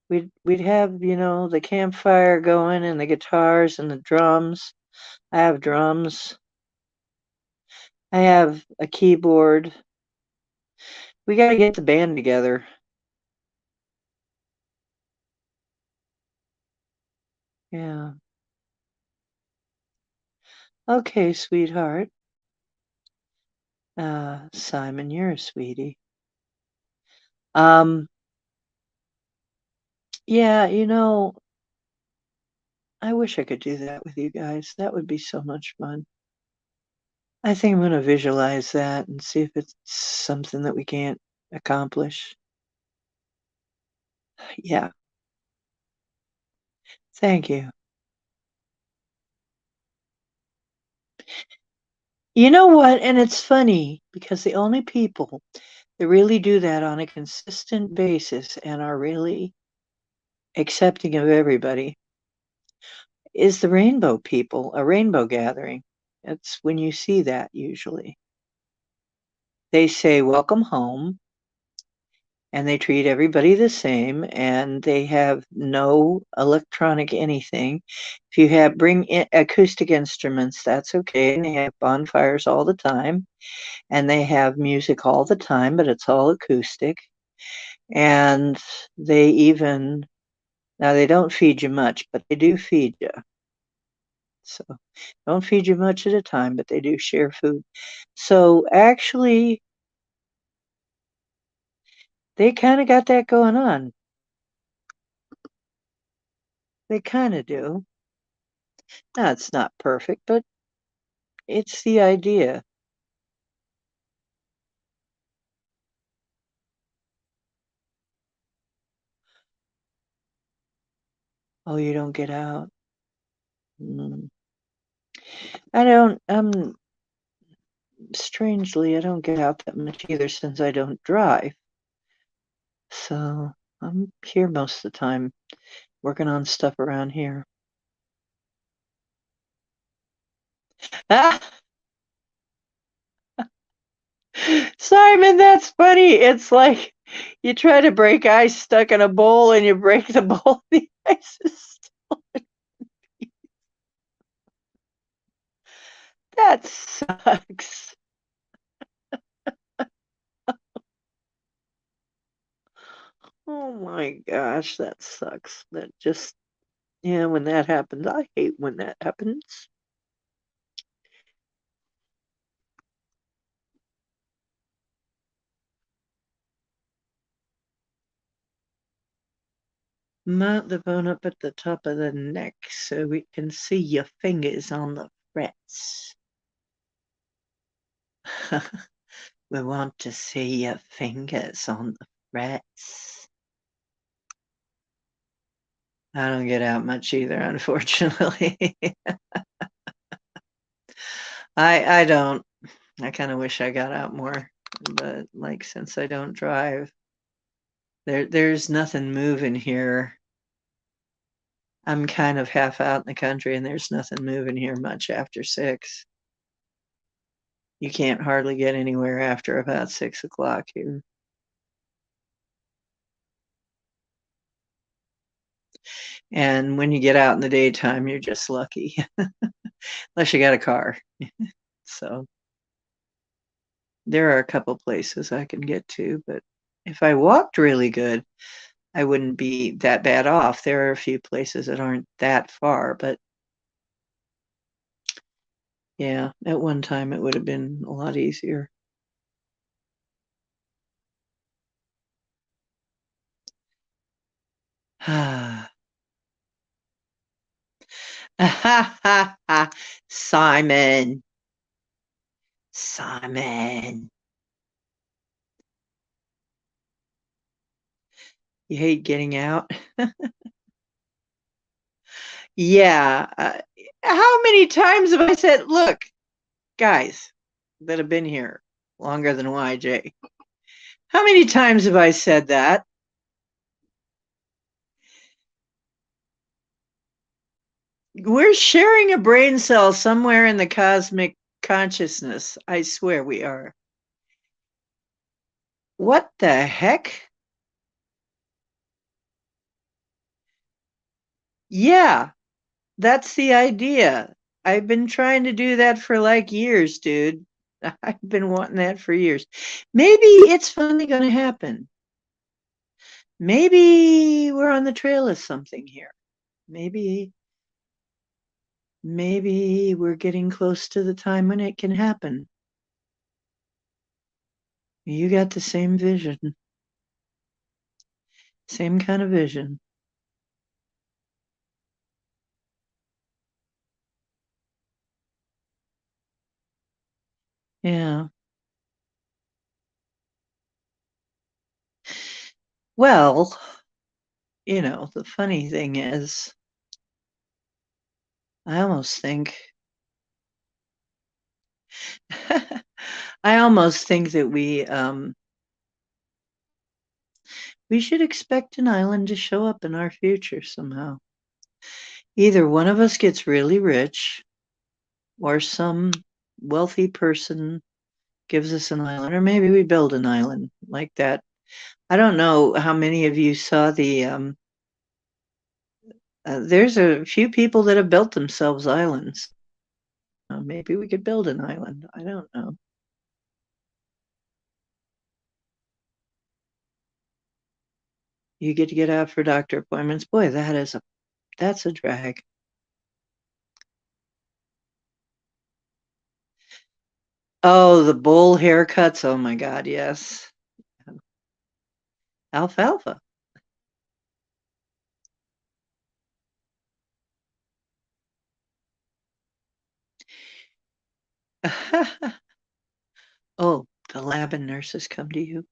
We'd have, the campfire going and the guitars and the drums. I have drums. I have a keyboard. We got to get the band together. Yeah. Okay, sweetheart. Simon, you're a sweetie. Um, yeah, I wish I could do that with you guys. That would be so much fun. I think I'm going to visualize that and see if it's something that we can't accomplish. Yeah, thank you. You know what? And it's funny because the only people that really do that on a consistent basis and are really accepting of everybody is the rainbow people, a rainbow gathering. It's when you see that usually. They say, welcome home, and they treat everybody the same, and they have no electronic anything. If you bring in acoustic instruments, that's okay. And they have bonfires all the time, and they have music all the time, but it's all acoustic. And they even now they don't feed you much, but they do feed you. So don't feed you much at a time, but they do share food. So actually, they kind of got that going on. They kind of do. Now, it's not perfect, but it's the idea. Oh, you don't get out. Mm. Strangely, I don't get out that much either since I don't drive. So I'm here most of the time working on stuff around here. Ah, Simon, that's funny. It's like you try to break ice stuck in a bowl and you break the bowl. The ice is that sucks. Oh my gosh, that sucks. That just, yeah, when that happens, I hate when that happens. Mount the bone up at the top of the neck so we can see your fingers on the frets. We want to see your fingers on the frets. I don't get out much either, unfortunately. I don't. I kind of wish I got out more, but like since I don't drive, there's nothing moving here. I'm kind of half out in the country, and there's nothing moving here much after 6. You can't hardly get anywhere after about 6 o'clock here. And when you get out in the daytime, you're just lucky, unless you got a car. So there are a couple places I can get to, but if I walked really good, I wouldn't be that bad off. There are a few places that aren't that far, but Yeah, at one time it would have been a lot easier. Simon. Simon. You hate getting out? Yeah. How many times have I said, look, guys that have been here longer than YJ, how many times have I said that? We're sharing a brain cell somewhere in the cosmic consciousness. I swear we are. What the heck? Yeah, that's the idea. I've been trying to do that for like years, dude. I've been wanting that for years. Maybe it's finally going to happen. Maybe we're on the trail of something here. Maybe we're getting close to the time when it can happen. You got the same vision, same kind of vision. Yeah. Well, the funny thing is, I almost think I almost think that we should expect an island to show up in our future somehow. Either one of us gets really rich, or some wealthy person gives us an island, or maybe we build an island like that. I don't know how many of you saw there's a few people that have built themselves islands. Maybe we could build an island. I don't know. You get to get out for doctor appointments. Boy, that's a drag. Oh, the bowl haircuts. Oh my God, yes. Alfalfa. Oh, the lab and nurses come to you.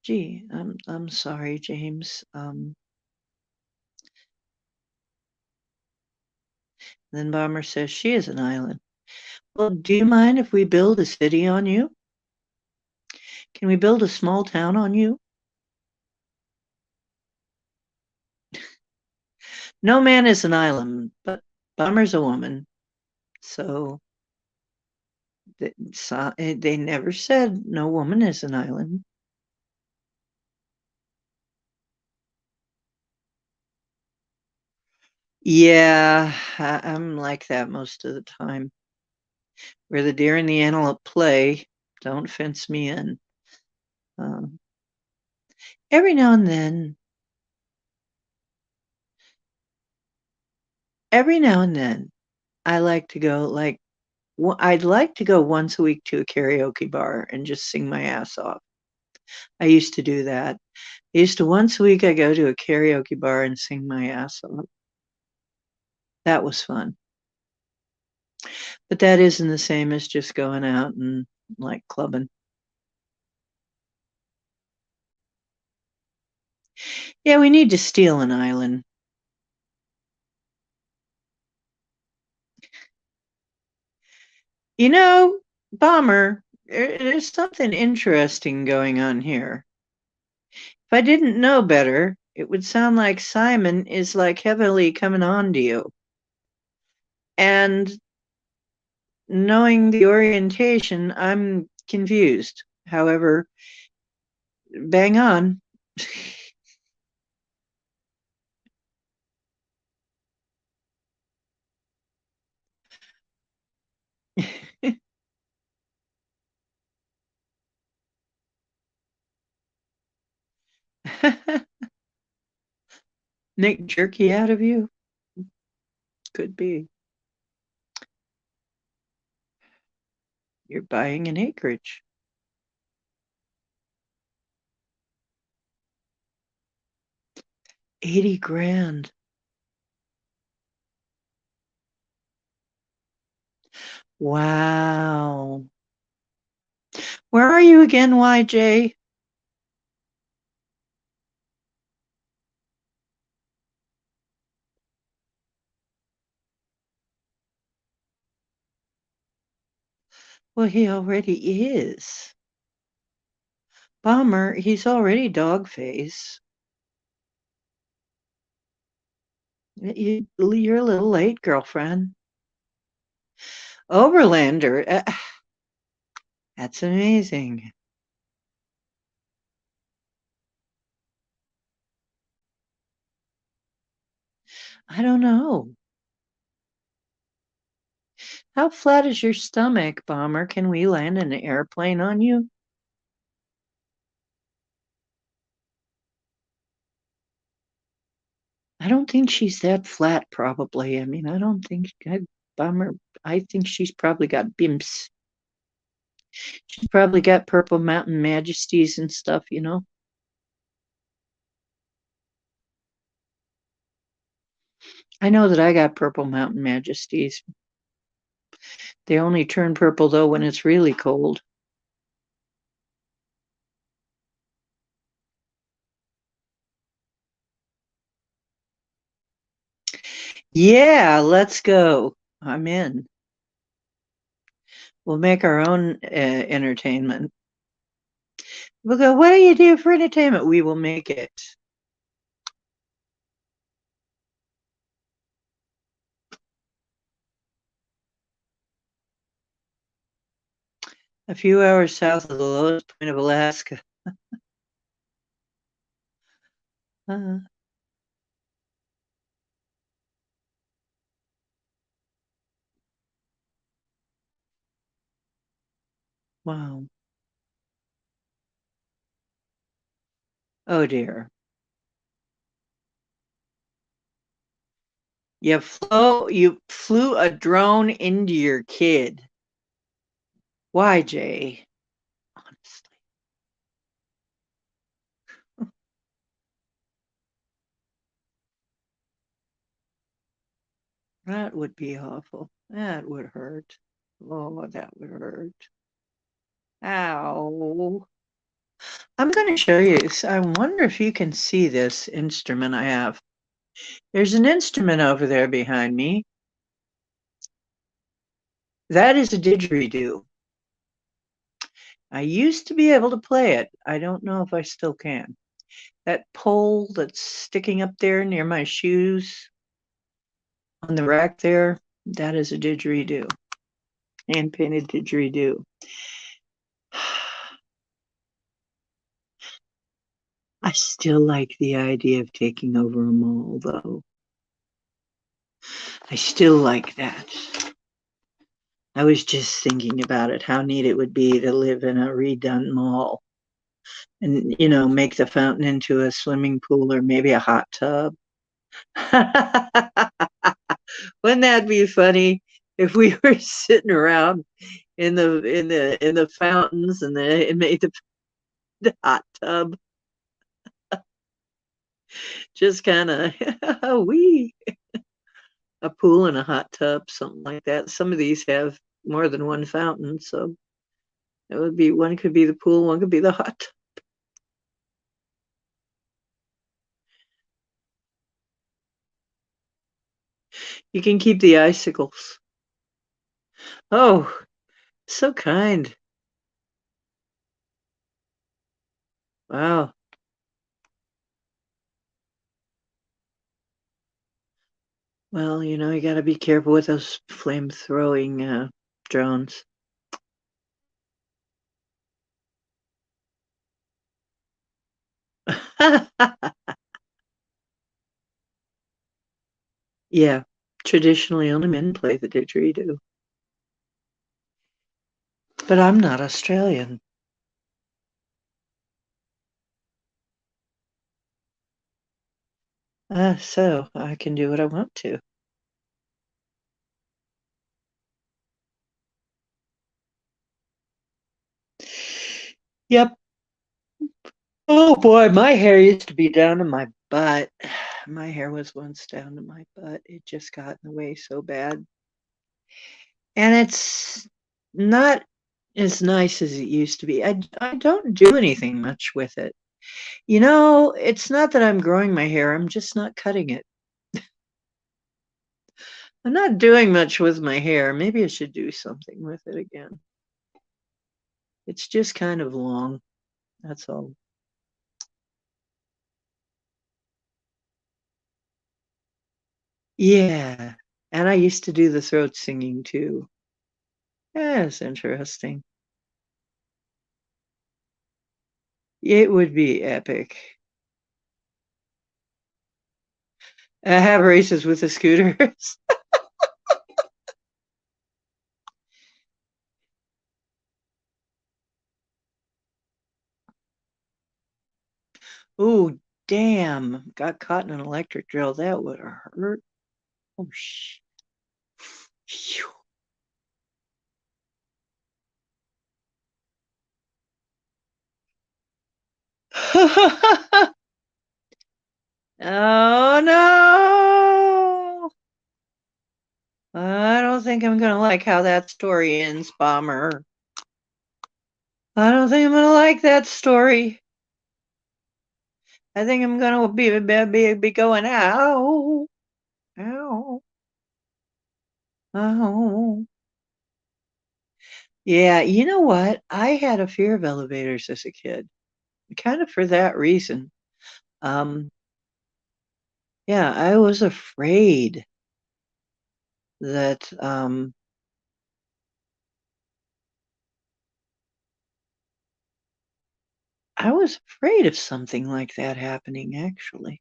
Gee, I'm sorry, James. Then Bomber says she is an island. Well, do you mind if we build a city on you? Can we build a small town on you? No man is an island, but Bomber's a woman. So they never said no woman is an island. Yeah, I'm like that most of the time. Where the deer and the antelope play, don't fence me in. Um, every now and then, every now and then, I like to go like I'd like to go once a week to a karaoke bar and just sing my ass off. I used to do that. I used to once a week I go to a karaoke bar and sing my ass off. That was fun. But that isn't the same as just going out and like clubbing. Yeah, we need to steal an island. You know, Bomber, there's something interesting going on here. If I didn't know better, it would sound like Simon is like heavily coming on to you. And knowing the orientation, I'm confused. However, bang on. Nick jerky out of you? Could be. You're buying an acreage. $80,000. Wow. Where are you again, YJ? Well, he already is. Bomber, he's already dog face. You're a little late, girlfriend. Overlander, that's amazing. I don't know. How flat is your stomach, Bomber? Can we land an airplane on you? I don't think she's that flat, probably. I mean, I don't think Bomber. I think she's probably got bimps. She's probably got Purple Mountain Majesties and stuff, you know? I know that I got Purple Mountain Majesties. They only turn purple, though, when it's really cold. Yeah, let's go. I'm in. We'll make our own entertainment. We'll go, what do you do for entertainment? We will make it. A few hours south of the lowest point of Alaska. Uh, wow. Oh dear. You flew a drone into your kid. Why, Jay? Honestly. That would be awful. That would hurt. Oh, that would hurt. Ow. I'm going to show you. I wonder if you can see this instrument I have. There's an instrument over there behind me. That is a didgeridoo. I used to be able to play it. I don't know if I still can. That pole that's sticking up there near my shoes on the rack there, that is a didgeridoo. Hand painted didgeridoo. I still like the idea of taking over a mall, though. I still like that. I was just thinking about it, how neat it would be to live in a redone mall and, make the fountain into a swimming pool or maybe a hot tub. Wouldn't that be funny if we were sitting around in the fountains and it made the hot tub just kind of we a pool and a hot tub, something like that. Some of these have more than one fountain, so it would be one could be the pool, one could be the hot tub. You can keep the icicles. Oh, so kind. Wow. Well, you got to be careful with those flame throwing drones. Yeah, traditionally only men play the didgeridoo. But I'm not Australian. So I can do what I want to. Yep. Oh boy, my hair used to be down to my butt. My hair was once down to my butt. It just got in the way so bad. And it's not as nice as it used to be. I don't do anything much with it. You know, it's not that I'm growing my hair, I'm just not cutting it. I'm not doing much with my hair. Maybe I should do something with it again. It's just kind of long. That's all. Yeah. And I used to do the throat singing too. Yeah, it's interesting. It would be epic. I have races with the scooters. Oh, damn. Got caught in an electric drill. That would have hurt. Oh, shit. Oh, no. I don't think I'm going to like how that story ends, Bomber. I don't think I'm going to like that story. I think I'm going to be going, ow, ow, ow. Yeah, you know what? I had a fear of elevators as a kid, kind of for that reason. Um, yeah, I was afraid that I was afraid of something like that happening, actually.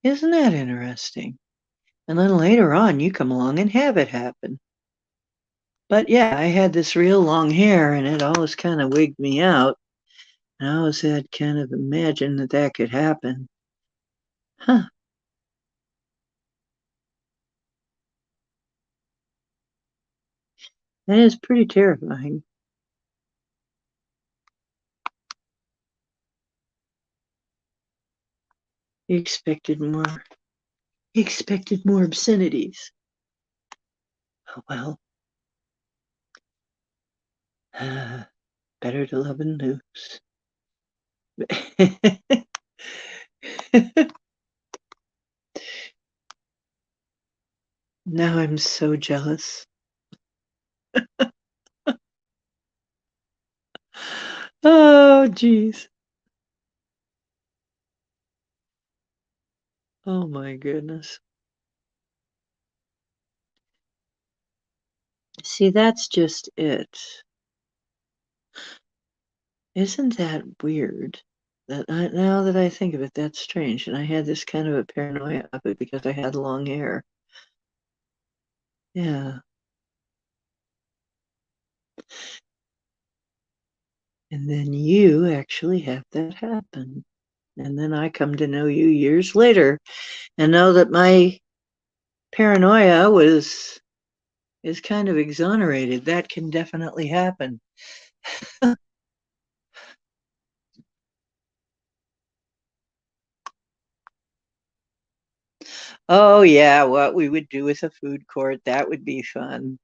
Isn't that interesting? And then later on, you come along and have it happen. But yeah, I had this real long hair and it always kind of wigged me out. And I always had kind of imagined that that could happen. Huh, that is pretty terrifying. He expected more. He expected more obscenities. Oh well, better to love and lose. Now I'm so jealous. Oh, geez. Oh, my goodness. See, that's just it. Isn't that weird? Now that I think of it, that's strange. And I had this kind of a paranoia of it because I had long hair. Yeah. And then you actually have that happen. And then I come to know you years later and know that my paranoia was is kind of exonerated. That can definitely happen. Oh yeah, what we would do with a food court, that would be fun.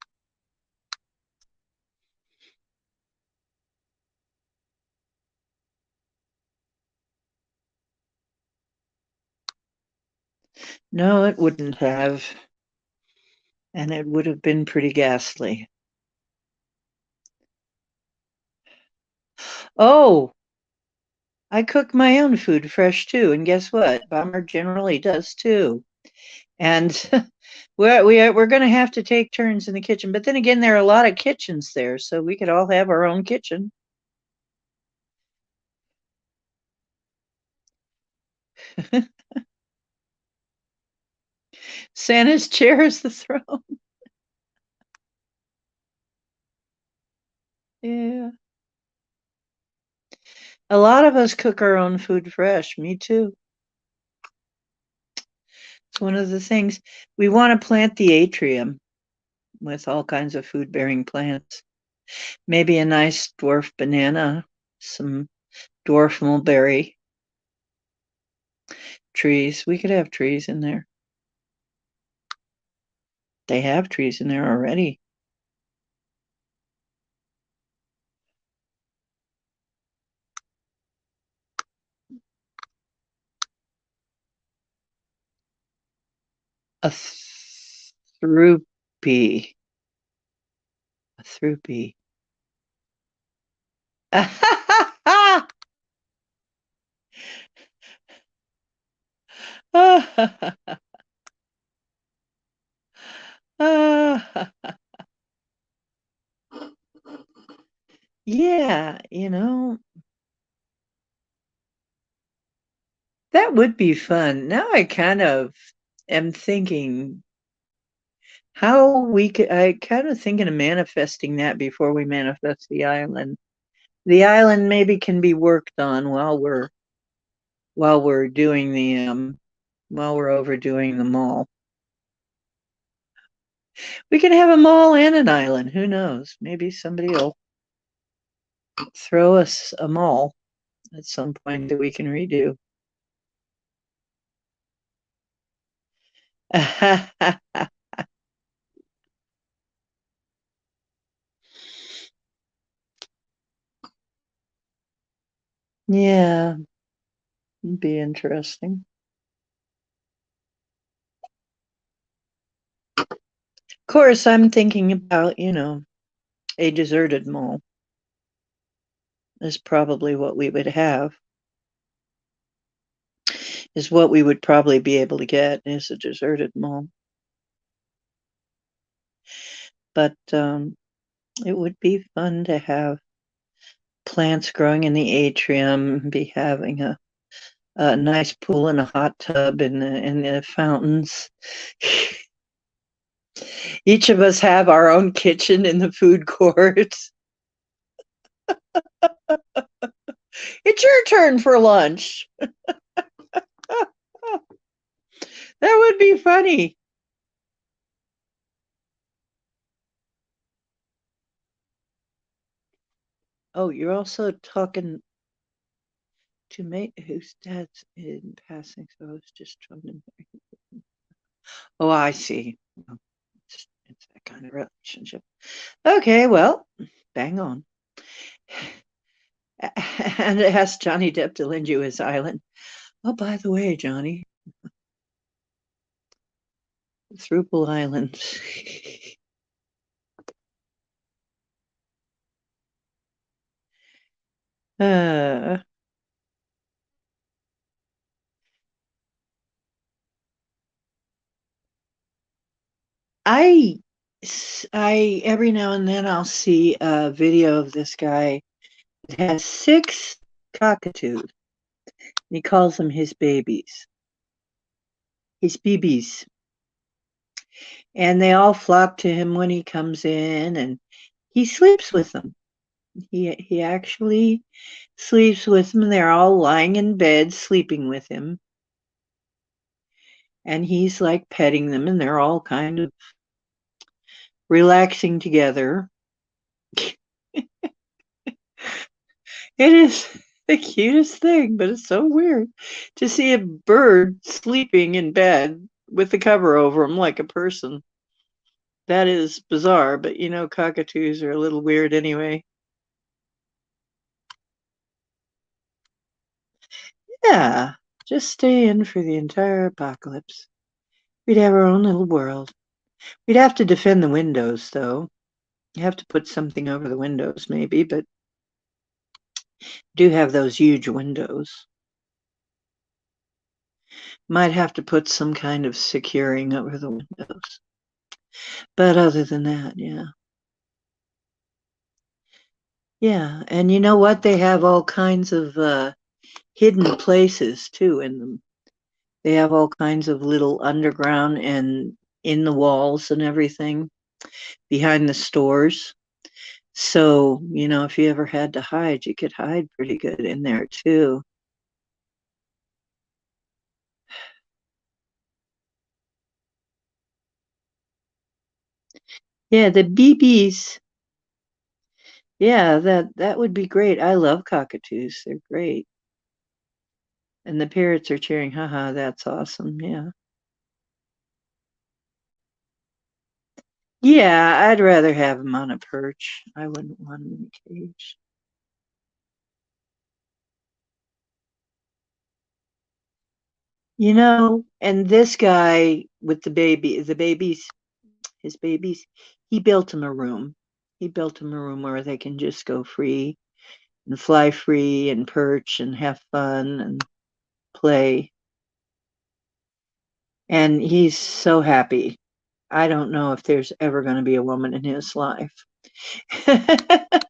No, it wouldn't have. And it would have been pretty ghastly. Oh, I cook my own food fresh too. And guess what? Bomber generally does too. And we're going to have to take turns in the kitchen. But then again, there are a lot of kitchens there, so we could all have our own kitchen. Santa's chair is the throne. Yeah. A lot of us cook our own food fresh. Me too. It's one of the things we want to plant the atrium with all kinds of food bearing plants. Maybe a nice dwarf banana, some dwarf mulberry trees. We could have trees in there. They have trees in there already. A throopy. A throopy. Yeah, that would be fun. Now I kind of am thinking how we could, I kind of thinking of manifesting that before we manifest the island. The island maybe can be worked on while we're doing while we're overdoing the mall. We can have a mall and an island. Who knows? Maybe somebody will throw us a mall at some point that we can redo. Yeah, it'd be interesting. Of course, I'm thinking about, a deserted mall is probably what we would have, is what we would probably be able to get is a deserted mall. But it would be fun to have plants growing in the atrium, be having a nice pool and a hot tub in the fountains. Each of us have our own kitchen in the food court. It's your turn for lunch. That would be funny. Oh, you're also talking to me whose dad's in passing, so I was just trying to. Oh, I see. It's that kind of relationship. Okay, well, bang on. And it asked Johnny Depp to lend you his island. Oh, by the way, Johnny, Thruple Island. uh, I, I every now and then I'll see a video of this guy that has 6 cockatoos. He calls them his babies, his BBs, and they all flock to him when he comes in, and he sleeps with them. He actually sleeps with them. They're all lying in bed, sleeping with him, and he's like petting them, and they're all kind of relaxing together. It is the cutest thing, but it's so weird to see a bird sleeping in bed with the cover over him like a person. That is bizarre, but cockatoos are a little weird anyway. Yeah, just stay in for the entire apocalypse. We'd have our own little world. We'd have to defend the windows, though. You have to put something over the windows, maybe, but do have those huge windows. Might have to put some kind of securing over the windows. But other than that, yeah. Yeah, and you know what? They have all kinds of hidden places too in them. They have all kinds of little underground and in the walls and everything behind the stores. So, if you ever had to hide, you could hide pretty good in there too. Yeah, the BBs, Yeah, that would be great. I love cockatoos. They're great. And the parrots are cheering, haha, that's awesome. Yeah. Yeah, I'd rather have them on a perch. I wouldn't want them in a cage. And this guy with the babies, his babies, he built him a room. He built him a room where they can just go free and fly free and perch and have fun and play. And he's so happy. I don't know if there's ever going to be a woman in his life. I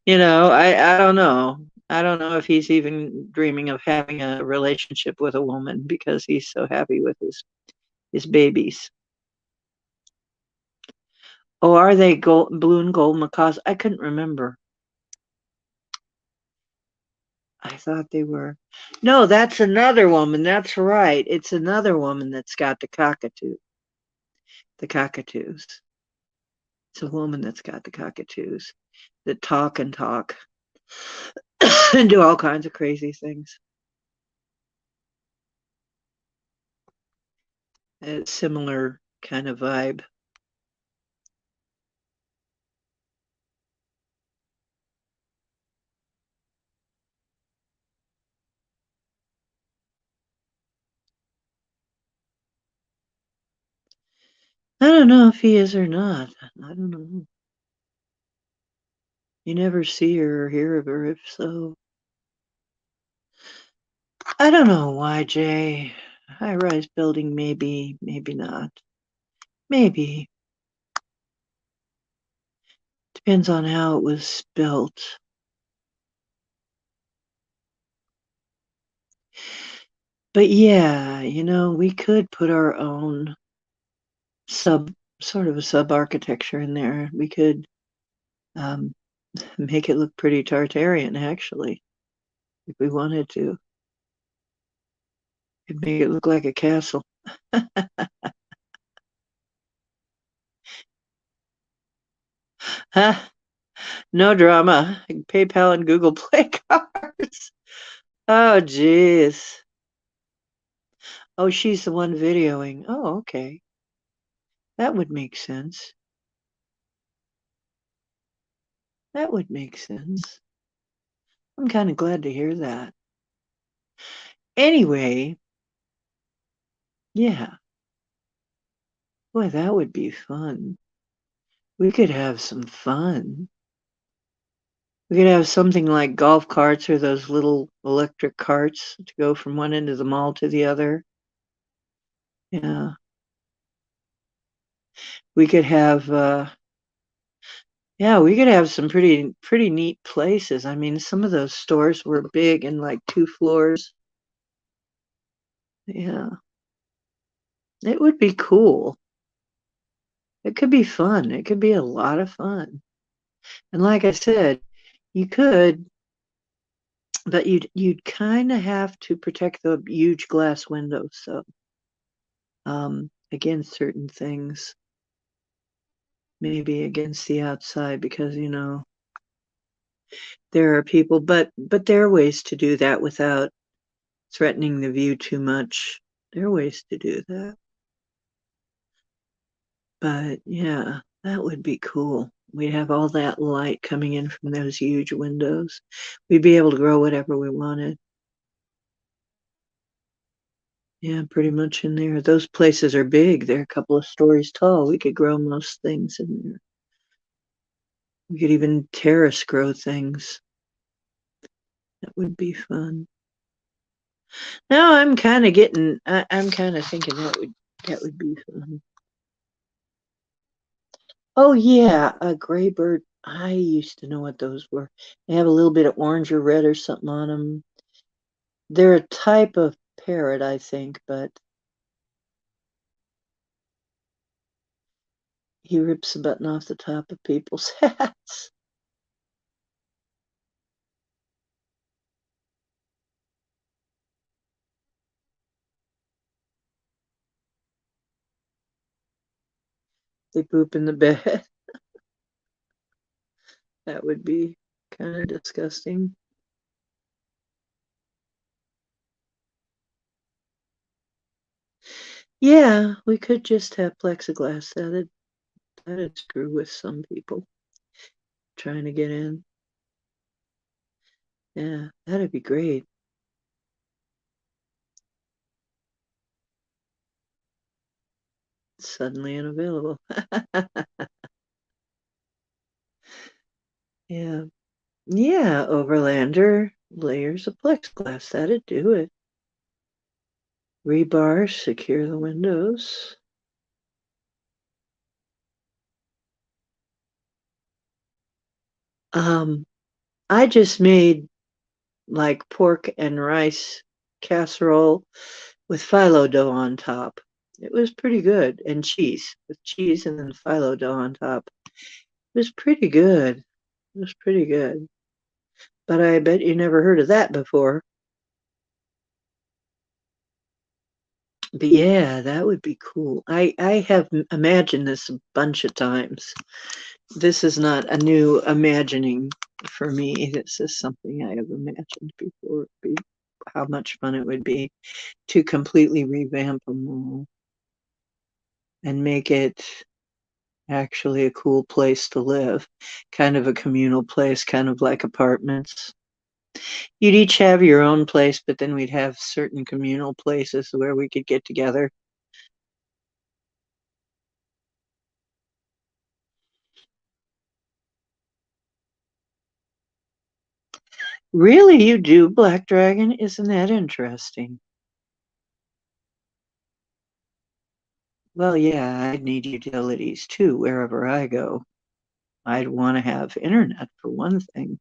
don't know. I don't know if he's even dreaming of having a relationship with a woman because he's so happy with his babies. Oh, are they blue and gold macaws? I couldn't remember. I thought they were. No, that's another woman. That's right. It's another woman that's got the cockatoos. It's a woman that's got the cockatoos that talk and talk and do all kinds of crazy things. A similar kind of vibe. I don't know if he is or not. I don't know. You never see her or hear of her, if so. I don't know why, Jay. High rise building, maybe, maybe not. Maybe. Depends on how it was built. But yeah, we could put our own sub sort of a sub architecture in there. We could um, make it look pretty Tartarian, actually, if we wanted to. Could make it look like a castle. Huh? No drama. PayPal and Google Play cards. Oh, jeez. Oh, she's the one videoing. Oh, okay. That would make sense. That would make sense. I'm kind of glad to hear that. Anyway, yeah. Boy, that would be fun. We could have some fun. We could have something like golf carts or those little electric carts to go from one end of the mall to the other. Yeah. We could have yeah, we could have some pretty neat places. I mean, some of those stores were big and like 2 floors. Yeah. It would be cool. It could be fun. It could be a lot of fun. And like I said, you could, but you'd kind of have to protect the huge glass windows, so against certain things, maybe against the outside, because there are people, but there are ways to do that without threatening the view too much. There are ways to do that. But yeah, that would be cool. We'd have all that light coming in from those huge windows. We'd be able to grow whatever we wanted. Yeah, pretty much in there. Those places are big. They're a couple of stories tall. We could grow most things in there. We could even terrace grow things. That would be fun. Now I'm kind of thinking that would be fun. Oh yeah, a gray bird. I used to know what those were. They have a little bit of orange or red or something on them. They're a type of parrot, I think, but he rips the button off the top of people's hats. They poop in the bed. That would be kind of disgusting. Yeah, we could just have plexiglass. That'd screw with some people trying to get in. Yeah, that'd be great. Suddenly unavailable. Yeah. Yeah, Overlander, layers of plexiglass. That'd do it. Rebar, secure the windows. Um, I just made like pork and rice casserole with phyllo dough on top. It was pretty good. And cheese, with cheese and then phyllo dough on top. It was pretty good. It was pretty good. But I bet you never heard of that before. But yeah, that would be cool. I have imagined this a bunch of times. This is not a new imagining for me. This is something I have imagined before. How much fun it would be to completely revamp a mall and make it actually a cool place to live, kind of a communal place, kind of like apartments. You'd each have your own place, but then we'd have certain communal places where we could get together. Really, you do, Black Dragon? Isn't that interesting? Well, yeah, I'd need utilities too wherever I go. I'd want to have internet for one thing,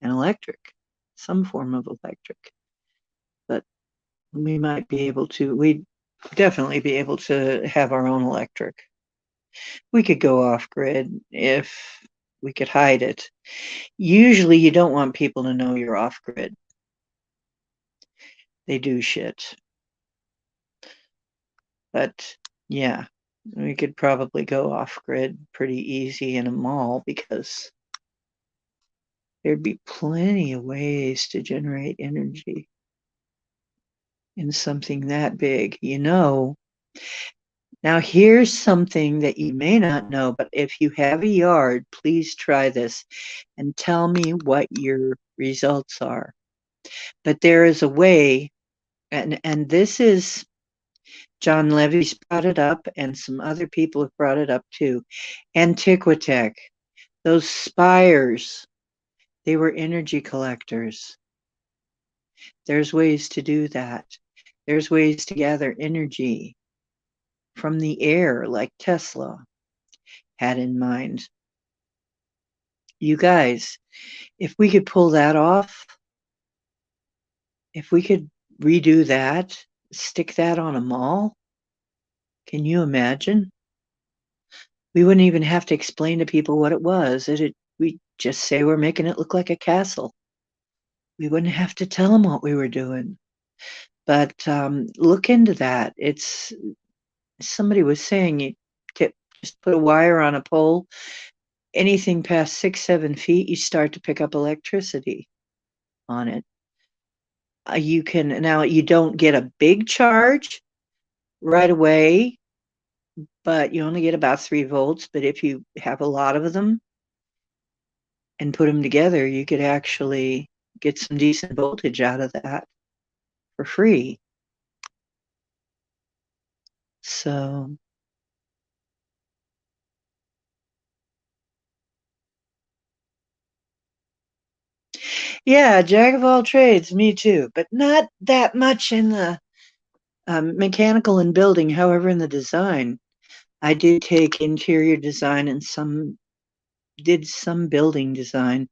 and electric, some form of electric. But we'd definitely be able to have our own electric. We could go off grid if we could hide it. Usually, you don't want people to know you're off grid. They do shit. But yeah, we could probably go off grid pretty easy in a mall because there'd be plenty of ways to generate energy in something that big. Now here's something that you may not know, but if you have a yard, please try this and tell me what your results are. But there is a way, and this is John Levy's brought it up, and some other people have brought it up too. Antiquitech, those spires, they were energy collectors. There's ways to do that. There's ways to gather energy from the air, like Tesla had in mind. You guys, if we could pull that off, if we could redo that, stick that on a mall, can you imagine? We wouldn't even have to explain to people what it was. We just say we're making it look like a castle. We wouldn't have to tell them what we were doing. But look into that. It's somebody was saying just put a wire on a pole. Anything past 6, 7 feet, you start to pick up electricity on it. You can now you don't get a big charge right away, but you only get about 3 volts. But if you have a lot of them and put them together, you could actually get some decent voltage out of that for free. So, yeah, jack of all trades, me too, but not that much in the mechanical and building. However, in the design, I did take interior design and did some building design,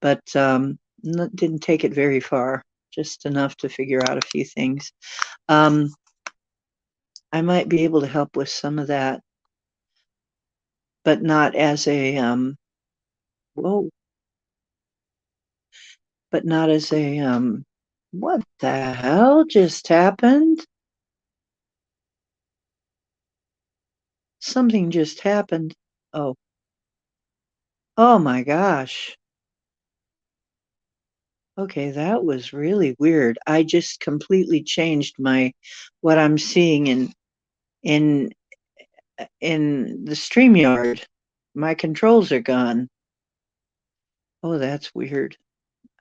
but didn't take it very far, just enough to figure out a few things. Um, I might be able to help with some of that, but not as a whoa, but not as a what the hell just happened? Something just happened. Oh, Oh my gosh. Okay, that was really weird. I just completely changed my what I'm seeing in in the StreamYard. My controls are gone. Oh, that's weird.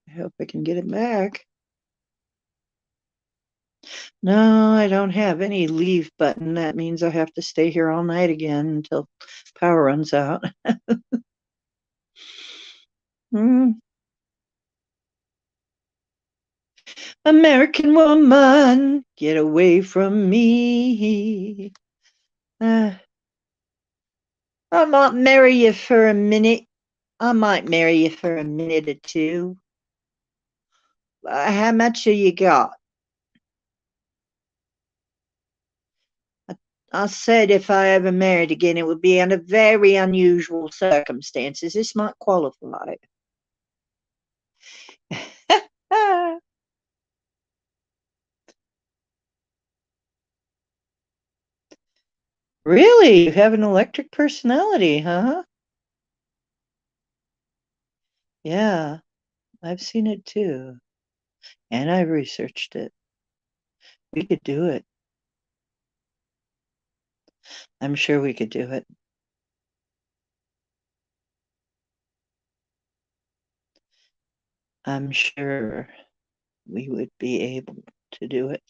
I hope I can get it back. No, I don't have any leave button. That means I have to stay here all night again until power runs out. Hmm. American woman, get away from me. Uh, I might marry you for a minute. I might marry you for a minute or two. How much have you got? I, I said if I ever married again, it would be under very unusual circumstances. This might qualify. Really? You have an electric personality, huh? Yeah, I've seen it too. And I've researched it. We could do it. I'm sure we could do it. I'm sure we would be able to do it.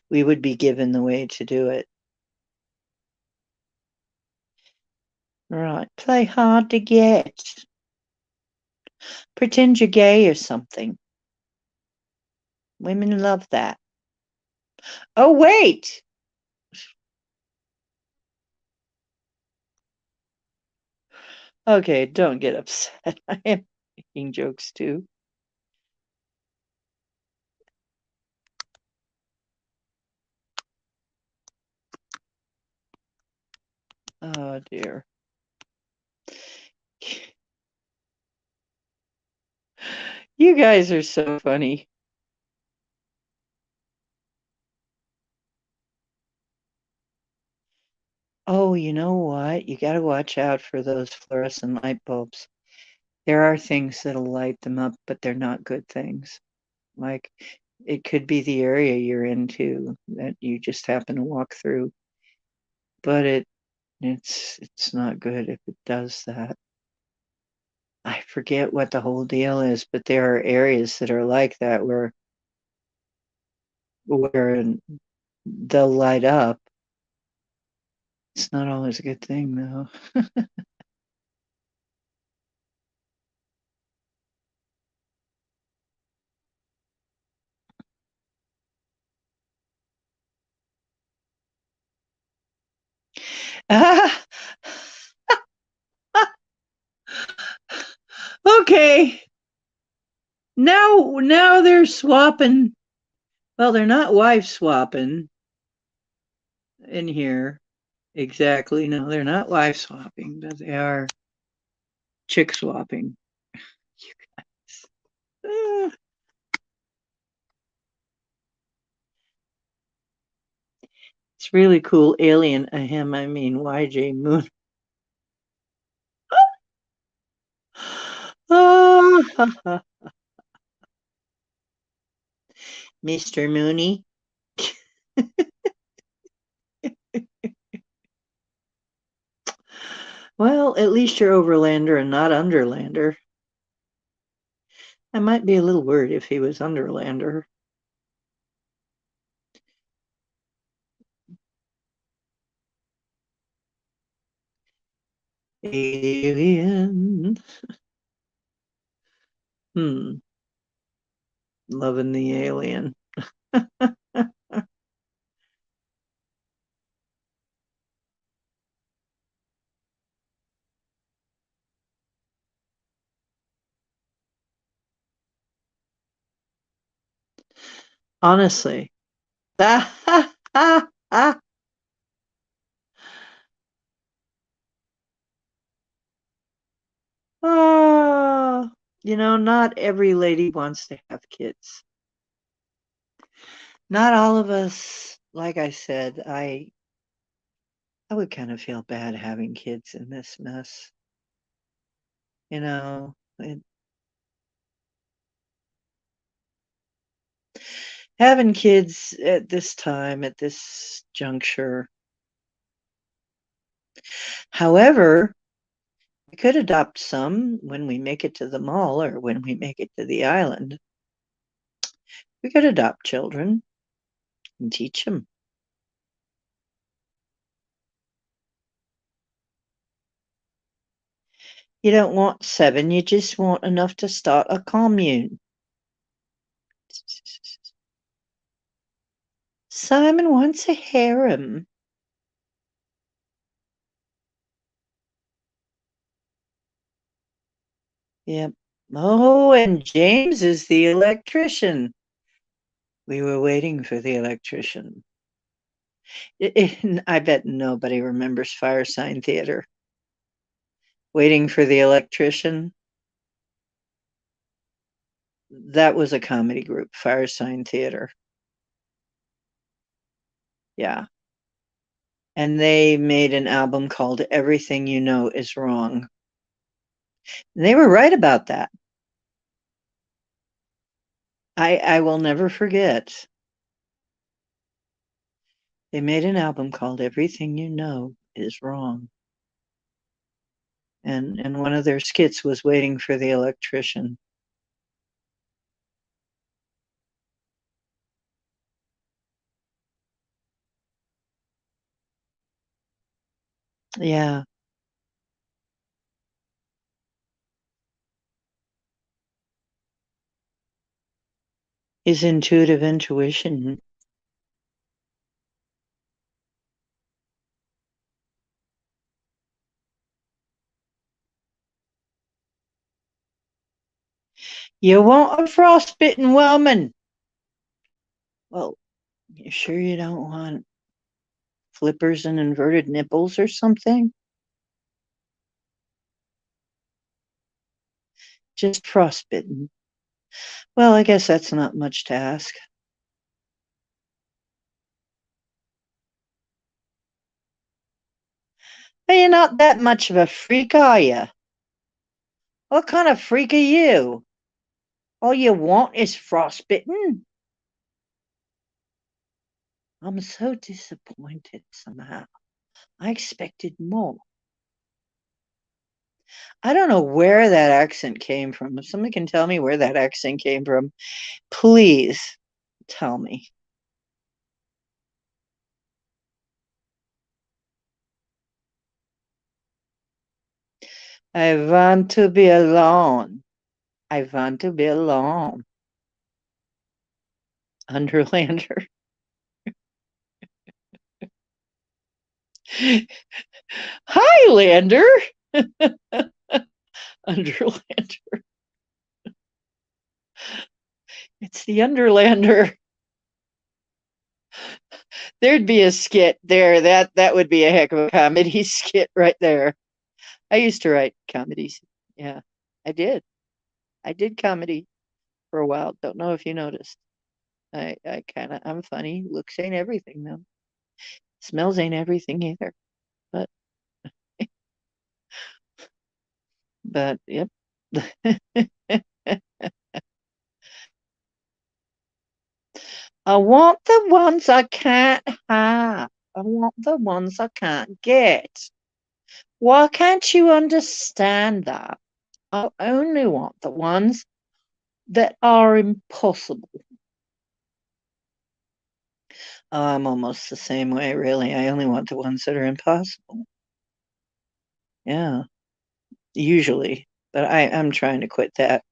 We would be given the way to do it. Right. Play hard to get. Pretend you're gay or something. Women love that. Oh, wait. Okay, don't get upset. I am making jokes too. Oh, dear. You guys are so funny. Oh, you know what? You got to watch out for those fluorescent light bulbs. There are things that'll light them up, but they're not good things. Like it could be the area you're into that you just happen to walk through, but it's not good if it does that. I forget what the whole deal is, but there are areas that are like that where they'll light up. It's not always a good thing though. Ah, okay. Now they're swapping. Well, they're not wife swapping in here. Exactly. No, they're not wife swapping, but they are chick swapping. Ah, it's really cool. Alien, him, I mean YJ Moon. Ah, Mr. Mooney. Well, at least you're Overlander and not Underlander. I might be a little worried if he was Underlander. Alien. Hmm. Loving the alien. Honestly. Oh, not every lady wants to have kids. Not all of us, like I said, I would kind of feel bad having kids in this mess. You know, having kids at this time, at this juncture. However, we could adopt some when we make it to the mall or when we make it to the island. We could adopt children and teach them. You don't want 7, you just want enough to start a commune. Simon wants a harem. Yep. Oh, and James is the electrician. We were waiting for the electrician. I bet nobody remembers Fire Sign Theater. Waiting for the electrician. That was a comedy group, Fire Sign Theater. Yeah. And they made an album called Everything You Know Is Wrong. And they were right about that. I will never forget. They made an album called Everything You Know Is Wrong. And one of their skits was waiting for the electrician. Yeah. His intuitive intuition. You want a frostbitten woman? Well, you sure you don't want flippers and inverted nipples or something? Just frostbitten. Well, I guess that's not much to ask. But you're not that much of a freak, are you? What kind of freak are you? All you want is frostbitten? I'm so disappointed somehow. I expected more. I don't know where that accent came from. If somebody can tell me where that accent came from, please tell me. I want to be alone. I want to be alone. Underlander. Highlander. Underlander. It's the Underlander. There'd be a skit there. That would be a heck of a comedy skit right there. I used to write comedies. Yeah, I did. I did comedy for a while. Don't know if you noticed. I'm funny. Looks ain't everything though. Smells ain't everything either. But yep. I want the ones I can't have. I want the ones I can't get. Why can't you understand that? I only want the ones that are impossible. Oh, I'm almost the same way, really. I only want the ones that are impossible. Yeah, usually. But I'm trying to quit that.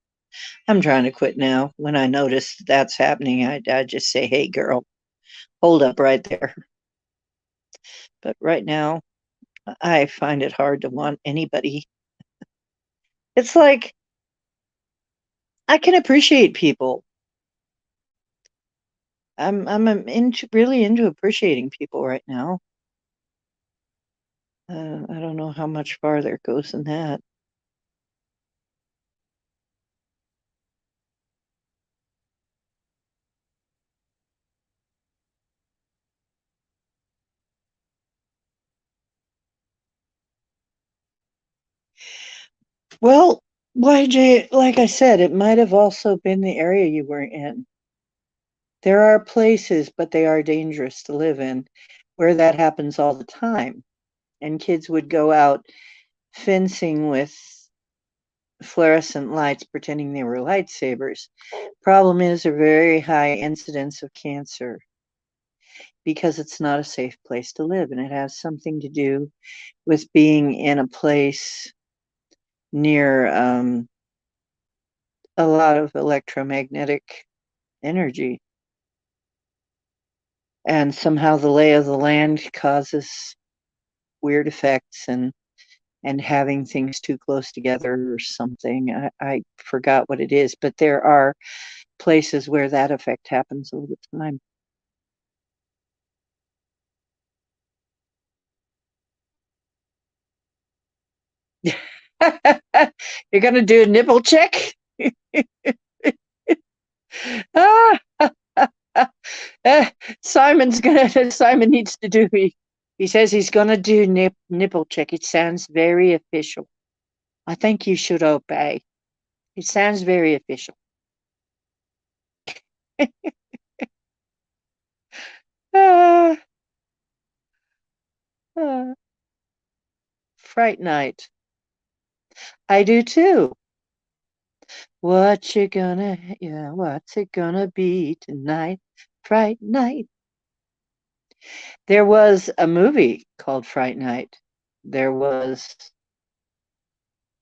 I'm trying to quit now. When I notice that's happening, I just say, hey, girl, hold up right there. But right now, I find it hard to want anybody. It's like I can appreciate people. I'm really into appreciating people right now. I don't know how much farther it goes than that. Well, YJ, like I said, it might have also been the area you were in. There are places, but they are dangerous to live in, where that happens all the time. And kids would go out fencing with fluorescent lights, pretending they were lightsabers. Problem is, a very high incidence of cancer because it's not a safe place to live, and it has something to do with being in a place near a lot of electromagnetic energy. And somehow the lay of the land causes weird effects and having things too close together or something. I forgot what it is, but there are places where that effect happens all the time. You're gonna do a nipple check? ah, Simon needs to do he says he's gonna do nipple check. It sounds very official. I think you should obey. It sounds very official. ah, ah. Fright night. I do too. What's it gonna be tonight? Fright night. There was a movie called Fright Night. There was,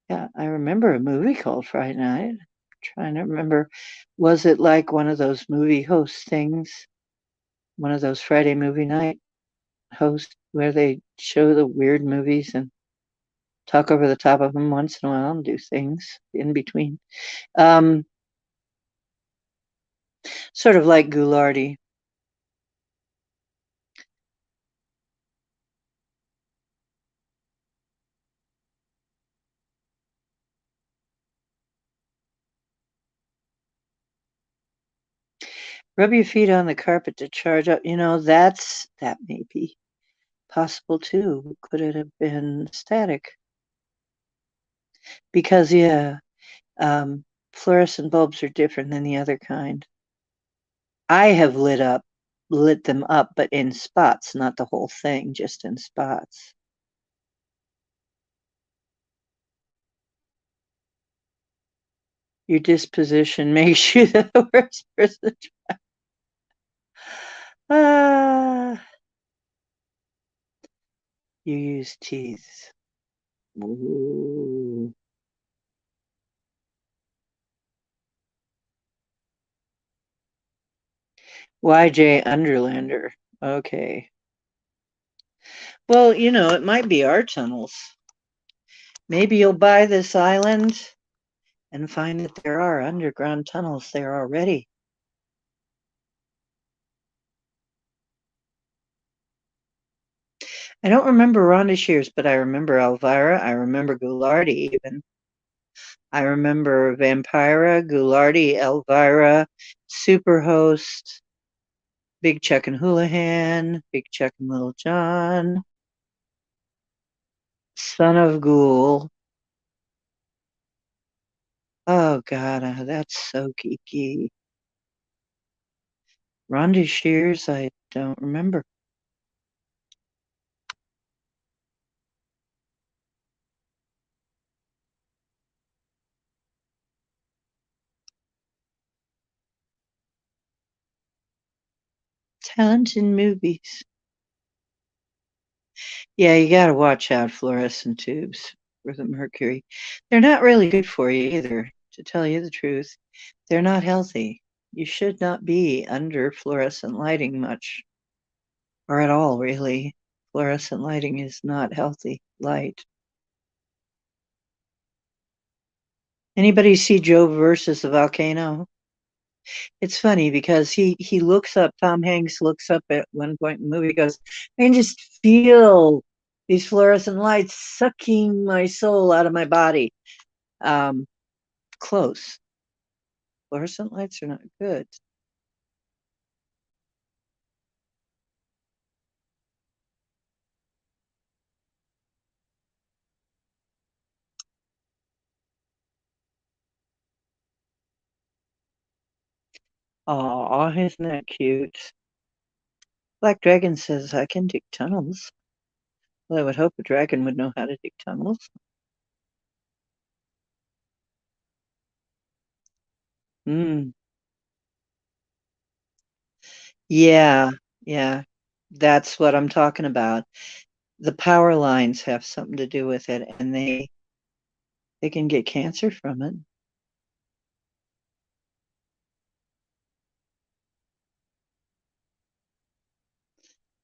yeah, I remember a movie called Fright Night. I'm trying to remember, was it like one of those movie host things? One of those Friday movie night hosts where they show the weird movies and talk over the top of them once in a while and do things in between. Um, Sort of like Ghoulardi. Rub your feet on the carpet to charge up. That may be possible too. Could it have been static? Because yeah, fluorescent bulbs are different than the other kind. I have lit them up, but in spots, not the whole thing, just in spots. Your disposition makes you the worst person. Ah, you use teeth. Ooh. YJ Underlander. Okay. Well, it might be our tunnels. Maybe you'll buy this island and find that there are underground tunnels there already. I don't remember Rhonda Shears, but I remember Elvira. I remember Ghoulardi even. I remember Vampira, Ghoulardi, Elvira, Superhost, Big Chuck and Houlihan, Big Chuck and Little John, Son of Ghoul. Oh God, that's so geeky. Rhonda Shears, I don't remember. Talent in movies. Yeah, you got to watch out fluorescent tubes for the mercury. They're not really good for you either, to tell you the truth. They're not healthy. You should not be under fluorescent lighting much, or at all, really. Fluorescent lighting is not healthy light. Anybody see Joe versus the volcano? It's funny because he looks up, Tom Hanks looks up at one point in the movie, he goes, I can just feel these fluorescent lights sucking my soul out of my body. Um, Close. Fluorescent lights are not good. Aw, isn't that cute? Black Dragon says I can dig tunnels. Well, I would hope a dragon would know how to dig tunnels. Hmm. Yeah, yeah. That's what I'm talking about. The power lines have something to do with it, and they can get cancer from it.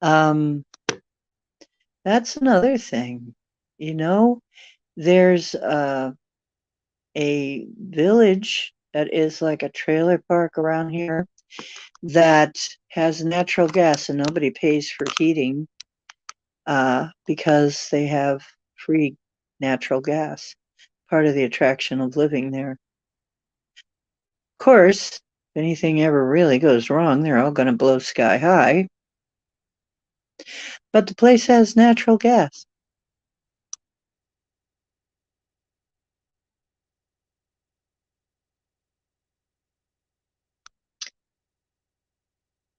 Um, that's another thing. You know, there's a village that is like a trailer park around here that has natural gas and nobody pays for heating because they have free natural gas. Part of the attraction of living there. Of course, if anything ever really goes wrong, they're all going to blow sky high. But the place has natural gas.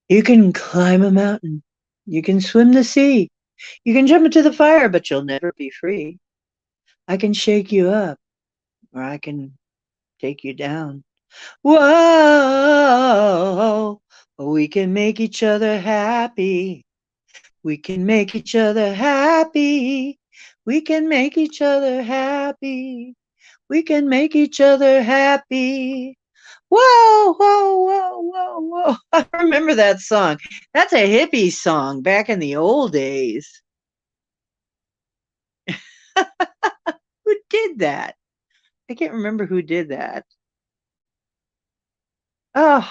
You can climb a mountain. You can swim the sea. You can jump into the fire, but you'll never be free. I can shake you up, or I can take you down. Whoa, we can make each other happy. We can make each other happy. We can make each other happy. We can make each other happy. Whoa, whoa, whoa, whoa, whoa. I remember that song. That's a hippie song back in the old days. Who did that? I can't remember who did that. Oh,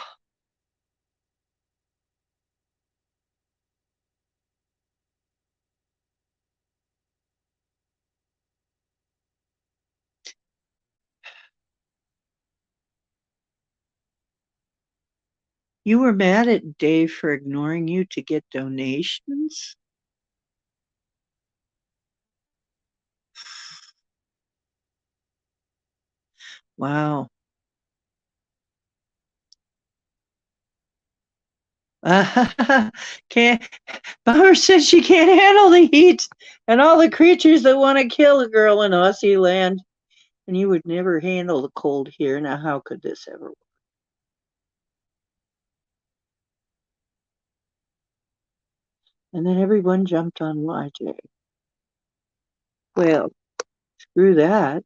you were mad at Dave for ignoring you to get donations? Wow. Can't Bummer says she can't handle the heat and all the creatures that want to kill a girl in Aussie land. And you would never handle the cold here. Now, how could this ever work? And then everyone jumped on YJ. Well, screw that.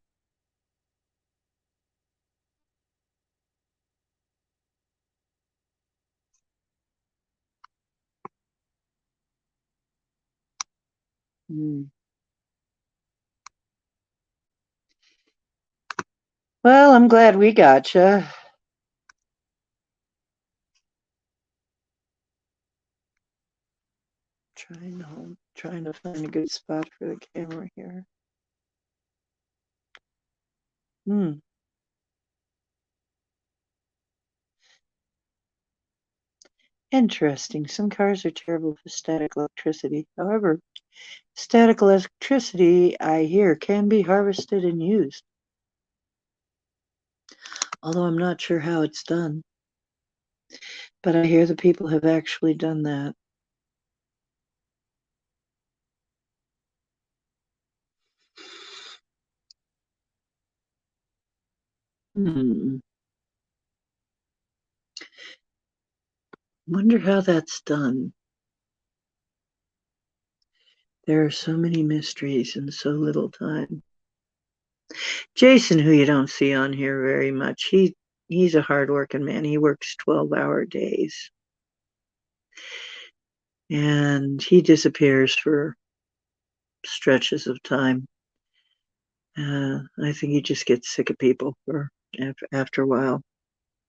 Hmm. Well, I'm glad we gotcha. Trying to find a good spot for the camera here. Hmm. Interesting. Some cars are terrible for static electricity. However, static electricity, I hear, can be harvested and used. Although I'm not sure how it's done. But I hear the people have actually done that. Hmm. Wonder how that's done. There are so many mysteries in so little time. Jason, who you don't see on here very much, he's a hardworking man. He works 12-hour days. And he disappears for stretches of time. I think he just gets sick of people after a while.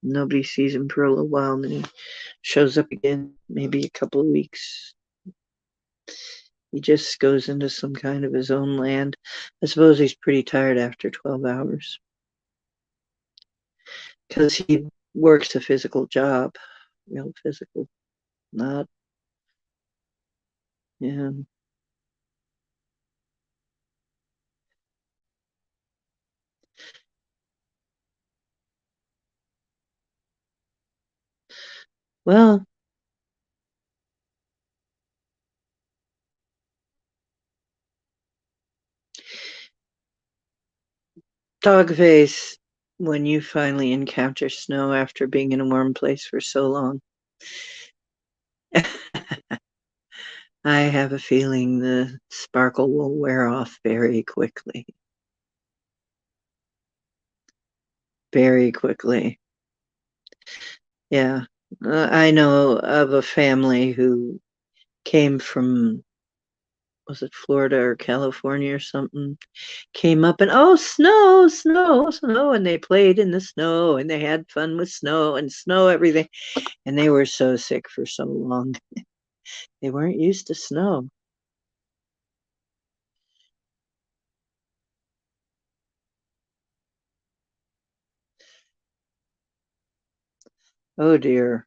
Nobody sees him for a little while, and then he shows up again, maybe a couple of weeks. He just goes into some kind of his own land. I suppose he's pretty tired after 12 hours because he works a physical job, real physical, not, yeah. Well, dog face, when you finally encounter snow after being in a warm place for so long, I have a feeling the sparkle will wear off very quickly. Very quickly. Yeah. I know of a family who came from, was it Florida or California or something? Came up and, oh, snow, snow, snow. And they played in the snow and they had fun with snow everything. And they were so sick for so long. They weren't used to snow. Oh dear.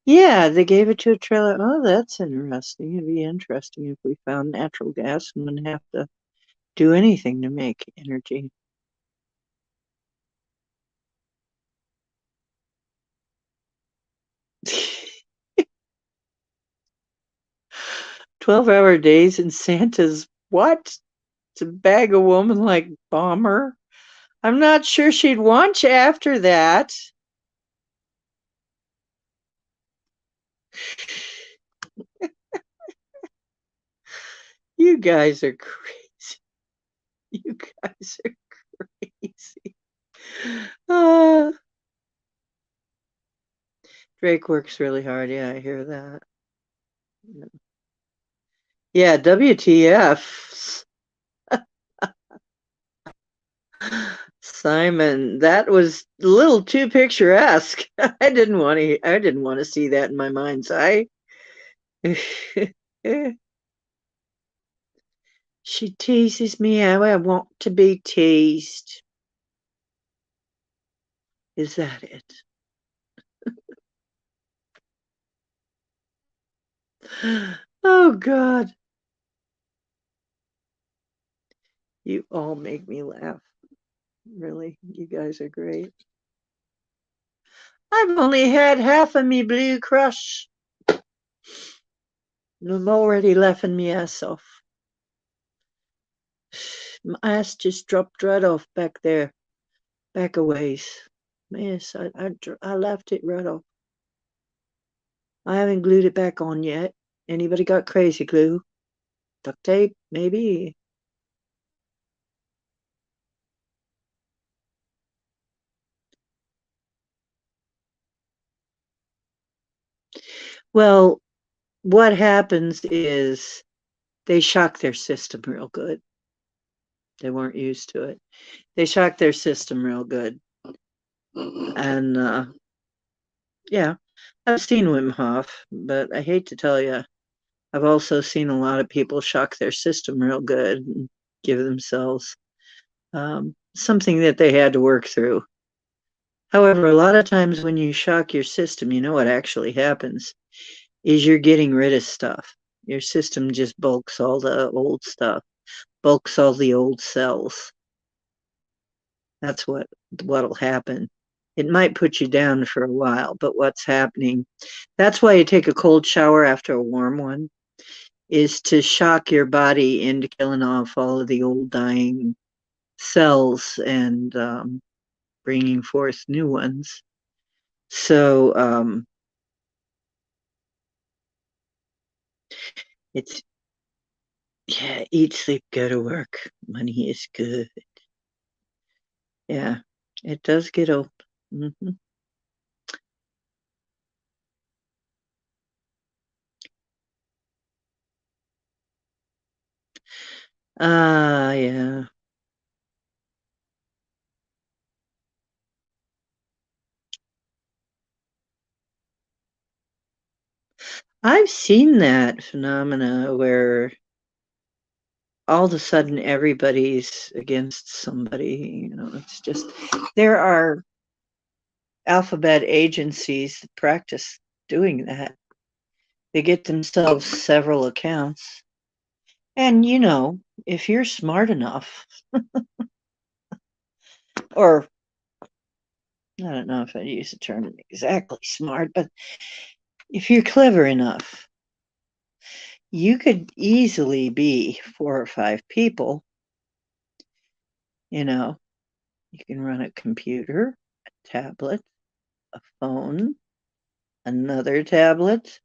Yeah, they gave it to a trailer. Oh, that's interesting. It'd be interesting if we found natural gas and wouldn't have to do anything to make energy. 12-hour days in Santa's what? To bag a woman like Bomber? I'm not sure she'd want you after that. You guys are crazy. You guys are crazy. Uh, Drake works really hard. Yeah, I hear that. Yeah, WTF. Simon, that was a little too picturesque. I didn't want to see that in my mind's eye. She teases me how I want to be teased. Is that it? Oh God, you all make me laugh. Really, you guys are great. I've only had half of me blue crush. I'm already laughing me ass off. My ass just dropped right off back there, back a ways. Yes, I left it right off. I haven't glued it back on yet. Anybody got crazy glue? Duct tape, maybe? Well, what happens is they shock their system real good. They weren't used to it. They shock their system real good. And yeah, I've seen Wim Hof, but I hate to tell you, I've also seen a lot of people shock their system real good and give themselves something that they had to work through. However, a lot of times when you shock your system, you know what actually happens is you're getting rid of stuff. Your system just bulks all the old stuff, bulks all the old cells. That's what'll happen. It might put you down for a while, but what's happening? That's why you take a cold shower after a warm one, is to shock your body into killing off all of the old dying cells and bringing forth new ones. So it's yeah, eat, sleep, go to work. Money is good. Yeah, it does get old. Mm-hmm. Ah, yeah. I've seen that phenomena where all of a sudden everybody's against somebody. It's just there are alphabet agencies that practice doing that. They get themselves several accounts And if you're smart enough, or I don't know if I'd use the term exactly smart, but if you're clever enough, you could easily be 4 or 5 people. You can run a computer, a tablet, a phone, another tablet,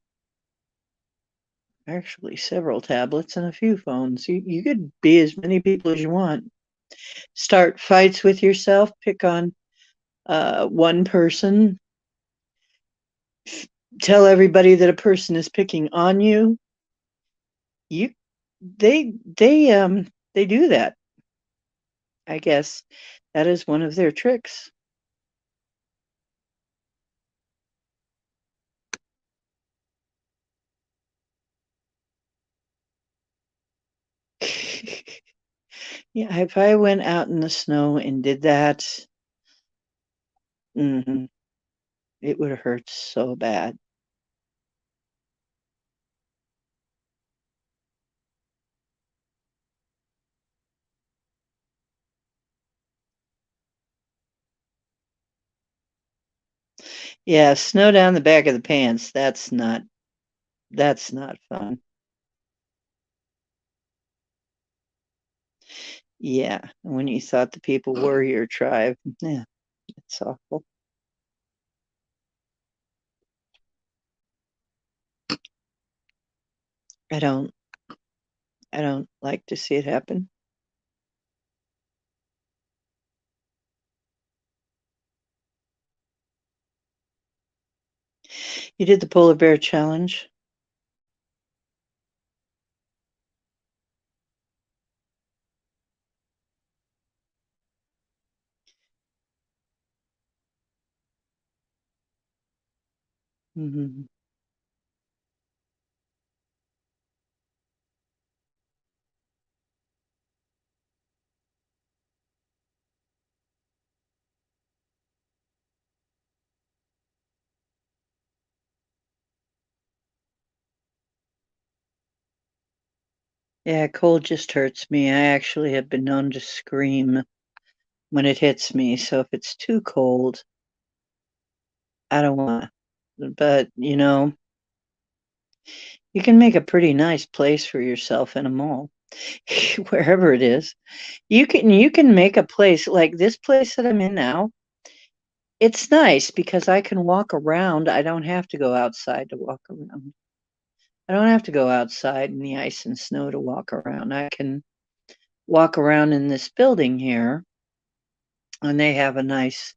actually several tablets and a few phones. You could be as many people as you want. Start fights with yourself, pick on one person, tell everybody that a person is picking on you. You they do that. I guess that is one of their tricks. Yeah, if I went out in the snow and did that, mhm, it would hurt so bad. Yeah, snow down the back of the pants. That's not fun. Yeah, when you thought the people were your tribe. Yeah, it's awful. I don't I don't like to see it happen. You did the polar bear challenge. Hmm. Yeah, cold just hurts me. I actually have been known to scream when it hits me. So if it's too cold, I don't want. But you can make a pretty nice place for yourself in a mall, wherever it is. You can make a place like this place that I'm in now. It's nice because I can walk around. I don't have to go outside to walk around. I don't have to go outside in the ice and snow to walk around. I can walk around in this building here, and they have a nice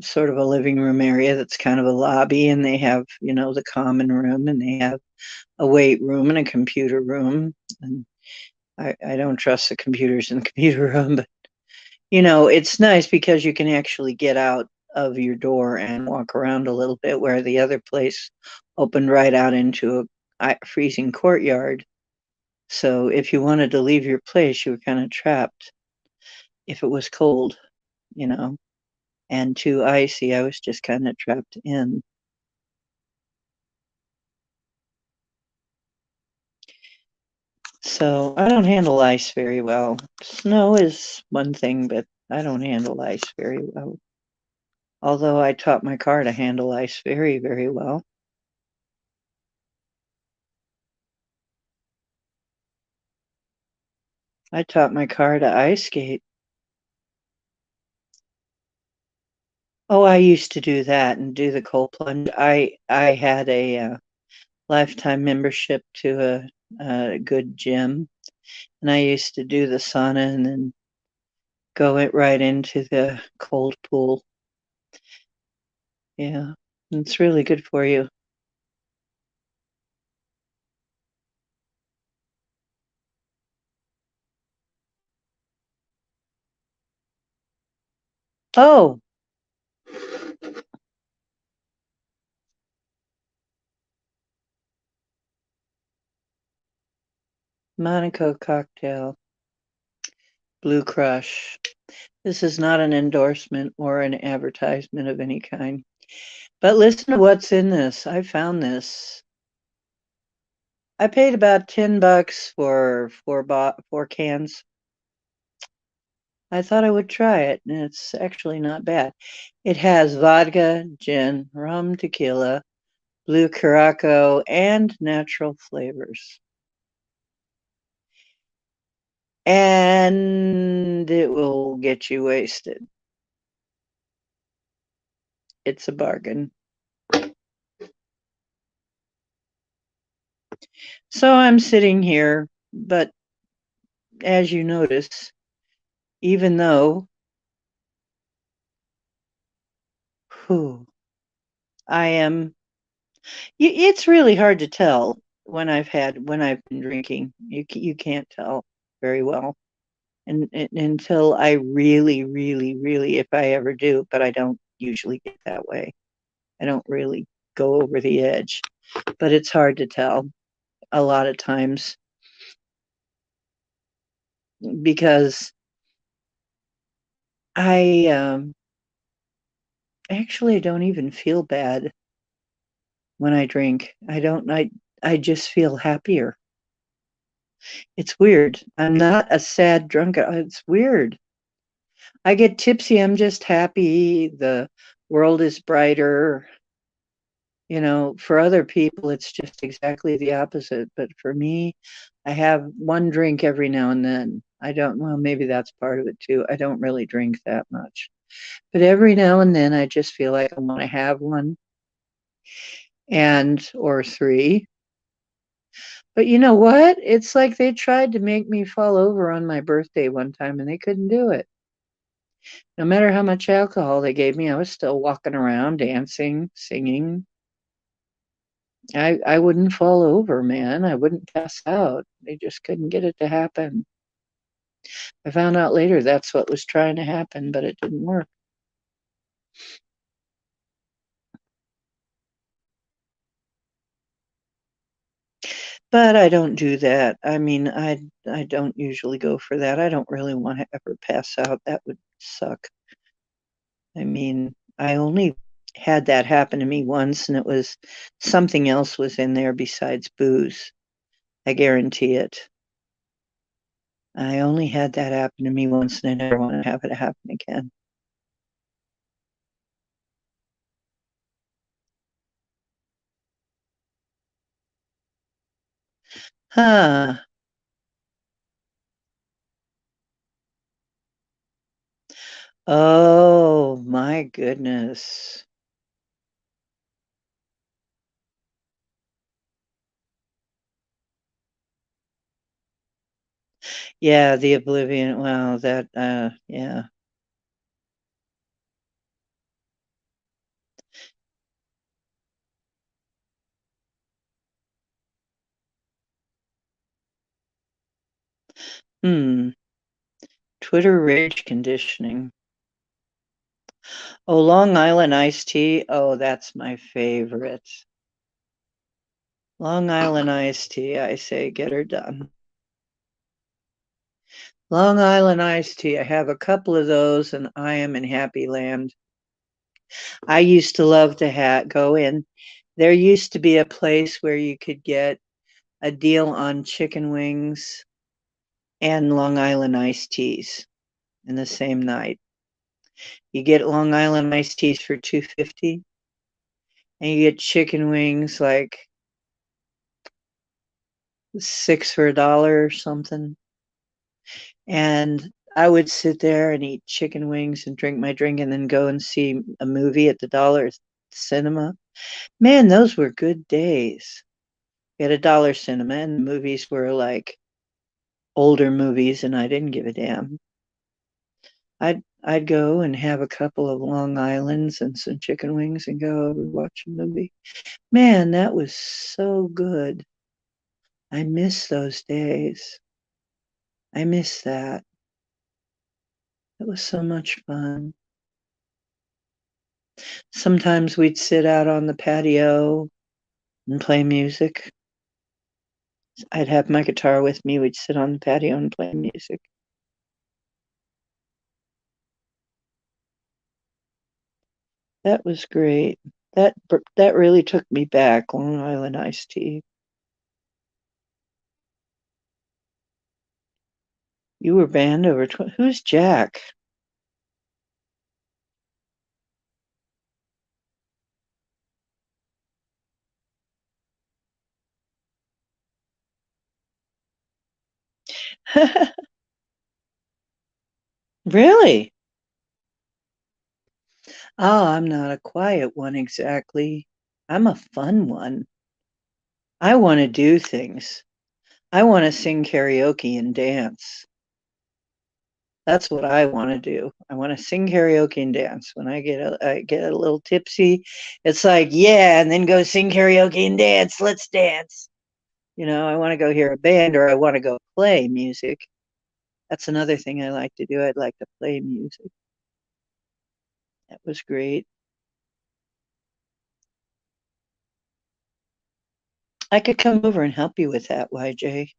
sort of a living room area that's kind of a lobby, and they have, the common room, and they have a weight room and a computer room. And I don't trust the computers in the computer room, but it's nice because you can actually get out of your door and walk around a little bit, where the other place opened right out into a freezing courtyard. So if you wanted to leave your place, you were kind of trapped if it was cold, you know, and too icy. I was just kind of trapped in. So I don't handle ice very well. Snow is one thing, but I don't handle ice very well. Although I taught my car to handle ice very, very well. I taught my car to ice skate. Oh, I used to do that and do the cold plunge. I had a lifetime membership to a good gym, and I used to do the sauna and then go it right into the cold pool. Yeah, it's really good for you. Oh, Monaco cocktail, Blue Crush. This is not an endorsement or an advertisement of any kind. But listen to what's in this. I found this. I paid about $10 for four cans. I thought I would try it, and it's actually not bad. It has vodka, gin, rum, tequila, blue curaçao, and natural flavors. And it will get you wasted. It's a bargain. So I'm sitting here, but as you notice, even though whew, I am, it's really hard to tell when I've been drinking. You can't tell very well, and until I really, really, really, if I ever do, but I don't usually get that way. I don't really go over the edge, but it's hard to tell a lot of times because I actually don't even feel bad when I drink. I just feel happier. It's weird. I'm not a sad drunk. It's weird. I get tipsy. I'm just happy. The world is brighter. For other people, it's just exactly the opposite. But for me, I have one drink every now and then. I don't, well, maybe that's part of it too. I don't really drink that much. But every now and then, I just feel like I want to have one or three. But you know what? It's like they tried to make me fall over on my birthday one time and they couldn't do it. No matter how much alcohol they gave me, I was still walking around, dancing, singing. I wouldn't fall over, man. I wouldn't pass out. They just couldn't get it to happen. I found out later that's what was trying to happen, but it didn't work. But I don't do that. I mean, I don't usually go for that. I don't really want to ever pass out. That would suck. I mean, I only had that happen to me once, and it was something else was in there besides booze. I guarantee it. I only had that happen to me once, and I never want to have it happen again. Huh. Oh my goodness. Yeah, the Oblivion. Wow, yeah. Hmm. Twitter rage conditioning. Oh, Long Island iced tea. Oh, that's my favorite. Long Island iced tea. I say get her done. Long Island iced tea. I have a couple of those and I am in happy land. I used to love to go in. There used to be a place where you could get a deal on chicken wings and Long Island iced teas in the same night. You get Long Island iced teas for 250 and you get chicken wings like 6 for $1 or something. And I would sit there and eat chicken wings and drink my drink and then go and see a movie at the Dollar Cinema. Man, those were good days. We had a Dollar Cinema and the movies were like older movies and I didn't give a damn. I'd go and have a couple of Long Islands and some chicken wings and go over and watch a movie. Man, that was so good. I miss those days. I miss that. It was so much fun. Sometimes we'd sit out on the patio and play music. I'd have my guitar with me. We'd sit on the patio and play music. That was great. That really took me back, Long Island iced tea. You were banned over who's Jack? Really? Oh, I'm not a quiet one exactly. I'm a fun one. I want to do things. I want to sing karaoke and dance. That's what I want to do. I want to sing karaoke and dance. When I get a little tipsy, it's like, yeah, and then go sing karaoke and dance. Let's dance. I want to go hear a band or I want to go play music. That's another thing I like to do. I'd like to play music. That was great. I could come over and help you with that, YJ.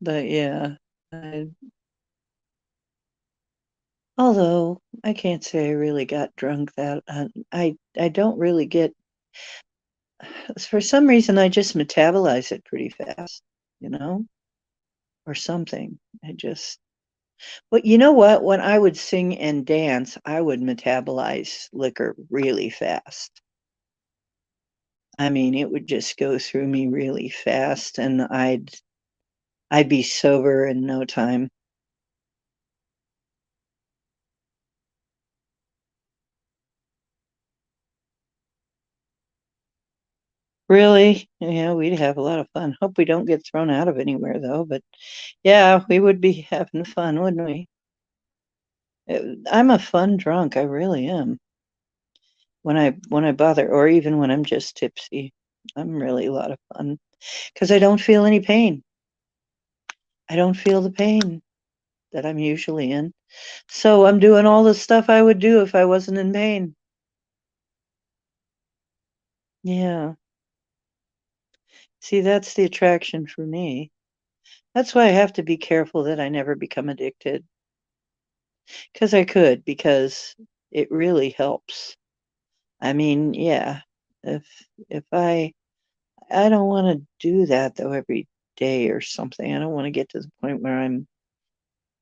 But yeah, I, although I can't say I really got drunk that I don't really get for some reason I just metabolize it pretty fast, you know, or something. I just But you know what? When I would sing and dance, I would metabolize liquor really fast. I mean, it would just go through me really fast and I'd be sober in no time. Really? Yeah, we'd have a lot of fun. Hope we don't get thrown out of anywhere though, but yeah, we would be having fun, wouldn't we? I'm a fun drunk, I really am. When I bother or even when I'm just tipsy, I'm really a lot of fun because I don't feel any pain. I don't feel the pain that I'm usually in. So I'm doing all the stuff I would do if I wasn't in pain. Yeah. See, that's the attraction for me. That's why I have to be careful that I never become addicted. Because I could, because it really helps. I mean, yeah. If if I don't want to do that though every day or something. I don't want to get to the point where I'm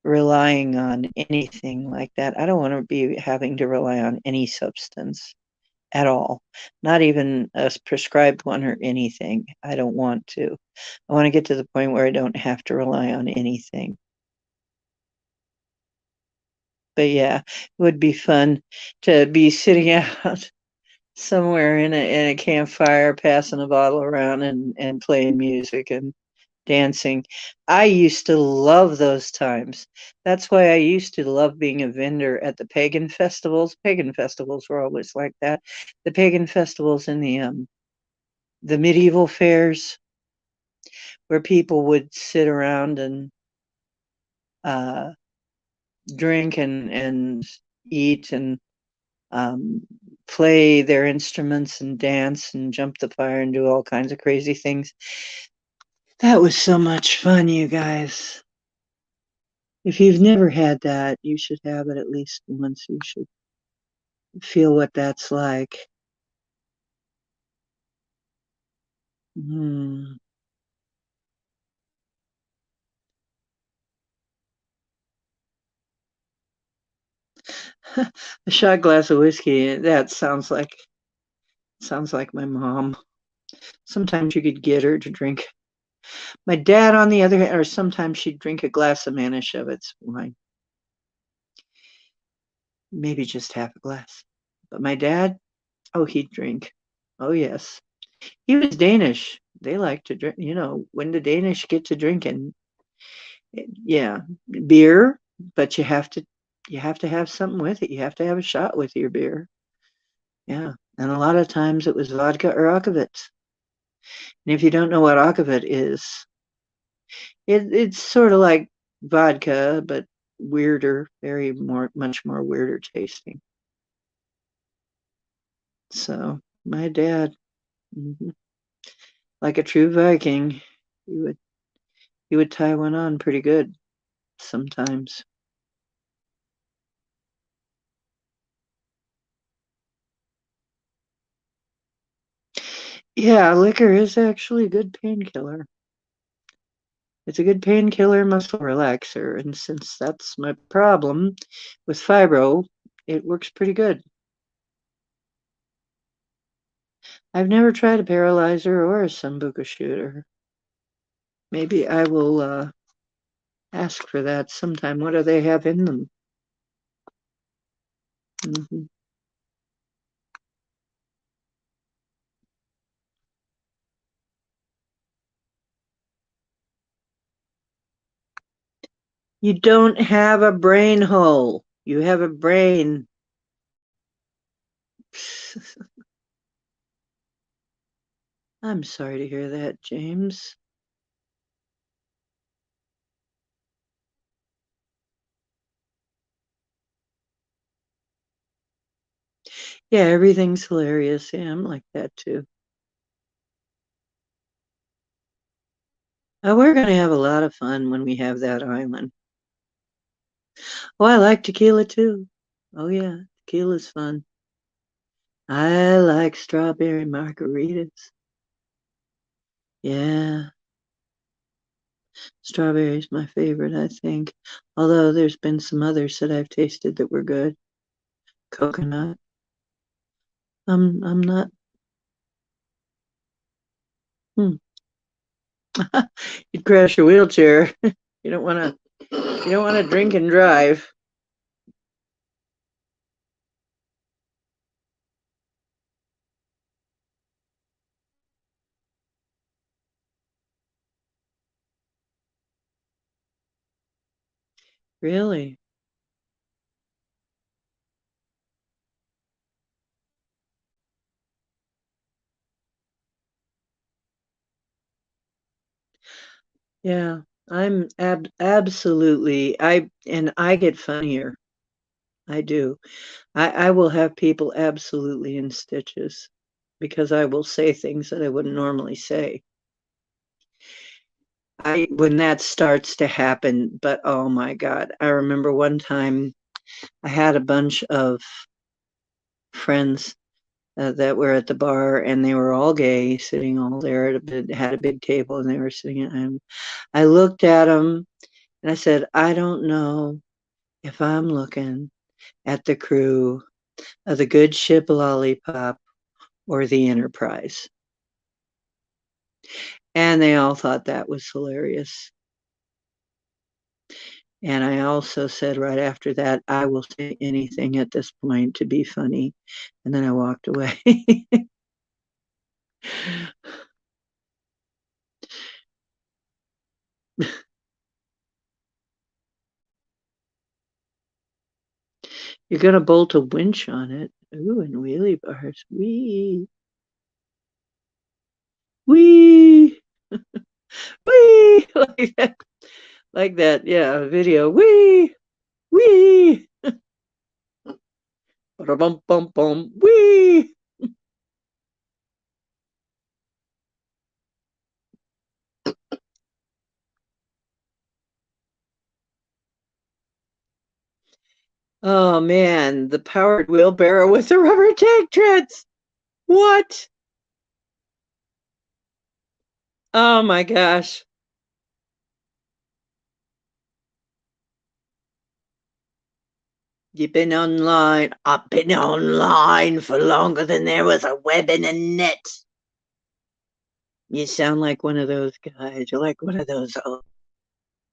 relying on anything like that. I don't want to be having to rely on any substance at all, not even a prescribed one or anything. I don't want to. I want to get to the point where I don't have to rely on anything. But yeah, it would be fun to be sitting out somewhere in a campfire, passing a bottle around and playing music and dancing. I used to love those times. That's why I used to love being a vendor at the pagan festivals. Pagan festivals were always like that. The pagan festivals in the medieval fairs where people would sit around and uh, drink and eat and um, play their instruments and dance and jump the fire and do all kinds of crazy things. That was so much fun, you guys. If you've never had that, you should have it at least once. You should feel what that's like. Mm. A shot glass of whiskey, that sounds like my mom. Sometimes you could get her to drink. My dad, on the other hand, or sometimes she'd drink a glass of Manischewitz wine, maybe just half a glass. But my dad, oh, he'd drink. Oh, yes. He was Danish. They like to drink, when the Danish get to drinking, yeah, beer, but you have to have something with it. You have to have a shot with your beer. Yeah. And a lot of times it was vodka or akavit. And if you don't know what akavit is, it's sort of like vodka, but weirder, much more weirder tasting. So my dad, mhm, like a true Viking, he would he would tie one on pretty good sometimes. Yeah, liquor is actually a good painkiller. It's a good painkiller, muscle relaxer, and since that's my problem with fibro, it works pretty good. I've never tried a paralyzer or a sambuca shooter. Maybe I will ask for that sometime. What do they have in them? Mhm. You don't have a brain hole. You have a brain. I'm sorry to hear that, James. Yeah, everything's hilarious. Yeah, I'm like that too. We're going to have a lot of fun when we have that island. Oh, I like tequila too. Oh, yeah, tequila's fun. I like strawberry margaritas. Yeah, strawberry's my favorite, I think. Although there's been some others that I've tasted that were good. Coconut. I'm not. Hmm. You'd crash your wheelchair. You don't want to. You don't want to drink and drive. Really? Yeah. I'm absolutely. I get funnier. I do. I will have people absolutely in stitches because I will say things that I wouldn't normally say. I when that starts to happen, but oh my God, I remember one time I had a bunch of friends that were at the bar and they were all gay, sitting all there had a big table and they were sitting and I looked at them and I said, I don't know if I'm looking at the crew of the Good Ship Lollipop or the Enterprise. And they all thought that was hilarious. And I also said right after that, I will say anything at this point to be funny. And then I walked away. You're going to bolt a winch on it. Ooh, and wheelie bars. Wee, wee, wee. Like that. Yeah, video. Wee, wee. Bum, bum, bum. Wee. Oh, man. The powered wheelbarrow with the rubber tank treads. What? Oh, my gosh. You've been online. I've been online for longer than there was a web in a net. You sound like one of those guys. You're like one of those. Oh,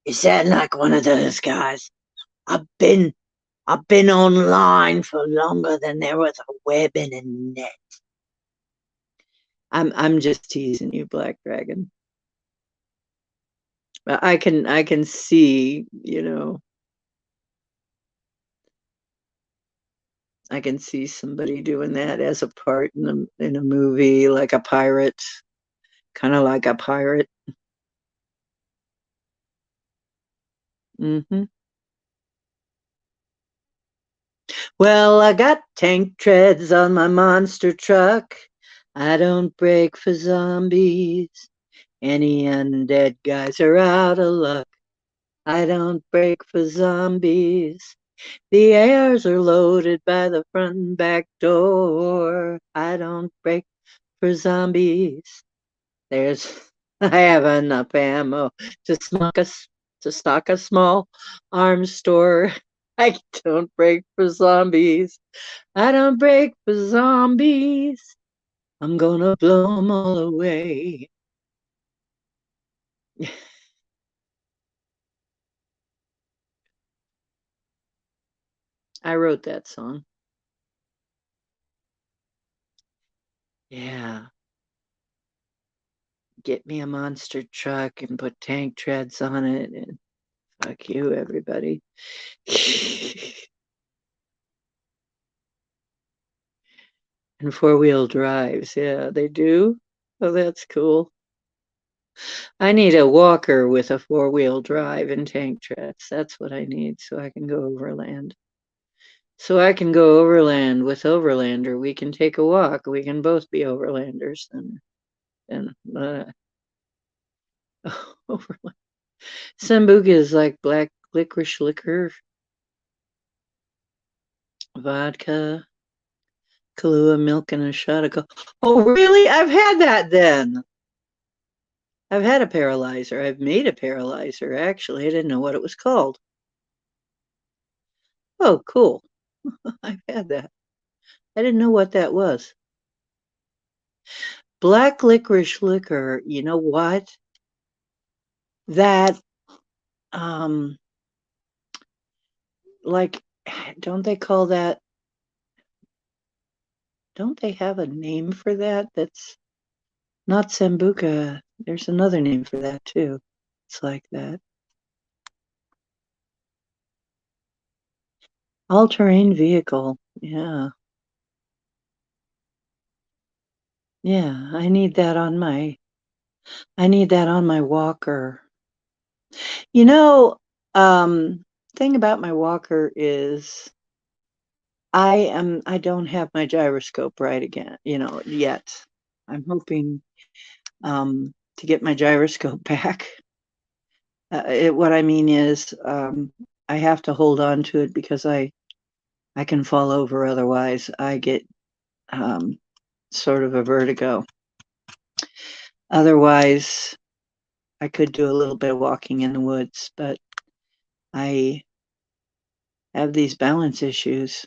you sound like one of those guys. I've been I've been online for longer than there was a web in a net. I'm just teasing you, Black Dragon. But I can see, I can see somebody doing that as a part in a movie, like a pirate, kind of like a pirate. Hmm. Well, I got tank treads on my monster truck. I don't break for zombies. Any undead guys are out of luck. I don't break for zombies. The airs are loaded by the front and back door. I don't break for zombies. There's I have enough ammo to stock a small arms store. I don't break for zombies. I don't break for zombies. I'm gonna blow them all away. I wrote that song. Yeah. Get me a monster truck and put tank treads on it and fuck you, everybody. And four-wheel drives. Yeah, they do. Oh, that's cool. I need a walker with a four-wheel drive and tank treads. That's what I need so I can go overland. So I can go overland with Overlander. We can take a walk. We can both be overlanders. And overland. Sambuca is like black licorice liquor, vodka, Kahlua milk, and a shot of Oh, really? I've had that then. I've had a paralyzer. I've made a paralyzer, actually. I didn't know what it was called. Oh, cool. I've had that. I didn't know what that was. Black licorice liquor, you know what? That, um, like, don't they call that, don't they have a name for that? That's not Sambuca. There's another name for that too. It's like that. All-terrain vehicle. Yeah. Yeah, I need that on my walker. You know, thing about my walker is I don't have my gyroscope right again, yet. I'm hoping to get my gyroscope back. What I mean is I have to hold on to it because I can fall over otherwise. I get um, sort of a vertigo. Otherwise, I could do a little bit of walking in the woods, but I have these balance issues.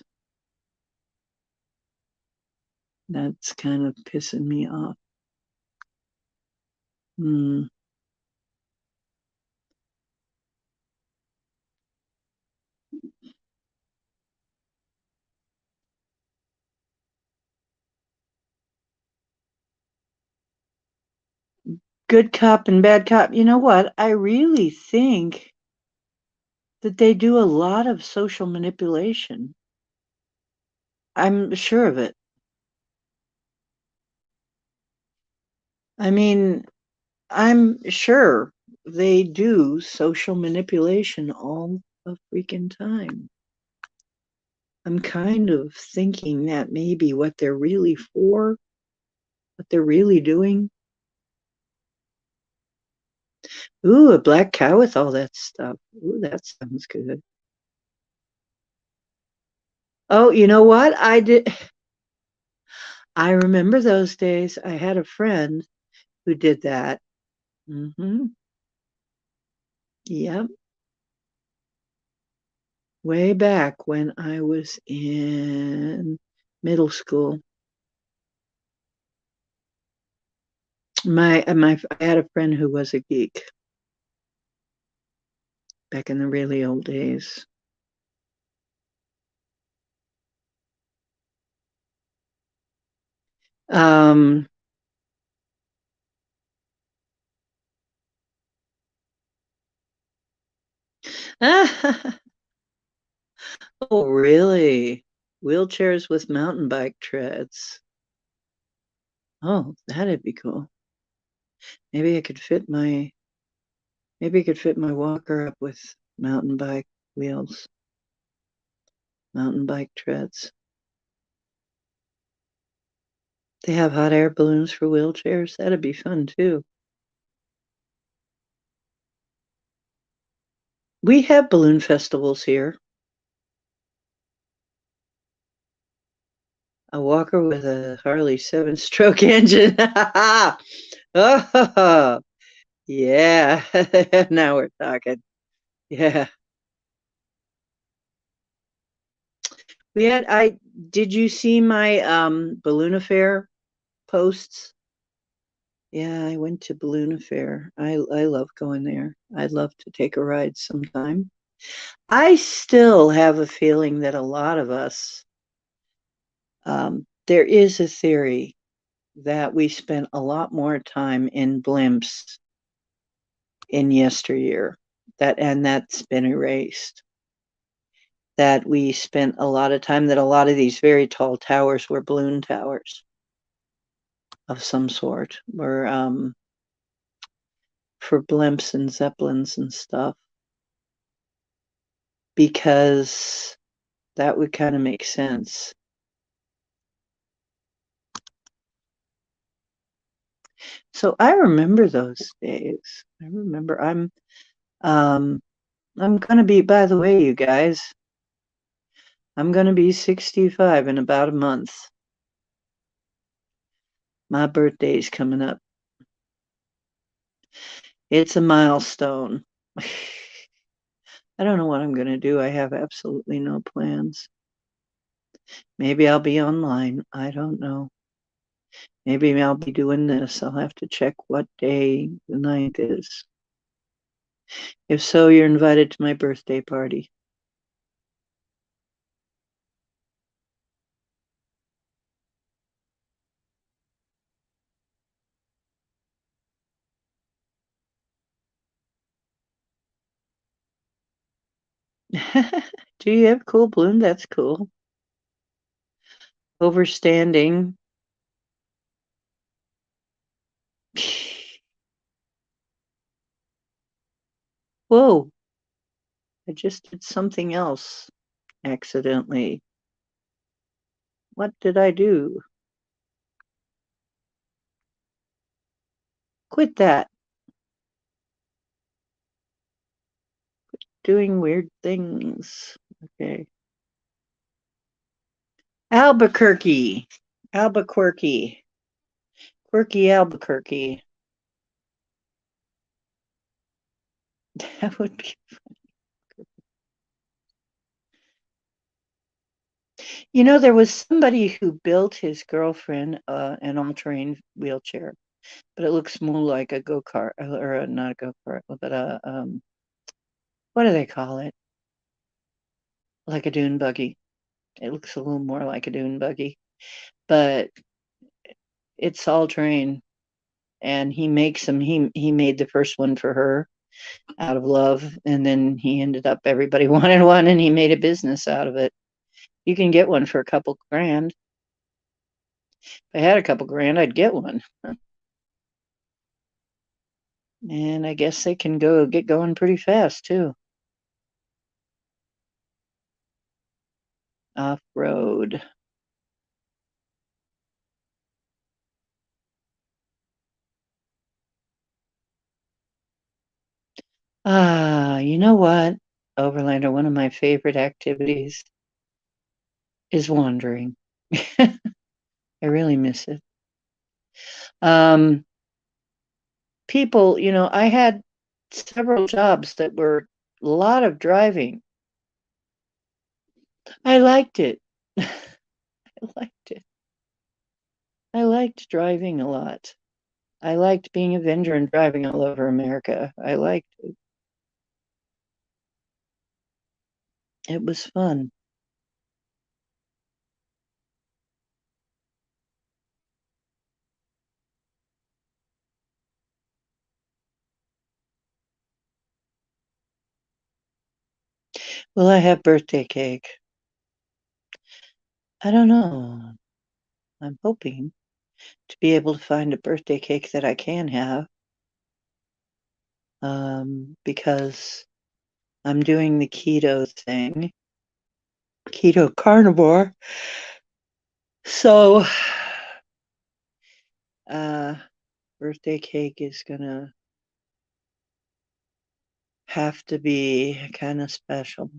That's kind of pissing me off. Mm. Good cop and bad cop. You know what? I really think that they do a lot of social manipulation. I'm sure of it. I mean, I'm sure they do social manipulation all the freaking time. I'm kind of thinking that maybe what they're really for, what they're really doing. Ooh, a black cow with all that stuff. Ooh, that sounds good. Oh, you know what? I remember those days. I had a friend who did that. Hmm. Yep. Way back when I was in middle school. I had a friend who was a geek back in the really old days. Um, oh, really? Wheelchairs with mountain bike treads. Oh, that'd be cool. Maybe I could fit my maybe I could fit my walker up with mountain bike wheels, mountain bike treads. They have hot air balloons for wheelchairs. That'd be fun too. We have balloon festivals here. A Walker with a Harley 7-stroke engine. Oh, yeah. Now we're talking. Yeah. Did you see my balloon affair posts? Yeah, I went to balloon affair. I love going there. I'd love to take a ride sometime. I still have a feeling that a lot of us, there is a theory that we spent a lot more time in blimps in yesteryear, and that's been erased. That we spent a lot of time, that a lot of these very tall towers were balloon towers of some sort, were for blimps and zeppelins and stuff, because that would kind of make sense. So I remember those days. I remember I'm gonna be, by the way, you guys, I'm gonna be 65 in about a month. My birthday's coming up. It's a milestone. I don't know what I'm gonna do. I have absolutely no plans. Maybe I'll be online. I don't know. Maybe I'll be doing this. I'll have to check what day the 9th is. If so, you're invited to my birthday party. Do you have cool balloon? That's cool. Overstanding. Whoa, I just did something else accidentally. What did I do? Quit that. Doing weird things. Okay. Albuquerque. Albuquerque. Quirky Albuquerque. That would be. You know, there was somebody who built his girlfriend an all-terrain wheelchair, but it looks more like a go-kart, or not a go-kart, but what do they call it? Like a dune buggy. It looks a little more like a dune buggy, but it's all-terrain, and he makes them. He made the first one for her out of love, and then he ended up, everybody wanted one, and he made a business out of it. You can get one for a couple grand. If I had a couple grand, I'd get one. And I guess they can get going pretty fast too. Off road. You know what, Overlander, one of my favorite activities is wandering. I really miss it. Um, People, I had several jobs that were a lot of driving. I liked it. I liked it. I liked driving a lot. I liked being a vendor and driving all over America. I liked it. It was fun. Will I have birthday cake? I don't know. I'm hoping to be able to find a birthday cake that I can have, because I'm doing the keto thing, keto carnivore. So, uh, birthday cake is gonna have to be kind of special.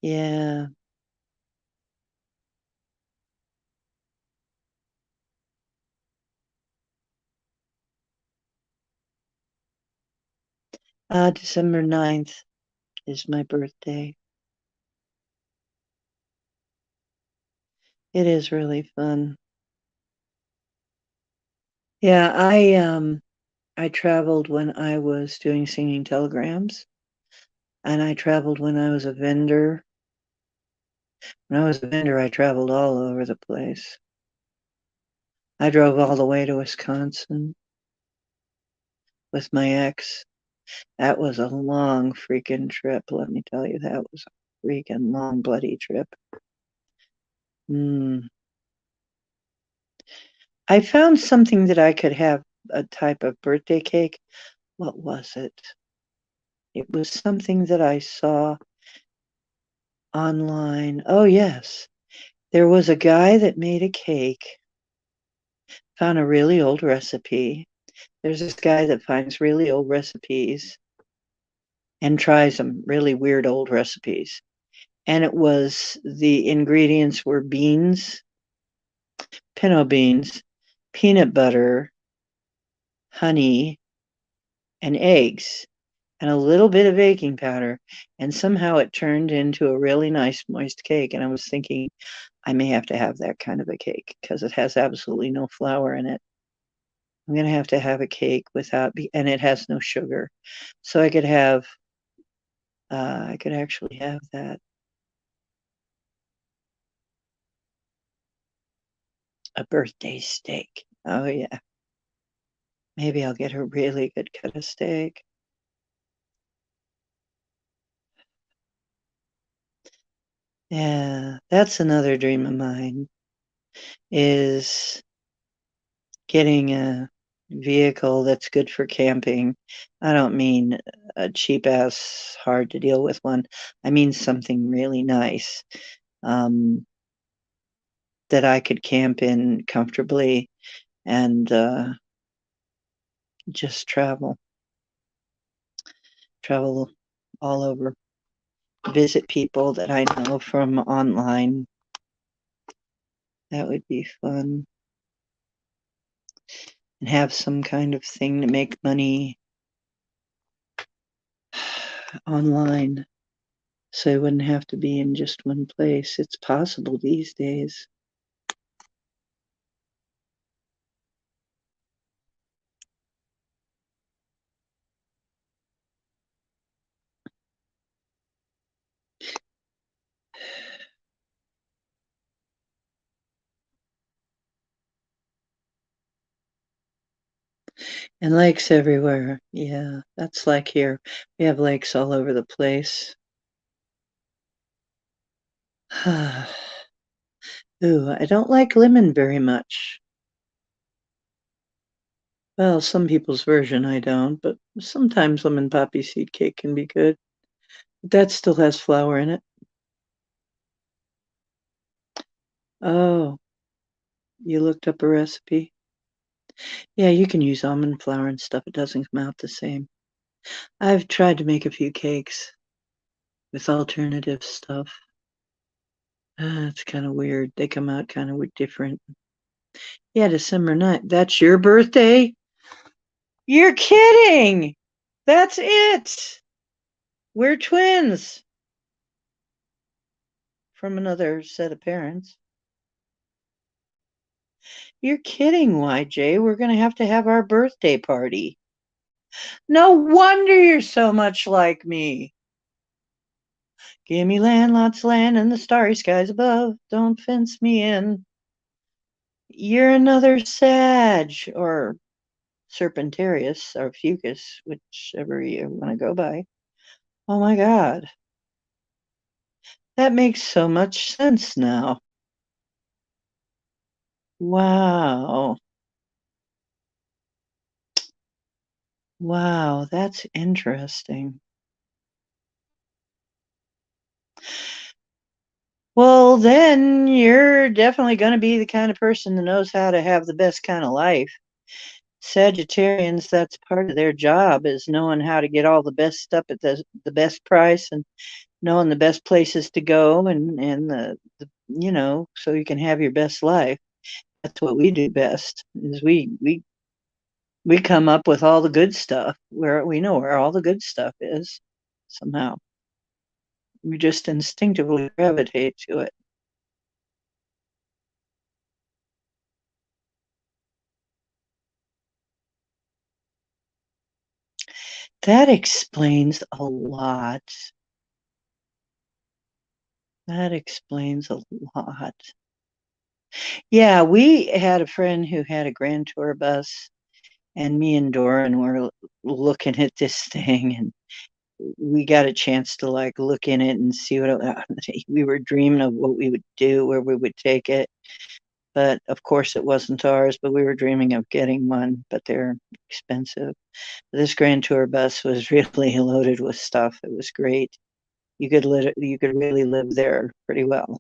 Yeah. December 9th is my birthday. It is really fun. Yeah, I traveled when I was doing singing telegrams, and I traveled when I was a vendor. When I was a vendor, I traveled all over the place. I drove all the way to Wisconsin with my ex. That was a long freaking trip, let me tell you. That was a freaking long, bloody trip. Mm. I found something that I could have a type of birthday cake. What was it? It was something that I saw online. Oh, yes. There was a guy that made a cake, found a really old recipe. There's this guy that finds really old recipes and tries some really weird old recipes. And it was the ingredients were beans, pinto beans, peanut butter, honey, and eggs, and a little bit of baking powder. And somehow it turned into a really nice moist cake. And I was thinking, I may have to have that kind of a cake because it has absolutely no flour in it. I'm going to have a cake without, and it has no sugar. So I could actually have that. A birthday steak. Oh, yeah. Maybe I'll get a really good cut of steak. Yeah, that's another dream of mine is getting a vehicle that's good for camping. I don't mean a cheap ass, hard to deal with one. I mean something really nice um, that I could camp in comfortably and just travel all over, visit people that I know from online. That would be fun. And have some kind of thing to make money online so I wouldn't have to be in just one place. It's possible these days. And lakes everywhere. Yeah, that's like here. We have lakes all over the place. Ooh, I don't like lemon very much. Well, some people's version I don't, but sometimes lemon poppy seed cake can be good. But that still has flour in it. Oh, you looked up a recipe? Yeah, you can use almond flour and stuff. It doesn't come out the same. I've tried to make a few cakes with alternative stuff. It's kind of weird. They come out kind of different. Yeah, December 9th. That's your birthday? You're kidding! That's it! We're twins from another set of parents. You're kidding, YJ. We're going to have our birthday party. No wonder you're so much like me. Give me land, lots of land, and the starry skies above. Don't fence me in. You're another Sag, or Serpentarius, or Fucus, whichever you want to go by. Oh my God. That makes so much sense now. Wow. Wow, that's interesting. Well, then you're definitely going to be the kind of person that knows how to have the best kind of life. Sagittarians, that's part of their job is knowing how to get all the best stuff at the best price and knowing the best places to go and so you can have your best life. That's what we do best is we come up with all the good stuff where we know where all the good stuff is somehow. We just instinctively gravitate to it. That explains a lot. That explains a lot. Yeah, we had a friend who had a grand tour bus, and me and Doran were looking at this thing, and we got a chance to like look in it and see what we were dreaming of what we would do, where we would take it. But of course, it wasn't ours, but we were dreaming of getting one, but they're expensive. This grand tour bus was really loaded with stuff. It was great. You could really live there pretty well,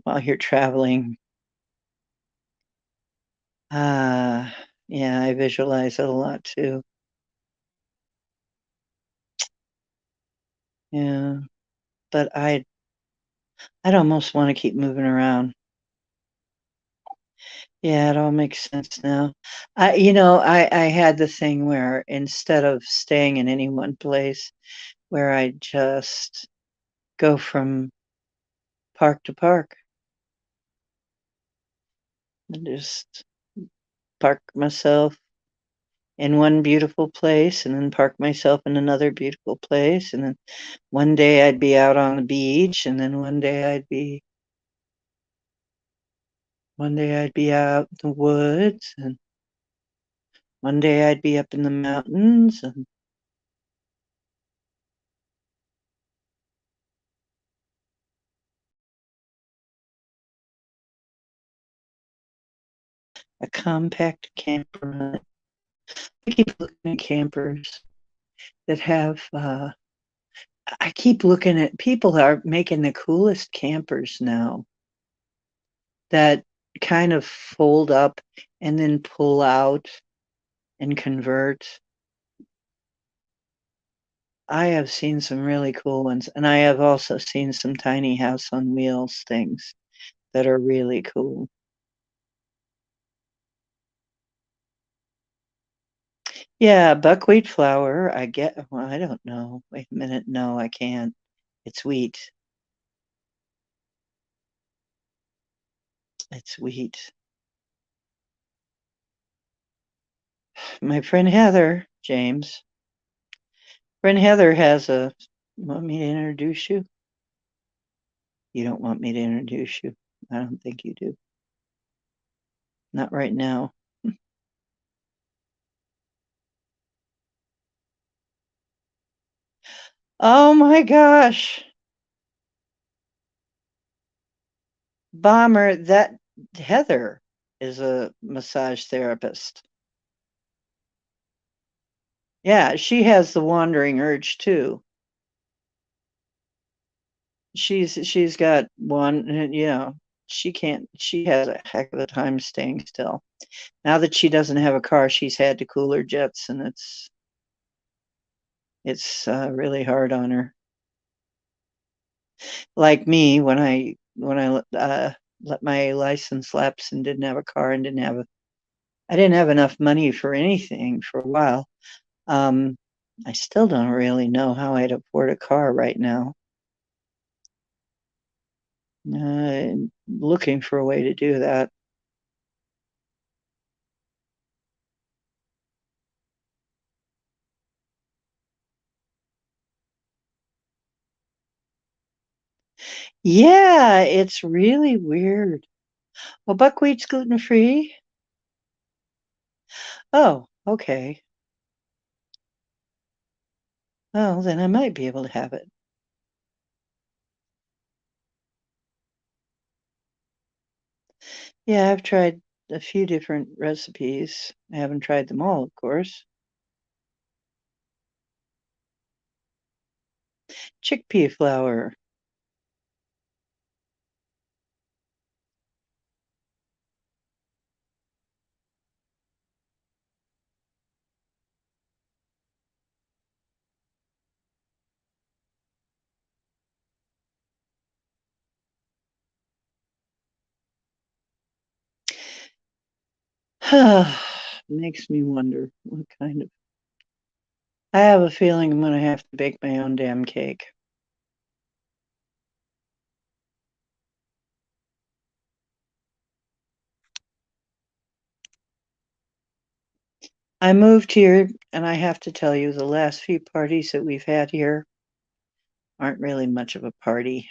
while you're traveling. Uh, yeah, I visualize it a lot too. Yeah, but I'd almost want to keep moving around. Yeah, it all makes sense now. I had the thing where instead of staying in any one place, where I just go from park to park and just park myself in one beautiful place and then park myself in another beautiful place. And then one day I'd be out on the beach and then one day I'd be out in the woods and one day I'd be up in the mountains and a compact camper. I keep looking at campers that have I keep looking at people are making the coolest campers now that kind of fold up and then pull out and convert. I have seen some really cool ones, and I have also seen some tiny house on wheels things that are really cool. Yeah, buckwheat flour. Well, I don't know. Wait a minute. No, I can't. It's wheat. It's wheat. My friend Heather, James. Friend Heather has a. Want me to introduce you? You don't want me to introduce you. I don't think you do. Not right now. Oh my gosh. Bomber, that Heather is a massage therapist. Yeah, she has the wandering urge too. She's got one, she has a heck of a time staying still. Now that she doesn't have a car, she's had to cooler jets, and it's really hard on her. Like me, when I let my license lapse and didn't have a car and I didn't have enough money for anything for a while. Um, I still don't really know how I'd afford a car right now. I'm looking for a way to do that. Yeah, it's really weird. Well, buckwheat's gluten free. Oh, okay. Oh, then I might be able to have it. Yeah, I've tried a few different recipes. I haven't tried them all, of course. Chickpea flour. Makes me wonder what kind of. I have a feeling I'm going to have to bake my own damn cake. I moved here, and I have to tell you, the last few parties that we've had here aren't really much of a party.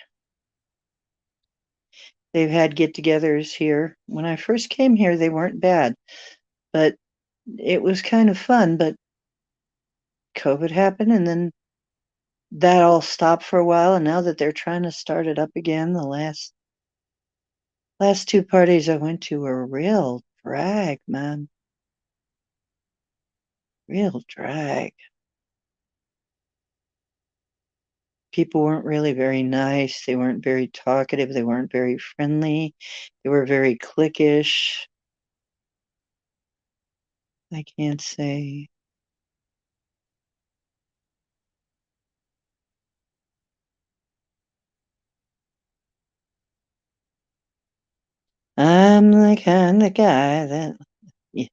They've had get togethers here. When I first came here, they weren't bad, but it was kind of fun. But COVID happened, and then that all stopped for a while. And now that they're trying to start it up again, the last two parties I went to were a real drag, man. Real drag. People weren't really very nice. They weren't very talkative. They weren't very friendly. They were very cliquish. I can't say. I'm the kind of guy that. Yeah.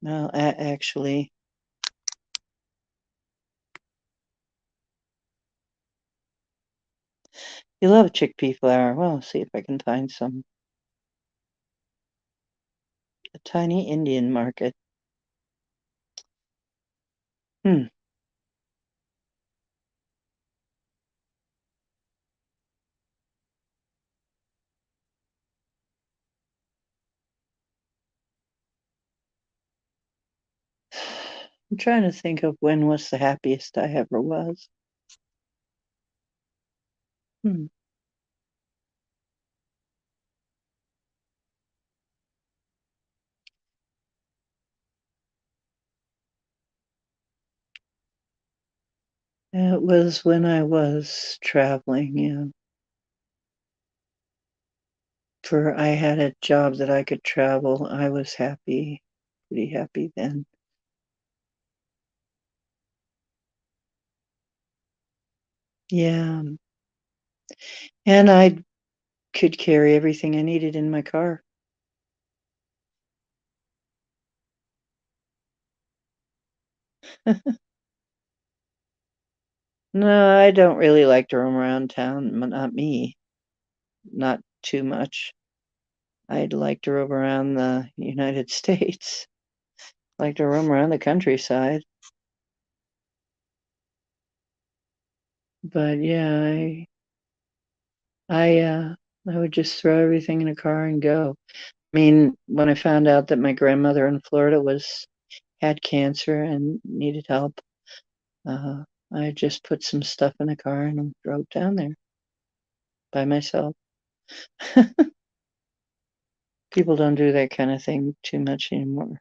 No, actually, you love chickpea flour. Well, see if I can find some. A tiny Indian market. Hmm. I'm trying to think of when was the happiest I ever was. Hmm. It was when I was traveling, yeah. For I had a job that I could travel. I was happy, pretty happy then. Yeah. And I could carry everything I needed in my car. No, I don't really like to roam around town. Not me. Not too much. I'd like to roam around the United States. Like to roam around the countryside. But yeah, I would just throw everything in a car and go. I mean, when I found out that my grandmother in Florida was had cancer and needed help, uh, I just put some stuff in a car and drove down there by myself. People don't do that kind of thing too much anymore.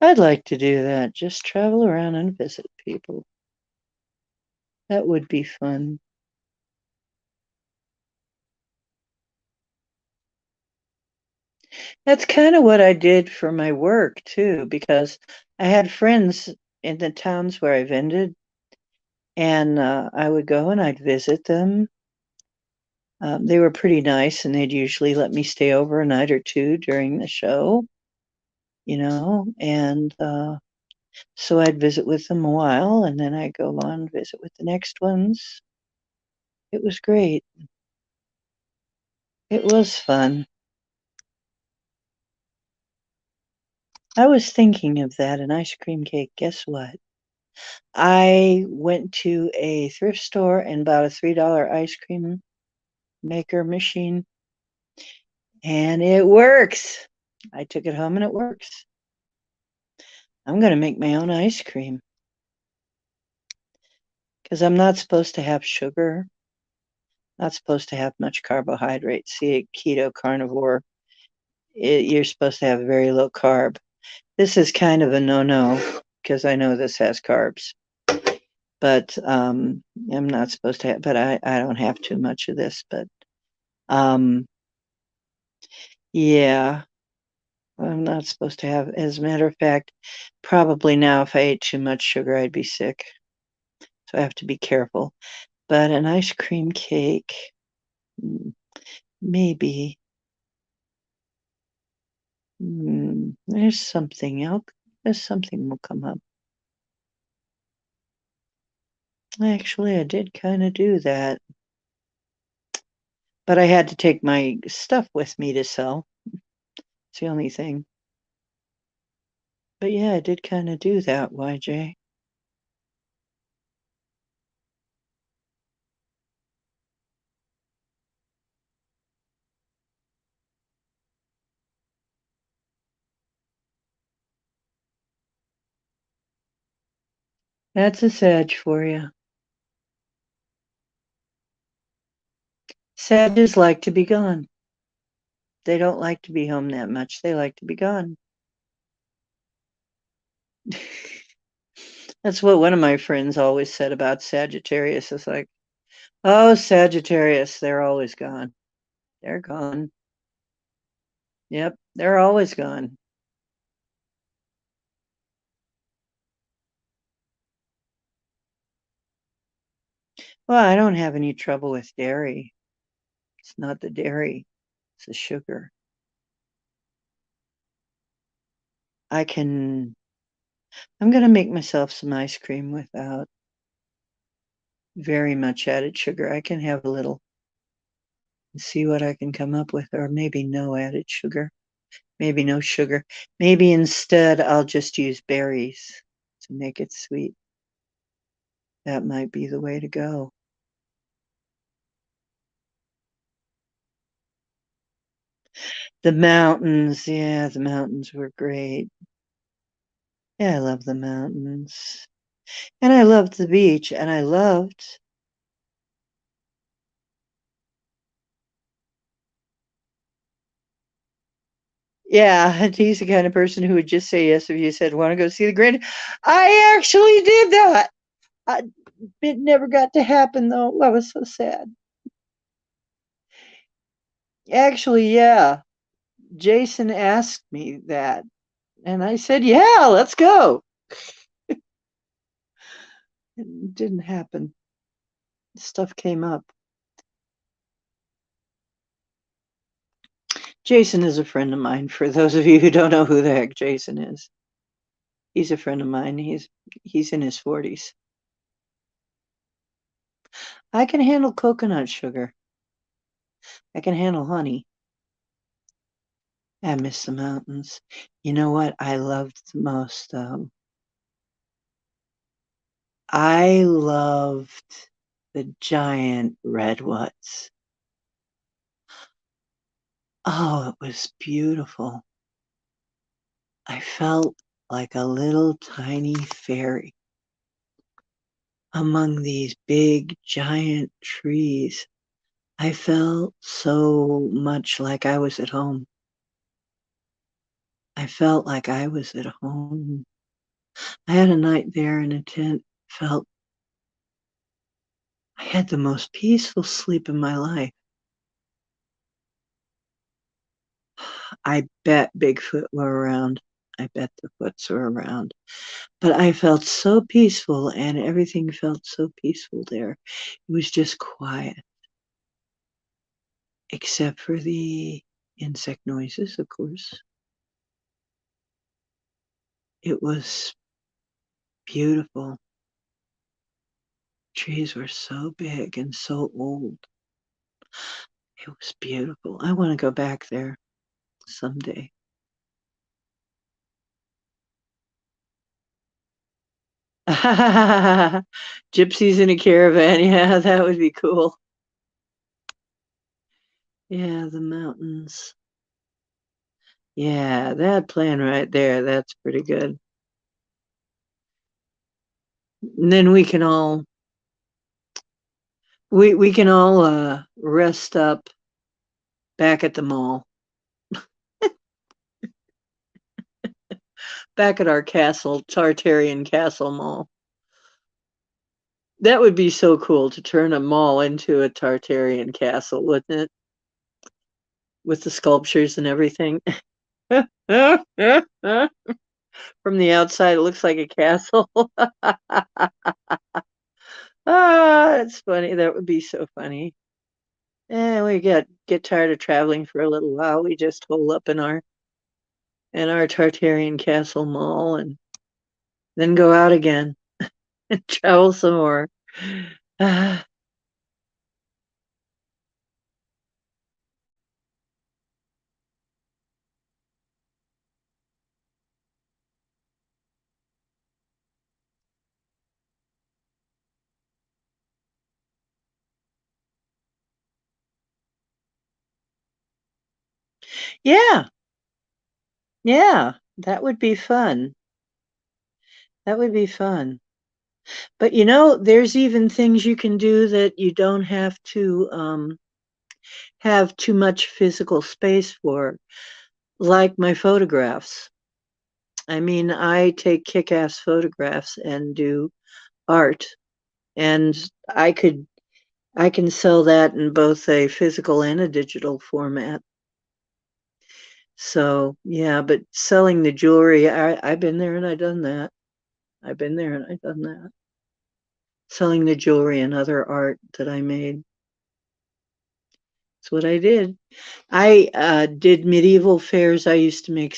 I'd like to do that. Just travel around and visit people. That would be fun. That's kind of what I did for my work too, because I had friends in the towns where I vended, and I would go and I'd visit them. They were pretty nice, and they'd usually let me stay over a night or two during the show, and so I'd visit with them a while, and then I'd go on and visit with the next ones. It was great. It was fun. I was thinking of that, an ice cream cake. Guess what? I went to a thrift store and bought a $3 ice cream maker machine, and it works. I took it home and it works. I'm going to make my own ice cream because I'm not supposed to have sugar, not supposed to have much carbohydrates. See, a keto carnivore, you're supposed to have very low carb. This is kind of a no-no because I know this has carbs, but I'm not supposed to have, but I don't have too much of this, but um, yeah. I'm not supposed to have, as a matter of fact, probably now if I ate too much sugar, I'd be sick. So I have to be careful. But an ice cream cake, maybe. There's something else. There's something will come up. Actually, I did kind of do that. But I had to take my stuff with me to sell. It's the only thing. But yeah, I did kind of do that, YJ. That's a Sag for you. Sages like to be gone. They don't like to be home that much. They like to be gone. That's what one of my friends always said about Sagittarius. It's like, oh, Sagittarius, they're always gone. They're gone. Yep, they're always gone. Well, I don't have any trouble with dairy. It's not the dairy, it's the sugar. I'm going to make myself some ice cream without very much added sugar. I can have a little and see what I can come up with, or maybe no added sugar, maybe no sugar. Maybe instead I'll just use berries to make it sweet. That might be the way to go. The mountains, yeah, the mountains were great. Yeah, I love the mountains. And I loved the beach, and I loved, yeah, he's the kind of person who would just say yes if you said, want to go see the grand. I actually did that. I, it never got to happen, though. I was so sad. Actually, yeah, Jason asked me that, and I said, yeah, let's go. It didn't happen. Stuff came up. Jason is a friend of mine. For those of you who don't know who the heck Jason is, he's a friend of mine. He's in his 40s. I can handle coconut sugar. I can handle honey. I miss the mountains. You know what I loved the most? I loved the giant redwoods. Oh, it was beautiful. I felt like a little tiny fairy among these big giant trees. I felt so much like I was at home. I felt like I was at home. I had a night there in a tent, felt I had the most peaceful sleep in my life. I bet Bigfoot were around. I bet the Foots were around. But I felt so peaceful and everything felt so peaceful there. It was just quiet, except for the insect noises, of course. It was beautiful. Trees were so big and so old. It was beautiful. I want to go back there someday. Gypsies in a caravan. Yeah, that would be cool. Yeah, the mountains. Yeah, that plan right there, that's pretty good. And then we can all rest up back at the mall, back at our castle, Tartarian Castle Mall. That would be so cool to turn a mall into a Tartarian castle, wouldn't it? With the sculptures and everything. From the outside, it looks like a castle. That's funny. That would be so funny. And we get tired of traveling for a little while. We just hole up in our Tartarian Castle Mall and then go out again and travel some more. Yeah, yeah, that would be fun. That would be fun. But there's even things you can do that you don't have to have too much physical space for, like my photographs. I mean, I take kick-ass photographs and do art, and I could I can sell that in both a physical and a digital format. So yeah, but selling the jewelry, I've been there and I've done that. I've been there and I've done that. Selling the jewelry and other art that I made. That's what I did. I did medieval fairs. I used to make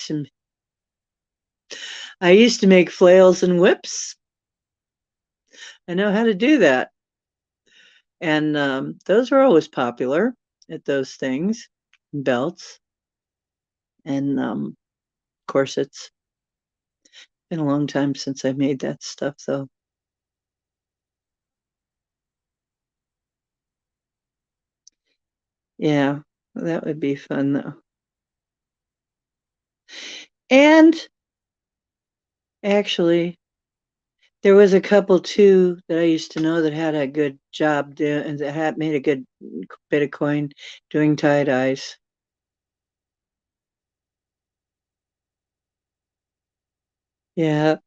flails and whips. I know how to do that. And those were always popular at those things. Belts and corsets. Been a long time since I made that stuff, though. Yeah, that would be fun, though. And actually, there was a couple too that I used to know that had a good job doing, and that had made a good bit of coin doing tie dyes. Yeah.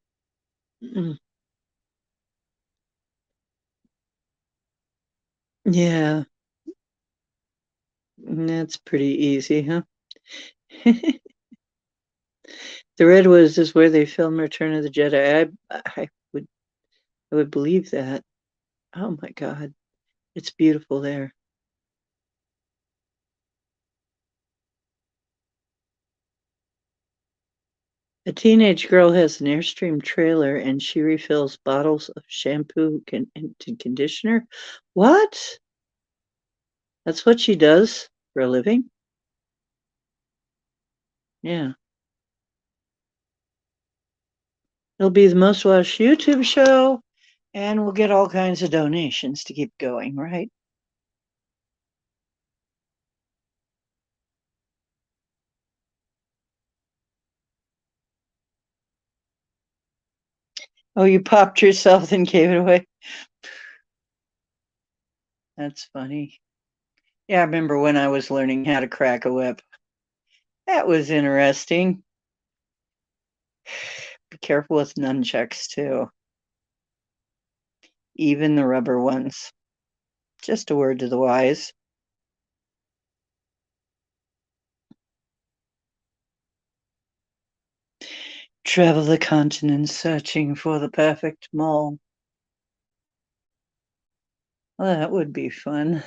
Mm. Yeah, that's pretty easy, huh? The Redwoods is where they filmed Return of the Jedi. I would believe that. Oh my God, it's beautiful there. A teenage girl has an Airstream trailer and she refills bottles of shampoo and conditioner. What? That's what she does for a living? Yeah. It'll be the most watched YouTube show, and we'll get all kinds of donations to keep going, right? Oh, you popped yourself and gave it away. That's funny. Yeah, I remember when I was learning how to crack a whip. That was interesting. Be careful with nunchucks, too, even the rubber ones. Just a word to the wise. Travel the continent searching for the perfect mole. Well, that would be fun.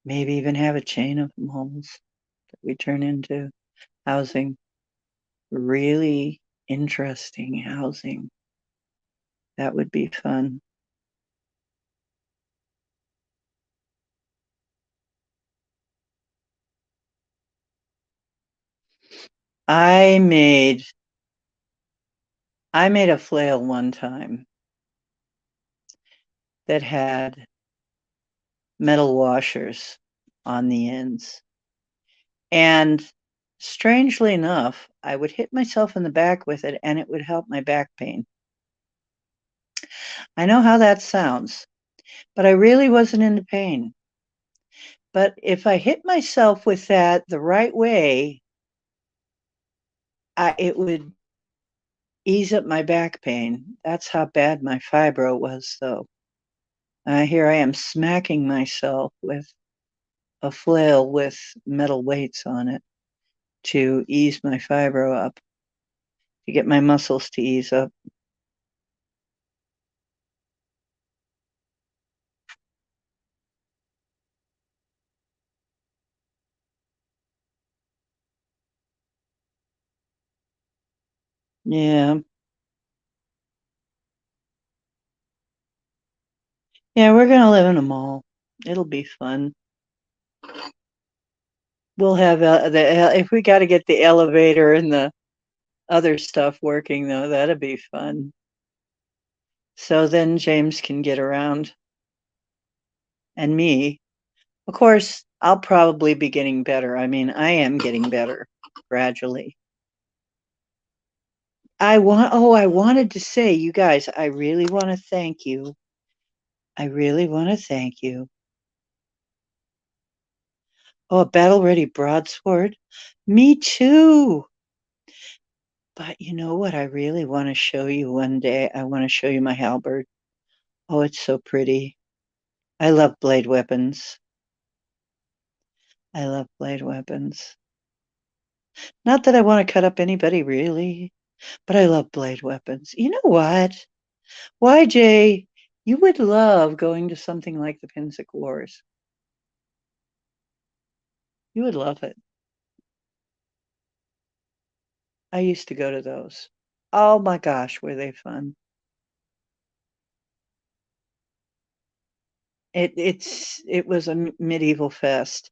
Maybe even have a chain of moles that we turn into housing. Really interesting housing. That would be fun. I made I made a flail one time that had metal washers on the ends. And strangely enough, I would hit myself in the back with it and it would help my back pain. I know how that sounds, but I really wasn't into pain. But if I hit myself with that the right way, it would ease up my back pain. That's how bad my fibro was, though. Here I am smacking myself with a flail with metal weights on it to ease my fibro up, to get my muscles to ease up. Yeah. Yeah, we're gonna live in a mall. It'll be fun. We'll have if we got to get the elevator and the other stuff working though, that'd be fun. So then James can get around and me. Of course, I'll probably be getting better. I mean, I am getting better gradually. I wanted to say, you guys, I really want to thank you. I really want to thank you. Oh, a battle ready broadsword? Me too. But you know what I really want to show you one day? I want to show you my halberd. Oh, it's so pretty. I love blade weapons. I love blade weapons. Not that I want to cut up anybody really, but I love blade weapons. You know what? YJ, you would love going to something like the Pinsic Wars. You would love it. I used to go to those. Oh my gosh, were they fun. It was a medieval fest,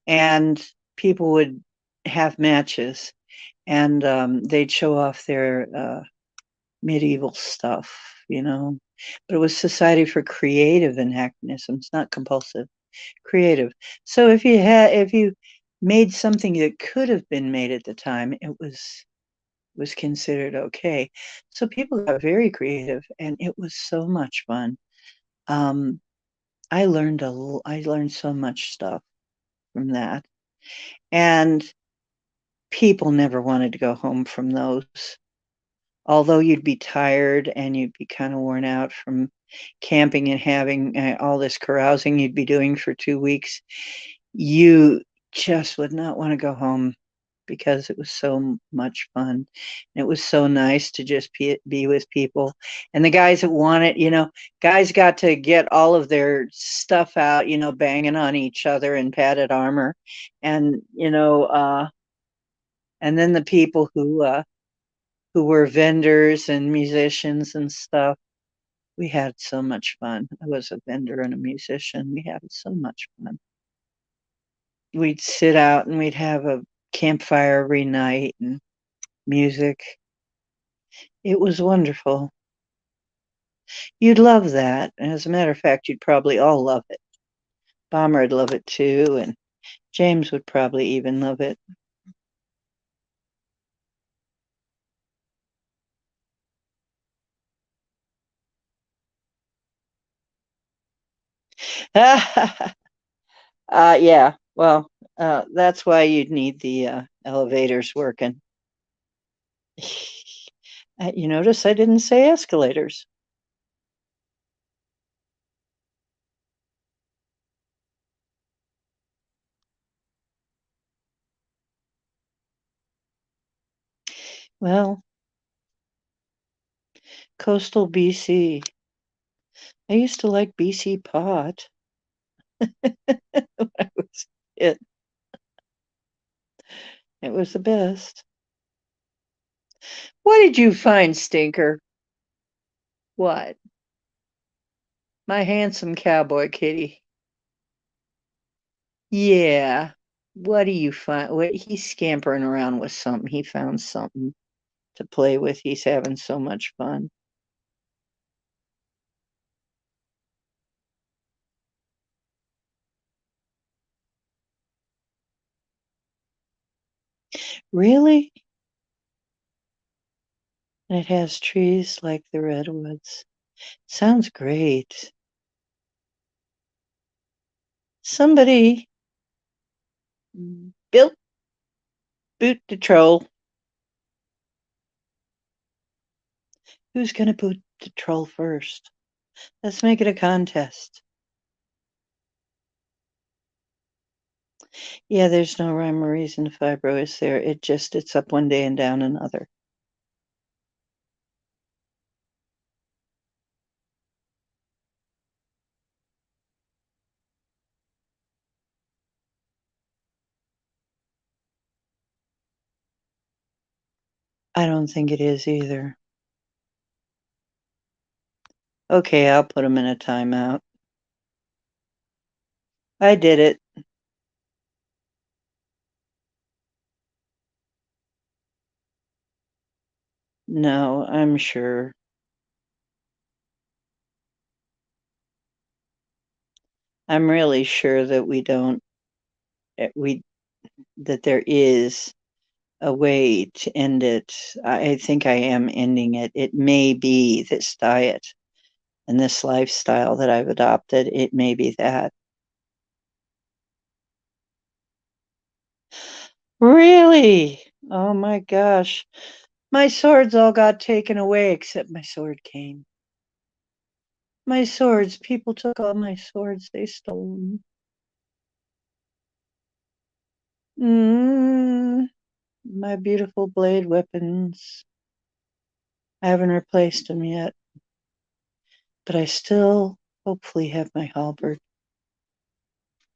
and people would have matches, and they'd show off their medieval stuff, you know. But it was Society for Creative Anachronisms, not compulsive, creative. So if you made something that could have been made at the time, it was considered okay. So people got very creative, and it was so much fun. Um, I learned so much stuff from that, and people never wanted to go home from those. Although you'd be tired and you'd be kind of worn out from camping and having all this carousing you'd be doing for 2 weeks, you just would not want to go home because it was so much fun. And it was so nice to just be with people. And the guys that wanted, guys got to get all of their stuff out, banging on each other in padded armor. And, and then the people who were vendors and musicians and stuff. We had so much fun. I was a vendor and a musician. We had so much fun. We'd sit out and we'd have a campfire every night and music. It was wonderful. You'd love that. And as a matter of fact, you'd probably all love it. Bomber would love it too, and James would probably even love it. Yeah, well, that's why you'd need the elevators working. You notice I didn't say escalators. Well, coastal BC. I used to like BC pot. I was it. It was the best. What did you find, Stinker? What? My handsome cowboy kitty. Yeah. What do you find? What he's scampering around with something. He found something to play with. He's having so much fun. Really? And it has trees like the redwoods. Sounds great. Somebody built boot the troll. Who's gonna boot the troll first? Let's make it a contest. Yeah, there's no rhyme or reason to fibro, is there? It's up one day and down another. I don't think it is either. Okay, I'll put them in a timeout. I did it. No, I'm sure. I'm really sure that we don't, we that there is a way to end it. I think I am ending it. It may be this diet and this lifestyle that I've adopted. It may be that. Really? Oh my gosh. My swords all got taken away except my sword cane. My swords, people took all my swords. They stole them. My beautiful blade weapons. I haven't replaced them yet, but I still hopefully have my halberd.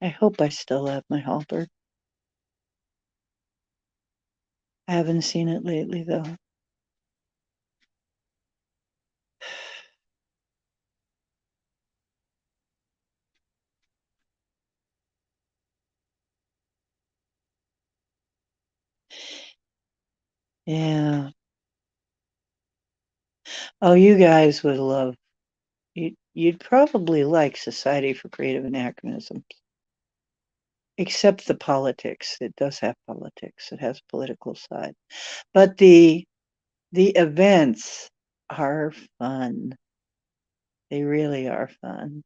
I hope I still have my halberd. I haven't seen it lately, though. Yeah. Oh, you guys would love. You'd probably like Society for Creative Anachronisms, except the politics. It does have politics. It has a political side, but the events are fun. They really are fun.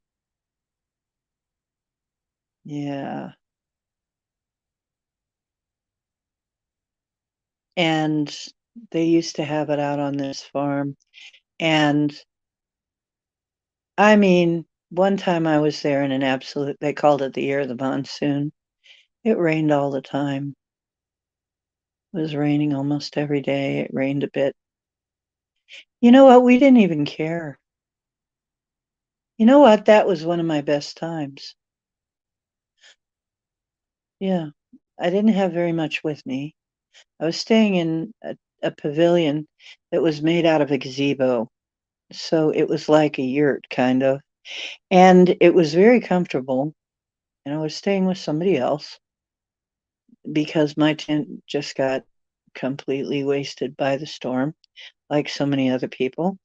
Yeah. And they used to have it out on this farm. And I mean, one time I was there in an absolute, they called it the year of the monsoon. It rained all the time. It was raining almost every day. It rained a bit. You know what? We didn't even care. You know what? That was one of my best times. Yeah. I didn't have very much with me. I was staying in a pavilion that was made out of a gazebo. So it was like a yurt, kind of. And it was very comfortable. And I was staying with somebody else because my tent just got completely wasted by the storm, like so many other people.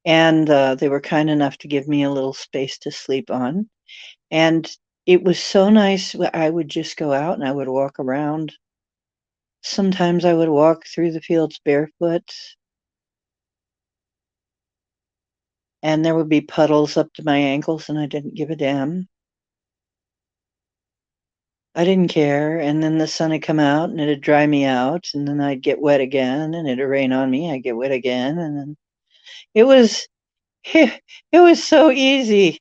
And they were kind enough to give me a little space to sleep on. And it was so nice. I would just go out and I would walk around. Sometimes I would walk through the fields barefoot, and there would be puddles up to my ankles, and I didn't give a damn. I didn't care. And then the sun would come out and it'd dry me out, and then I'd get wet again, and it'd rain on me. I'd get wet again, and then it was it was so easy.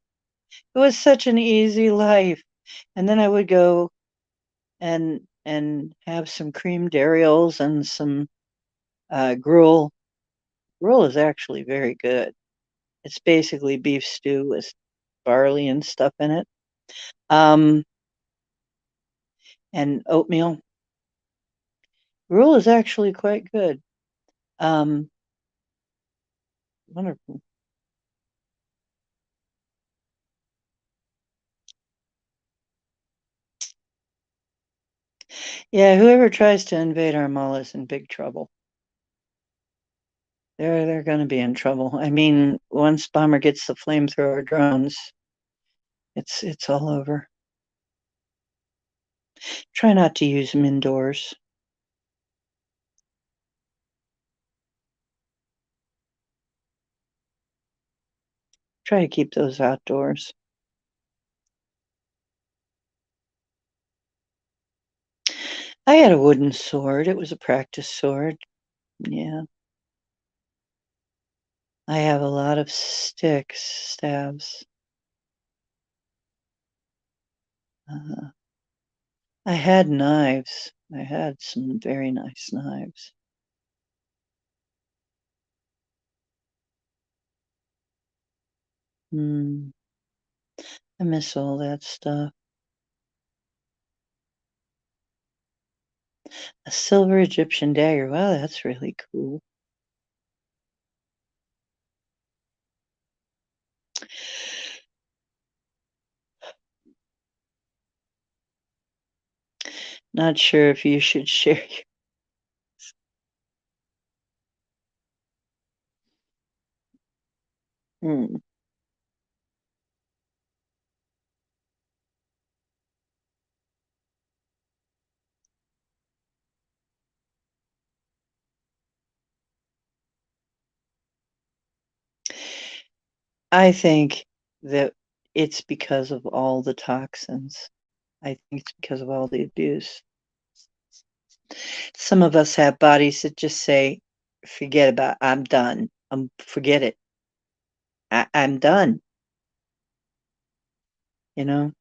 It was such an easy life. And then I would go and have some cream dariels and some gruel. Gruel is actually very good. It's basically beef stew with barley and stuff in it, um, and oatmeal. Gruel is actually quite good. Um, Wonderful. Yeah, whoever tries to invade our mall is in big trouble. They're going to be in trouble. I mean, once Bomber gets the flamethrower drones, it's all over. Try not to use them indoors. Try to keep those outdoors. I had a wooden sword. It was a practice sword. Yeah. I have a lot of sticks, stabs. Uh, I had knives. I had some very nice knives. I miss all that stuff. A silver Egyptian dagger. Wow, that's really cool. Not sure if you should share your. I think that it's because of all the toxins. I think it's because of all the abuse. Some of us have bodies that just say, forget about it. I'm done. Forget it. I'm done. You know,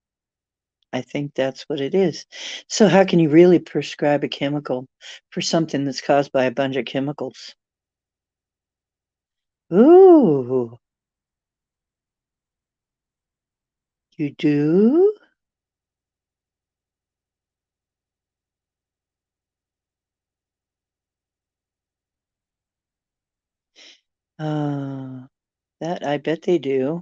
I think that's what it is. So how can you really prescribe a chemical for something that's caused by a bunch of chemicals? Ooh, you do? Uh, that I bet they do.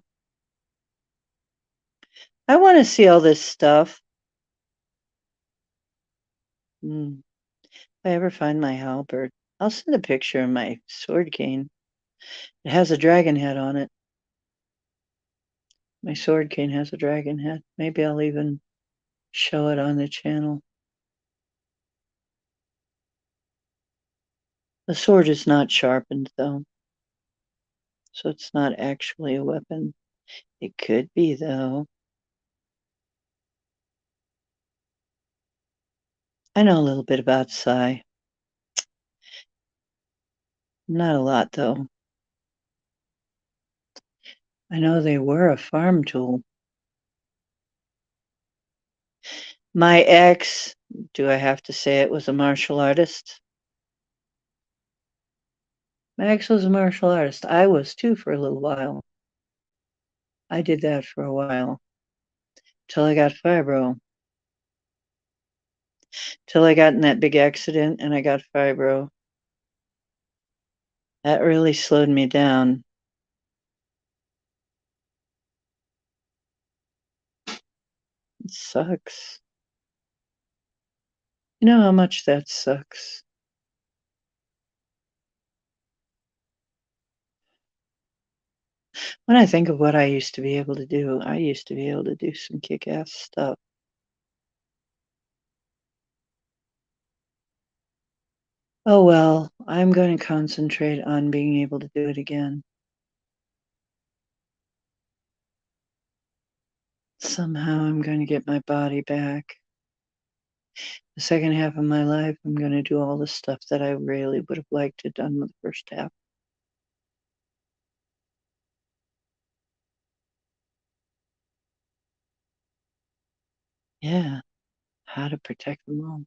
I want to see all this stuff. Hmm. If I ever find my halberd, I'll send a picture of my sword cane. It has a dragon head on it. My sword cane has a dragon head. Maybe I'll even show it on the channel. The sword is not sharpened, though, so it's not actually a weapon. It could be, though. I know a little bit about Psi. Not a lot, though. I know they were a farm tool. My ex, do I have to say it, was a martial artist? My ex was a martial artist. I was too for a little while. I did that for a while till I got fibro. Till I got in that big accident and I got fibro. That really slowed me down. It sucks. You know how much that sucks? When I think of what I used to be able to do, I used to be able to do some kick-ass stuff. Oh well, I'm going to concentrate on being able to do it again. Somehow I'm going to get my body back. The second half of my life, I'm going to do all the stuff that I really would have liked to have done with the first half. Yeah, how to protect them all.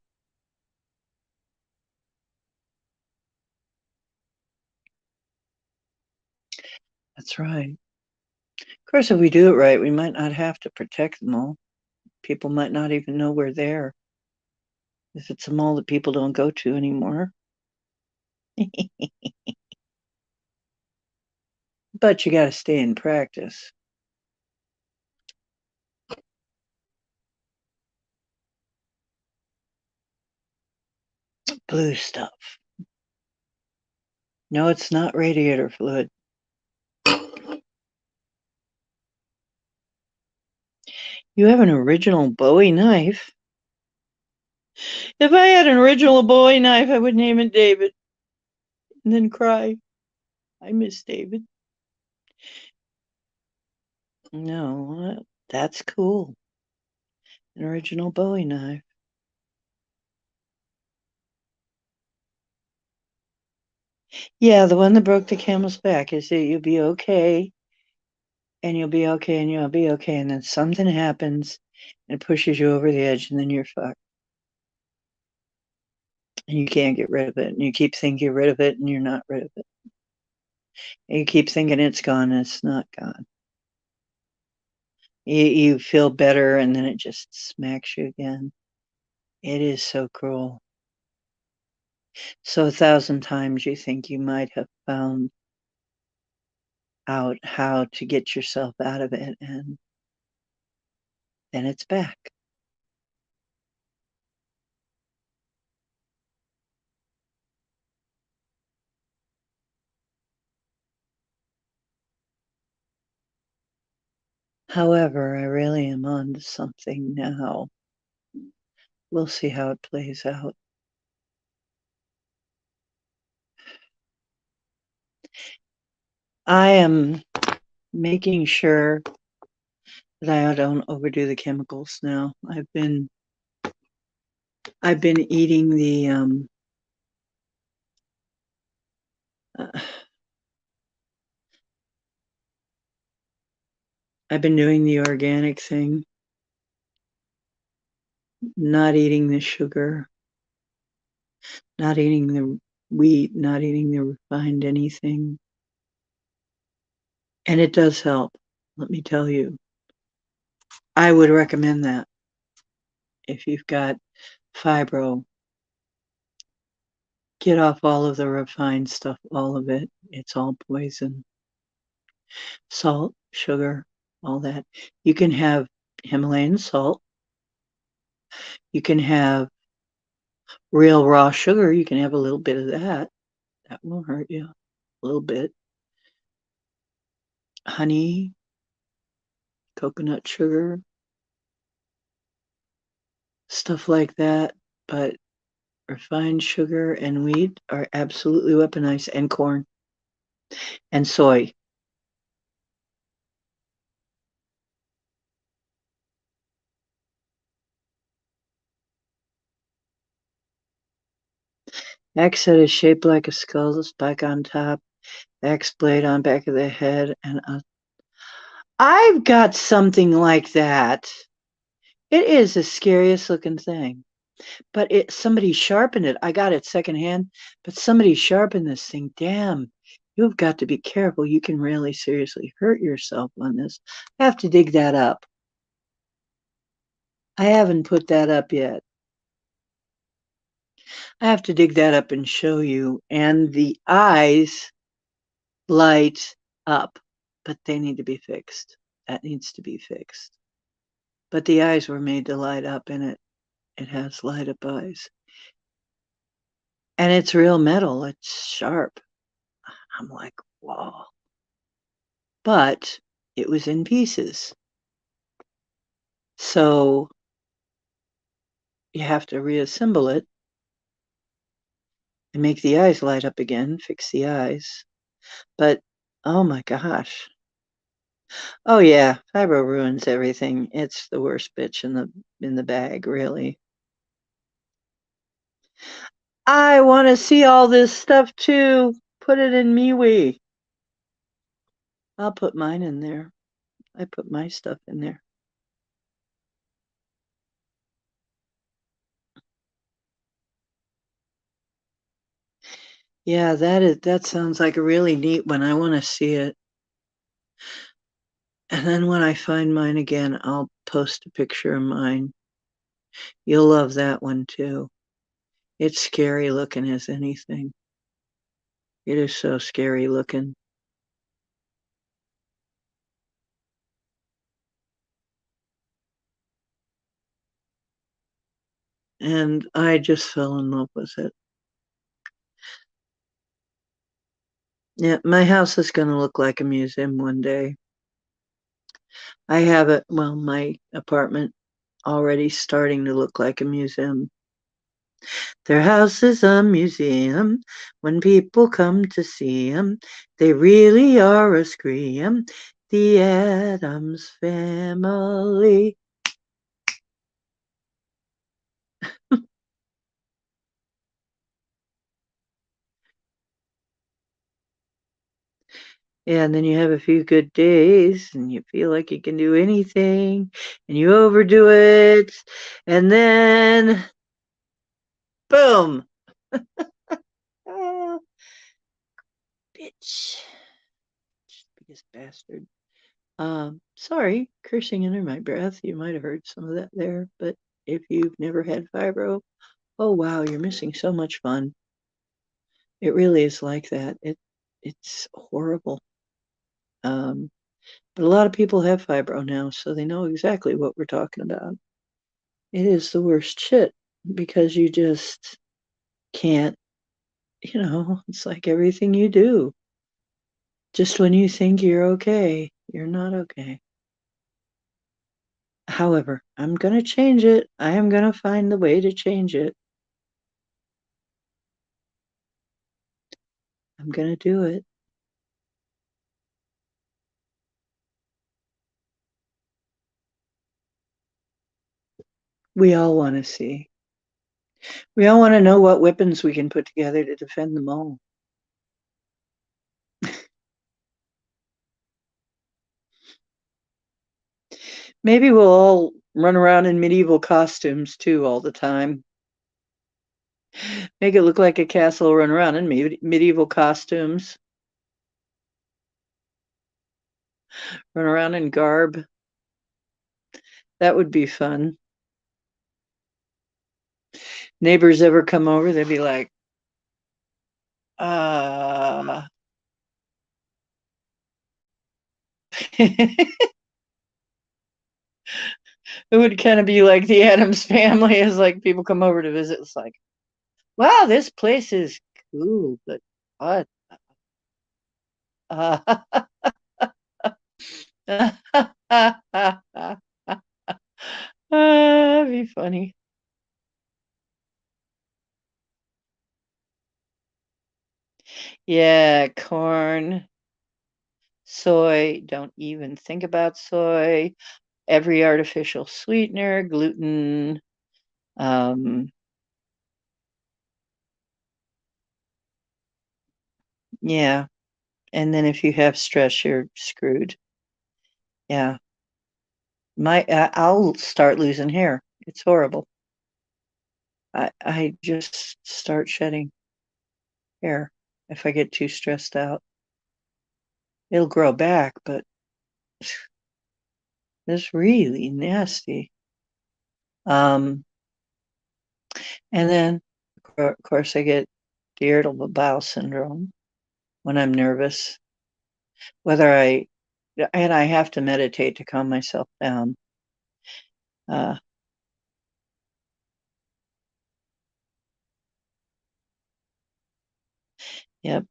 That's right. Of course, if we do it right, we might not have to protect them all. People might not even know we're there if it's a mall that people don't go to anymore. But you got to stay in practice. Blue stuff. No, it's not radiator fluid. You have an original Bowie knife. If I had an original Bowie knife, I would name it David and then cry. I miss David. No, that's cool. An original Bowie knife. Yeah, the one that broke the camel's back is that you'll be okay, and you'll be okay, and you'll be okay, and then something happens and it pushes you over the edge, and then you're fucked. and you can't get rid of it. And you keep thinking you're rid of it and you're not rid of it. And you keep thinking it's gone and it's not gone. You feel better and then it just smacks you again. It is so cruel. So 1,000 times you think you might have found out how to get yourself out of it, and then it's back. However, I really am on to something now. We'll see how it plays out. I am making sure that I don't overdo the chemicals now. I've been eating the I've been doing the organic thing, not eating the sugar, not eating the wheat, not eating the refined anything. And it does help, let me tell you. I would recommend that if you've got fibro. Get off all of the refined stuff, all of it. It's all poison. Salt, sugar, all that. You can have Himalayan salt. You can have real raw sugar. You can have a little bit of that. That won't hurt you. A little bit. Honey, coconut sugar, stuff like that. But refined sugar and wheat are absolutely weaponized, and corn and soy. Axe head is shaped like a skull, the spike on top, axe blade on back of the head, and I've got something like that. It is the scariest looking thing, but somebody sharpened it. I got it secondhand, but somebody sharpened this thing. Damn, you've got to be careful. You can really seriously hurt yourself on this. I have to dig that up. I haven't put that up yet. I have to dig that up and show you. And the eyes light up, but they need to be fixed. That needs to be fixed. But the eyes were made to light up, and it has light up eyes. And it's real metal. It's sharp. I'm like, whoa. But it was in pieces. So you have to reassemble it and make the eyes light up again, fix the eyes. But oh my gosh. Oh yeah, fibro ruins everything. It's the worst bitch in the bag, really. I want to see all this stuff too. Put it in MeWe. I'll put mine in there. I put my stuff in there. Yeah, that sounds like a really neat one. I want to see it. And then when I find mine again, I'll post a picture of mine. You'll love that one too. It's scary looking as anything. It is so scary looking. And I just fell in love with it. Yeah, my house is going to look like a museum one day. I have it, well, my apartment already starting to look like a museum. Their house is a museum. When people come to see 'em, they really are a scream. The Addams Family. Yeah, and then you have a few good days and you feel like you can do anything and you overdo it. And then, boom. Ah, bitch. Biggest bastard. Sorry, cursing under my breath. You might have heard some of that there, but if you've never had fibro, oh wow, you're missing so much fun. It really is like that. It's horrible. Um, but a lot of people have fibro now, so they know exactly what we're talking about. It is the worst shit because you just can't, it's like everything you do. Just when you think you're okay, you're not okay. However, I'm going to change it. I am going to find the way to change it. I'm going to do it. We all want to see. We all want to know what weapons we can put together to defend them all. Maybe we'll all run around in medieval costumes too all the time. Make it look like a castle, run around in medieval costumes, run around in garb. That would be fun. Neighbors ever come over, they'd be like, it would kind of be like the Addams Family as like people come over to visit. It's like, wow, this place is cool, but what? That'd be funny. Yeah, corn, soy, don't even think about soy. Every artificial sweetener, gluten. Um, yeah. And then if you have stress, you're screwed. Yeah. I'll start losing hair. It's horrible. I just start shedding hair if I get too stressed out. It'll grow back, but it's really nasty. Um, and then of course I get the irritable bowel syndrome when I'm nervous. Whether I and I have to meditate to calm myself down. Uh, yep.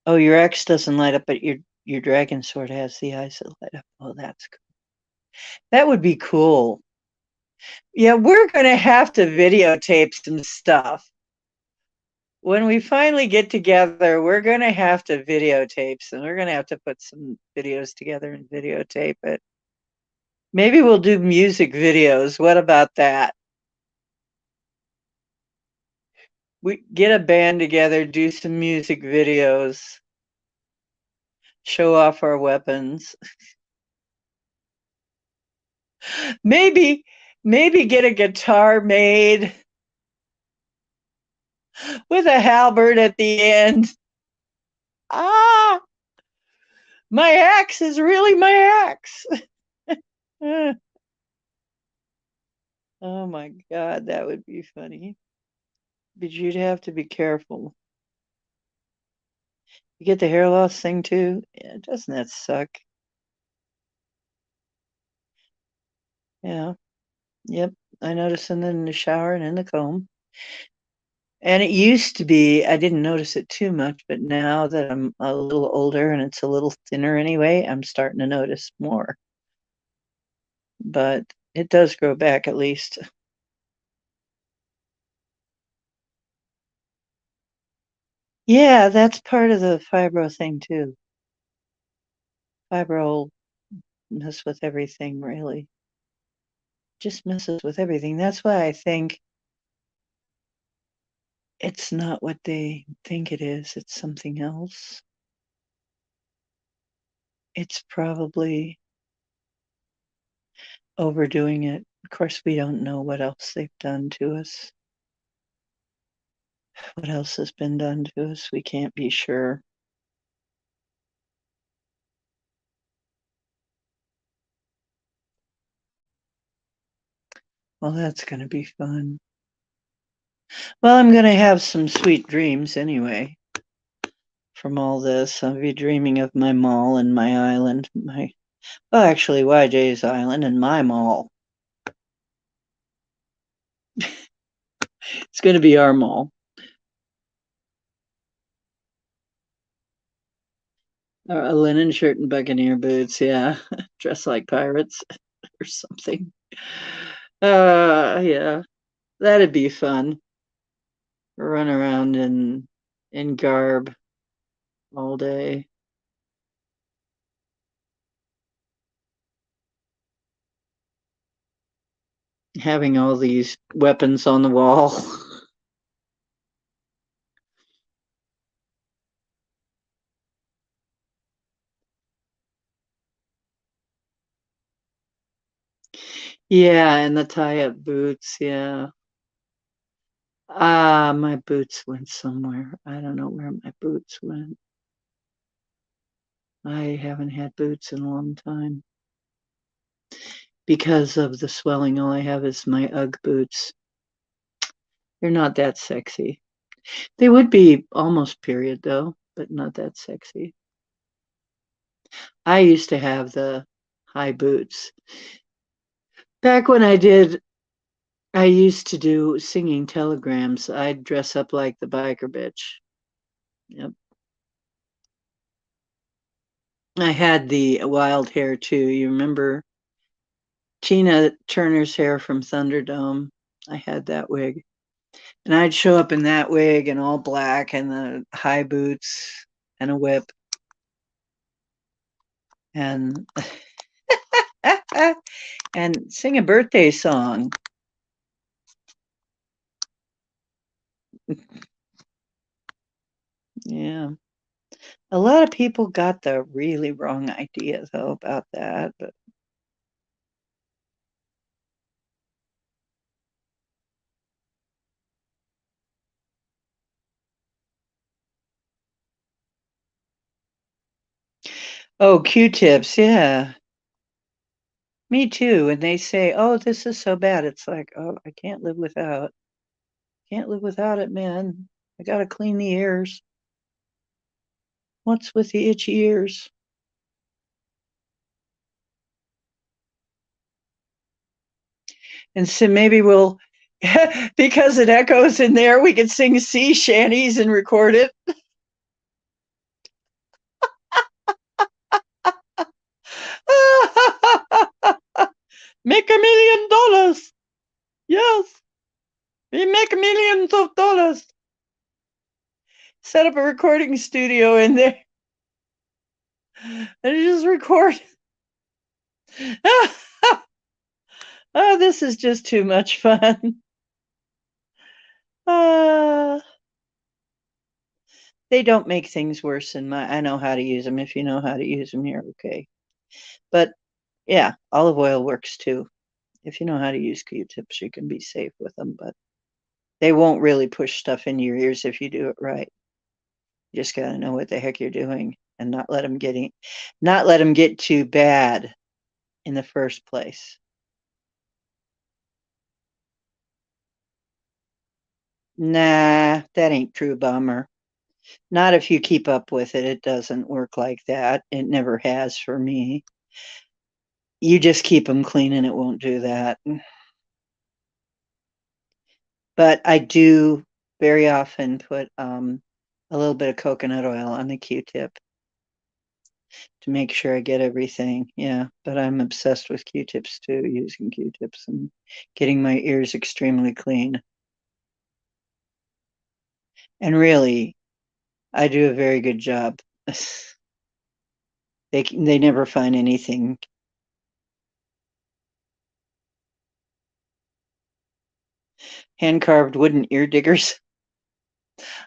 Oh, your X doesn't light up, but your dragon sword has the eyes that light up. Oh, that's cool. That would be cool. Yeah, we're gonna have to videotape some stuff. When we finally get together, we're gonna have to videotape some. We're gonna have to put some videos together and videotape it. Maybe we'll do music videos. What about that? We get a band together, do some music videos, show off our weapons. Maybe, maybe get a guitar made with a halberd at the end. Ah, my axe is really my axe. Oh my God, that would be funny. But you'd have to be careful. You get the hair loss thing too? Yeah, doesn't that suck? Yeah. Yep. I notice them in the shower and in the comb. And it used to be, I didn't notice it too much, but now that I'm a little older and it's a little thinner anyway, I'm starting to notice more. But it does grow back at least. Yeah, that's part of the fibro thing too. Fibro mess with everything, really. Just messes with everything. That's why I think it's not what they think it is. It's something else. It's probably overdoing it. Of course, we don't know what else they've done to us. What else has been done to us? We can't be sure. Well, that's going to be fun. Well, I'm going to have some sweet dreams anyway from all this. I'll be dreaming of my mall and my island. Well, actually, YJ's island and my mall. It's going to be our mall. A linen shirt and buccaneer boots, yeah. Dress like pirates or something. Yeah, that'd be fun. Run around in garb all day. Having all these weapons on the wall. Yeah, and the tie-up boots, yeah. Ah, my boots went somewhere. I don't know where my boots went. I haven't had boots in a long time. Because of the swelling, all I have is my Ugg boots. They're not that sexy. They would be almost period though, but not that sexy. I used to have the high boots. Back when I used to do singing telegrams. I'd dress up like the biker bitch. Yep. I had the wild hair too. You remember Tina Turner's hair from Thunderdome? I had that wig. And I'd show up in that wig and all black and the high boots and a whip and and sing a birthday song. Yeah. A lot of people got the really wrong idea though about that, but oh, Q-tips, yeah. Me too. And they say, "Oh, this is so bad." It's like, "Oh, I can't live without. Can't live without it, man. I gotta clean the ears. What's with the itchy ears?" And so maybe we'll, because it echoes in there, we could sing sea shanties and record it. Make $1 million. Yes, we make millions of dollars. Set up a recording studio in there and just record. Oh, this is just too much fun. Uh, they don't make things worse than my. I know how to use them. If you know how to use them, you're okay. But yeah, olive oil works too. If you know how to use Q-tips, you can be safe with them. But they won't really push stuff in your ears if you do it right. You just gotta know what the heck you're doing and not let them get too bad in the first place. Nah, that ain't true, bummer. Not if you keep up with it. It doesn't work like that. It never has for me. You just keep them clean and it won't do that. But I do very often put a little bit of coconut oil on the Q-tip to make sure I get everything. Yeah, but I'm obsessed with Q-tips too, using Q-tips and getting my ears extremely clean. And really, I do a very good job. They never find anything. Hand carved wooden ear diggers.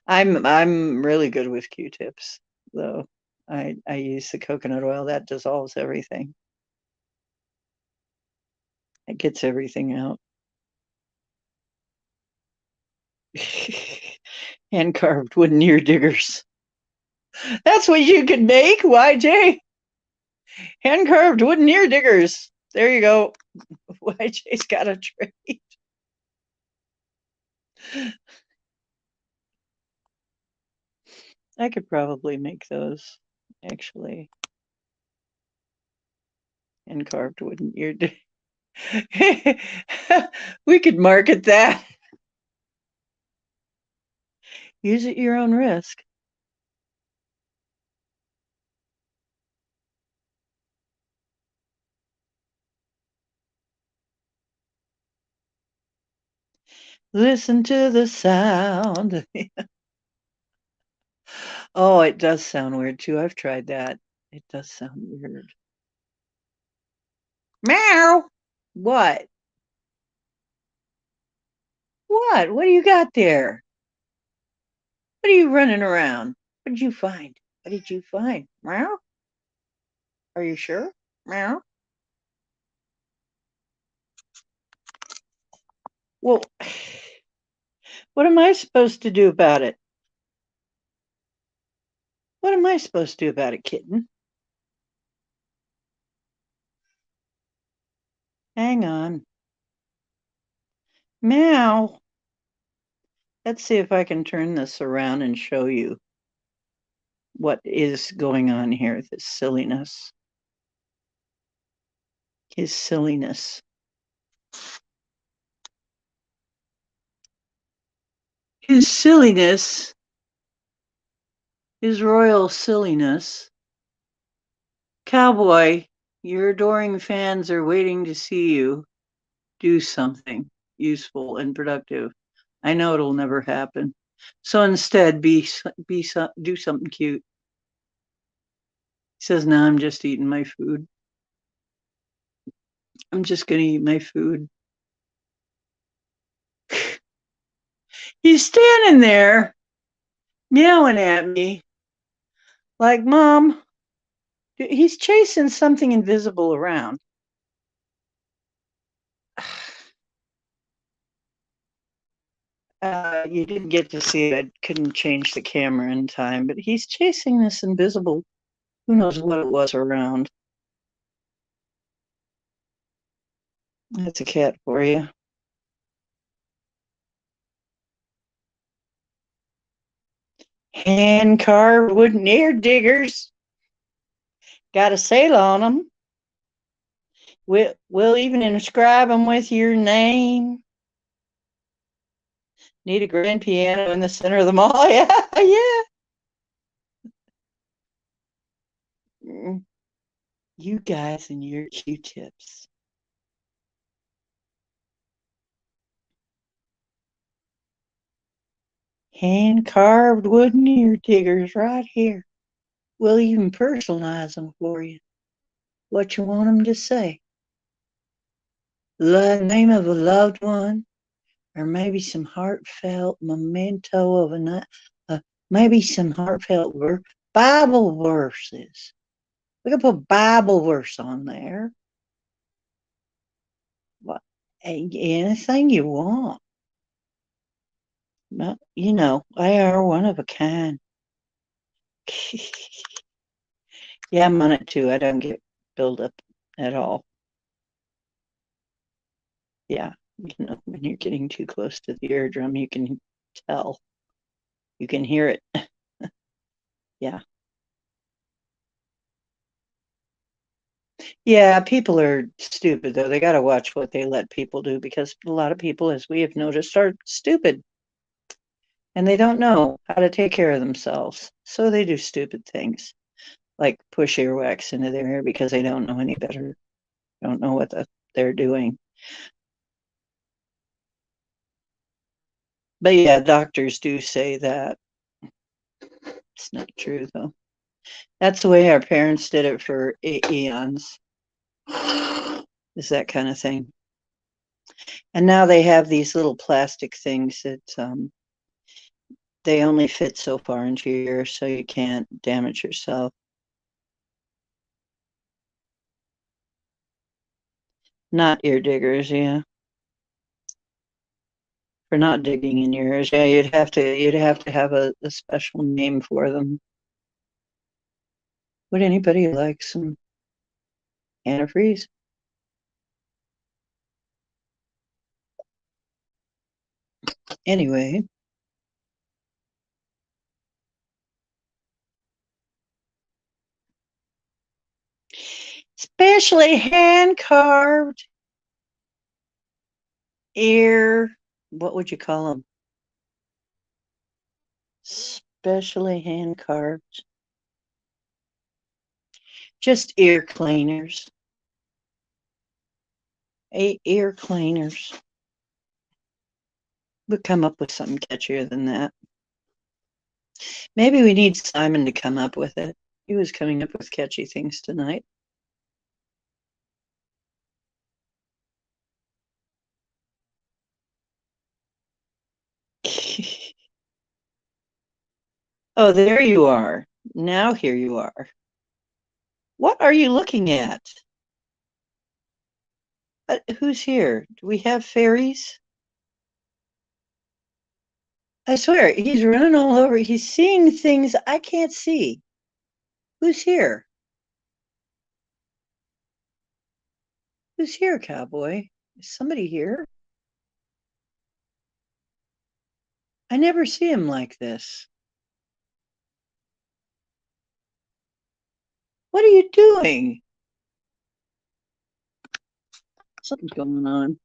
I'm really good with Q-tips though. I use the coconut oil that dissolves everything. It gets everything out. Hand carved wooden ear diggers. That's what you could make, YJ. Hand carved wooden ear diggers. There you go. YJ's got a trade. I could probably make those, actually. Hand carved wooden ear diggers. We could market that. Use at your own risk. Listen to the sound. Oh, it does sound weird too. I've tried that. It does sound weird. Meow. What? What? What do you got there? What are you running around? What did you find? What did you find? Meow? Are you sure? Meow? Well, what am I supposed to do about it? What am I supposed to do about it, kitten? Hang on. Meow. Let's see if I can turn this around and show you what is going on here, this silliness. His silliness. His silliness, his royal silliness. Cowboy, your adoring fans are waiting to see you do something useful and productive. I know it'll never happen. So instead, do something cute. He says, "No, I'm just eating my food. I'm just going to eat my food." He's standing there meowing at me like, "Mom," he's chasing something invisible around. You didn't get to see it. I couldn't change the camera in time, but he's chasing this invisible, who knows what it was around. That's a cat for you. Hand carved wooden ear diggers. Got a sale on them. We'll even inscribe them with your name. Need a grand piano in the center of the mall. Yeah, yeah. You guys and your Q-tips. Hand carved wooden ear diggers right here. We'll even personalize them for you. What you want them to say. The name of a loved one, or maybe some heartfelt memento of a night, maybe some heartfelt Bible verses. We can put Bible verse on there. What, anything you want. You know, they are one of a kind. Yeah, I'm on it too. I don't get build up at all. Yeah, you know, when you're getting too close to the eardrum, you can tell. You can hear it. Yeah. Yeah, people are stupid though. They got to watch what they let people do because a lot of people, as we have noticed, are stupid and they don't know how to take care of themselves. So they do stupid things like push earwax into their hair because they don't know any better, don't know what they're doing. But yeah, doctors do say that. It's not true though. That's the way our parents did it for eons. Is that kind of thing. And now they have these little plastic things that they only fit so far into your ear, so you can't damage yourself. Not ear diggers, yeah. For not digging in your ears. Yeah, you'd have to have a special name for them. Would anybody like some antifreeze? Anyway, specially hand carved ear. What would you call them? Specially hand carved. Just ear cleaners. Ear cleaners. We'll come up with something catchier than that. Maybe we need Simon to come up with it. He was coming up with catchy things tonight. Oh, there you are. Now here you are. What are you looking at? Who's here? Do we have fairies? I swear, he's running all over. He's seeing things I can't see. Who's here? Who's here, cowboy? Is somebody here? I never see him like this. What are you doing? Something's going on.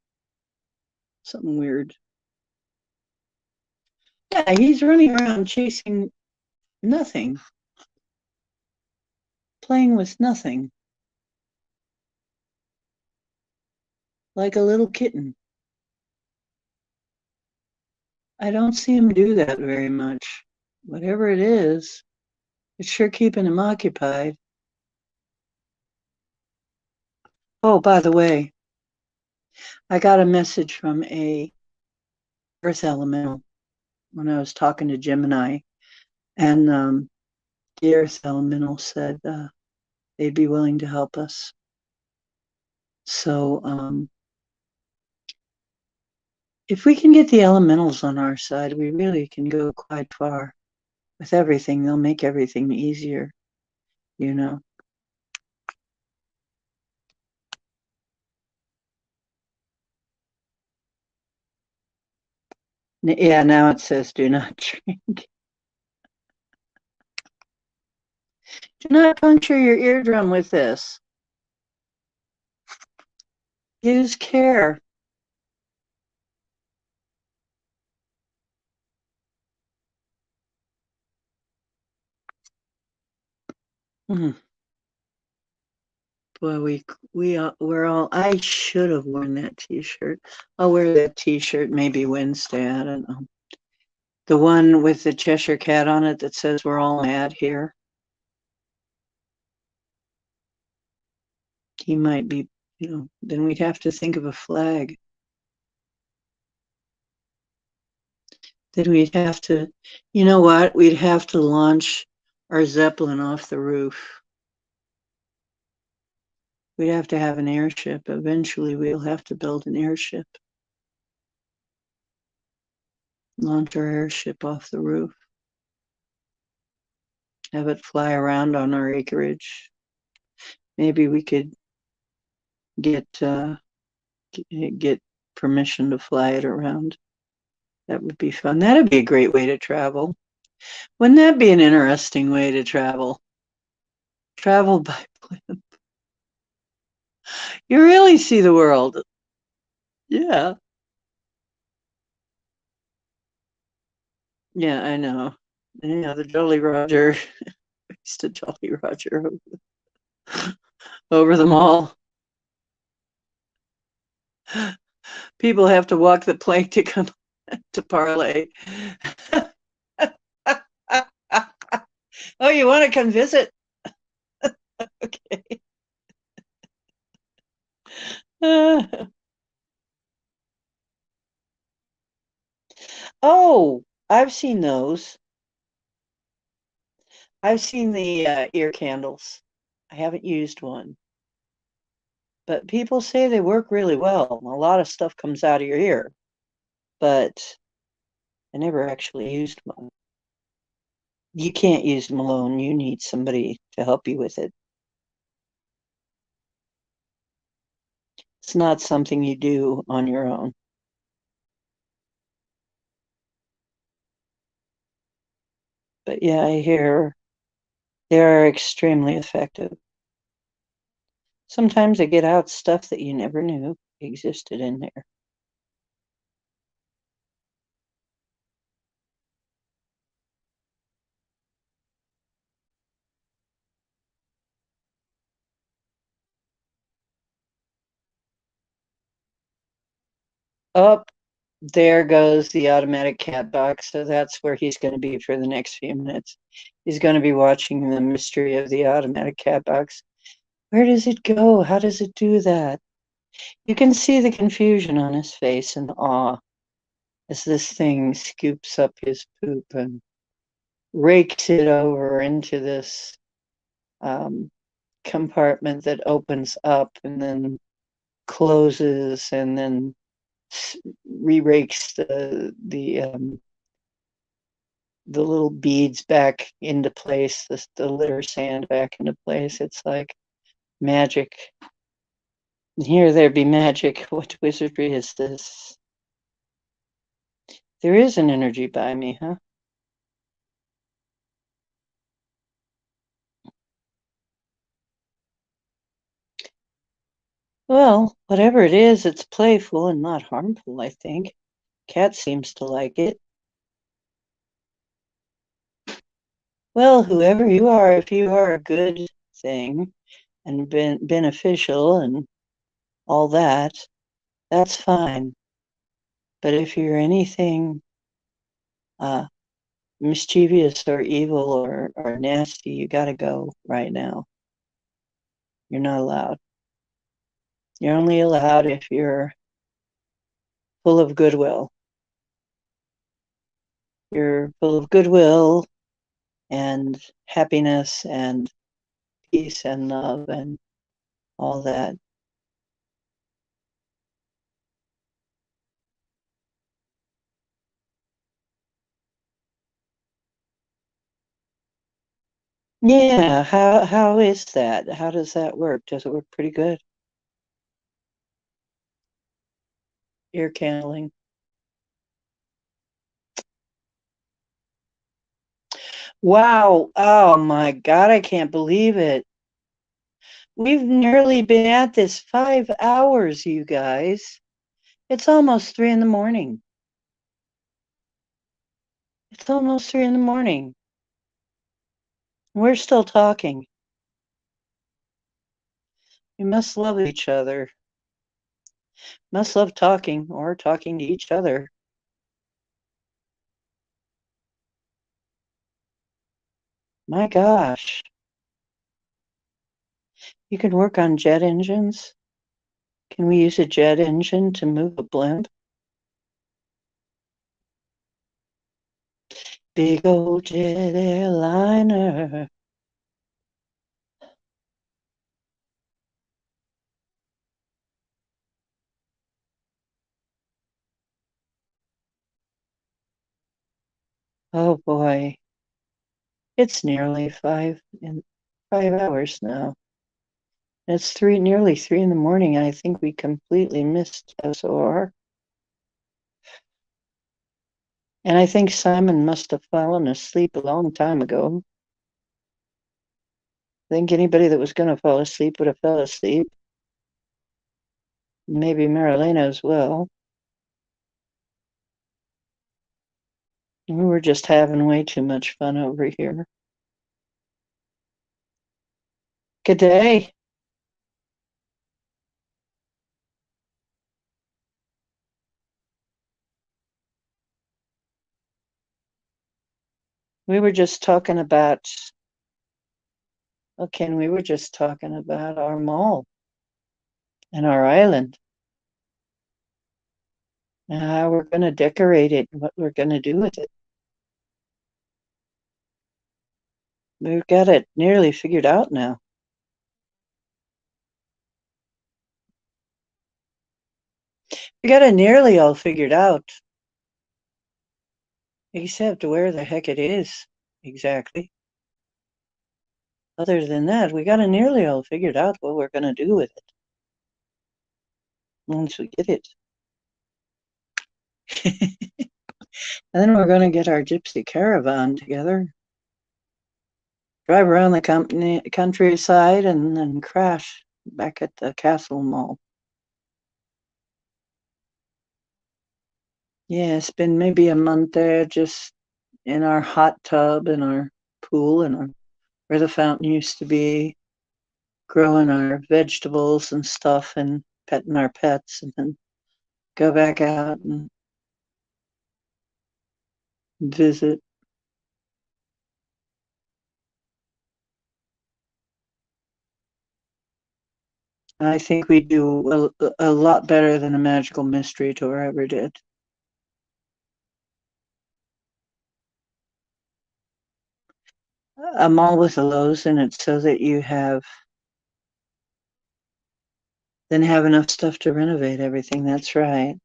Something weird. Yeah, he's running around chasing nothing, playing with nothing, like a little kitten. I don't see him do that very much. Whatever it is, it's sure keeping him occupied. Oh, by the way, I got a message from a Earth elemental when I was talking to Gemini, and the Earth elemental said they'd be willing to help us. So if we can get the elementals on our side, we really can go quite far with everything. They'll make everything easier, you know. Yeah, now it says do not drink. Do not puncture your eardrum with this. Use care. Mm. Boy, we're all. I should have worn that T-shirt. I'll wear that T-shirt maybe Wednesday. I don't know. The one with the Cheshire Cat on it that says we're all mad here. He might be, then we'd have to think of a flag. Then we'd have to, you know what? We'd have to launch our Zeppelin off the roof. We'd have to have an airship. Eventually, we'll have to build an airship. Launch our airship off the roof. Have it fly around on our acreage. Maybe we could get permission to fly it around. That would be fun. That'd be a great way to travel. Wouldn't that be an interesting way to travel? Travel by blimp. You really see the world. Yeah. Yeah, I know. Yeah, the Jolly Roger. Used to Jolly Roger over them all. People have to walk the plank to come to parlay. Oh, you want to come visit? Okay. Oh, I've seen those. I've seen the ear candles. I haven't used one, but people say they work really well. A lot of stuff comes out of your ear, but I never actually used one. You can't use them alone. You need somebody to help you with it. It's not something you do on your own. But yeah, I hear they are extremely effective. Sometimes they get out stuff that you never knew existed in there. Up there goes the automatic cat box. So that's where he's going to be for the next few minutes. He's going to be watching the mystery of the automatic cat box. Where does it go? How does it do that? You can see the confusion on his face and awe as this thing scoops up his poop and rakes it over into this um, compartment that opens up and then closes and then re-rakes the little beads back into place, the litter sand back into place. It's like magic. Here there be magic. What wizardry is this? There is an energy by me, huh? Well, whatever it is, it's playful and not harmful, I think. Cat seems to like it. Well, whoever you are, if you are a good thing and beneficial and all that, that's fine. But if you're anything uh, mischievous or evil or nasty, you got to go right now. You're not allowed. You're only allowed if you're full of goodwill. You're full of goodwill and happiness and peace and love and all that. Yeah, how is that? How does that work? Does it work pretty good? Ear candling. Wow. Oh my God, I can't believe it. We've nearly been at this 5 hours, you guys. It's almost 3 in the morning. It's almost 3 in the morning. We're still talking. We must love each other. Must love talking or talking to each other. My gosh. You can work on jet engines. Can we use a jet engine to move a blimp? Big old jet airliner. Oh boy. It's nearly 5 hours now. It's nearly 3 in the morning. I think we completely missed SOR. And I think Simon must have fallen asleep a long time ago. I think anybody that was going to fall asleep would have fell asleep. Maybe Marilena as well. We were just having way too much fun over here. Good day. We were just talking about, okay, we were just talking about our mall and our island and how we're going to decorate it and what we're going to do with it. We've got it nearly figured out now. We got it nearly all figured out, except where the heck it is exactly. Other than that, we got it nearly all figured out what we're going to do with it once we get it. And then we're going to get our gypsy caravan together, drive around the countryside, and then crash back at the castle mall. Yeah, it's been maybe a month there, just in our hot tub, in our pool, and where the fountain used to be, growing our vegetables and stuff, and petting our pets, and then go back out and visit. I think we do a lot better than a magical mystery tour ever did. A mall with a Lowe's in it so that you have enough stuff to renovate everything. That's right.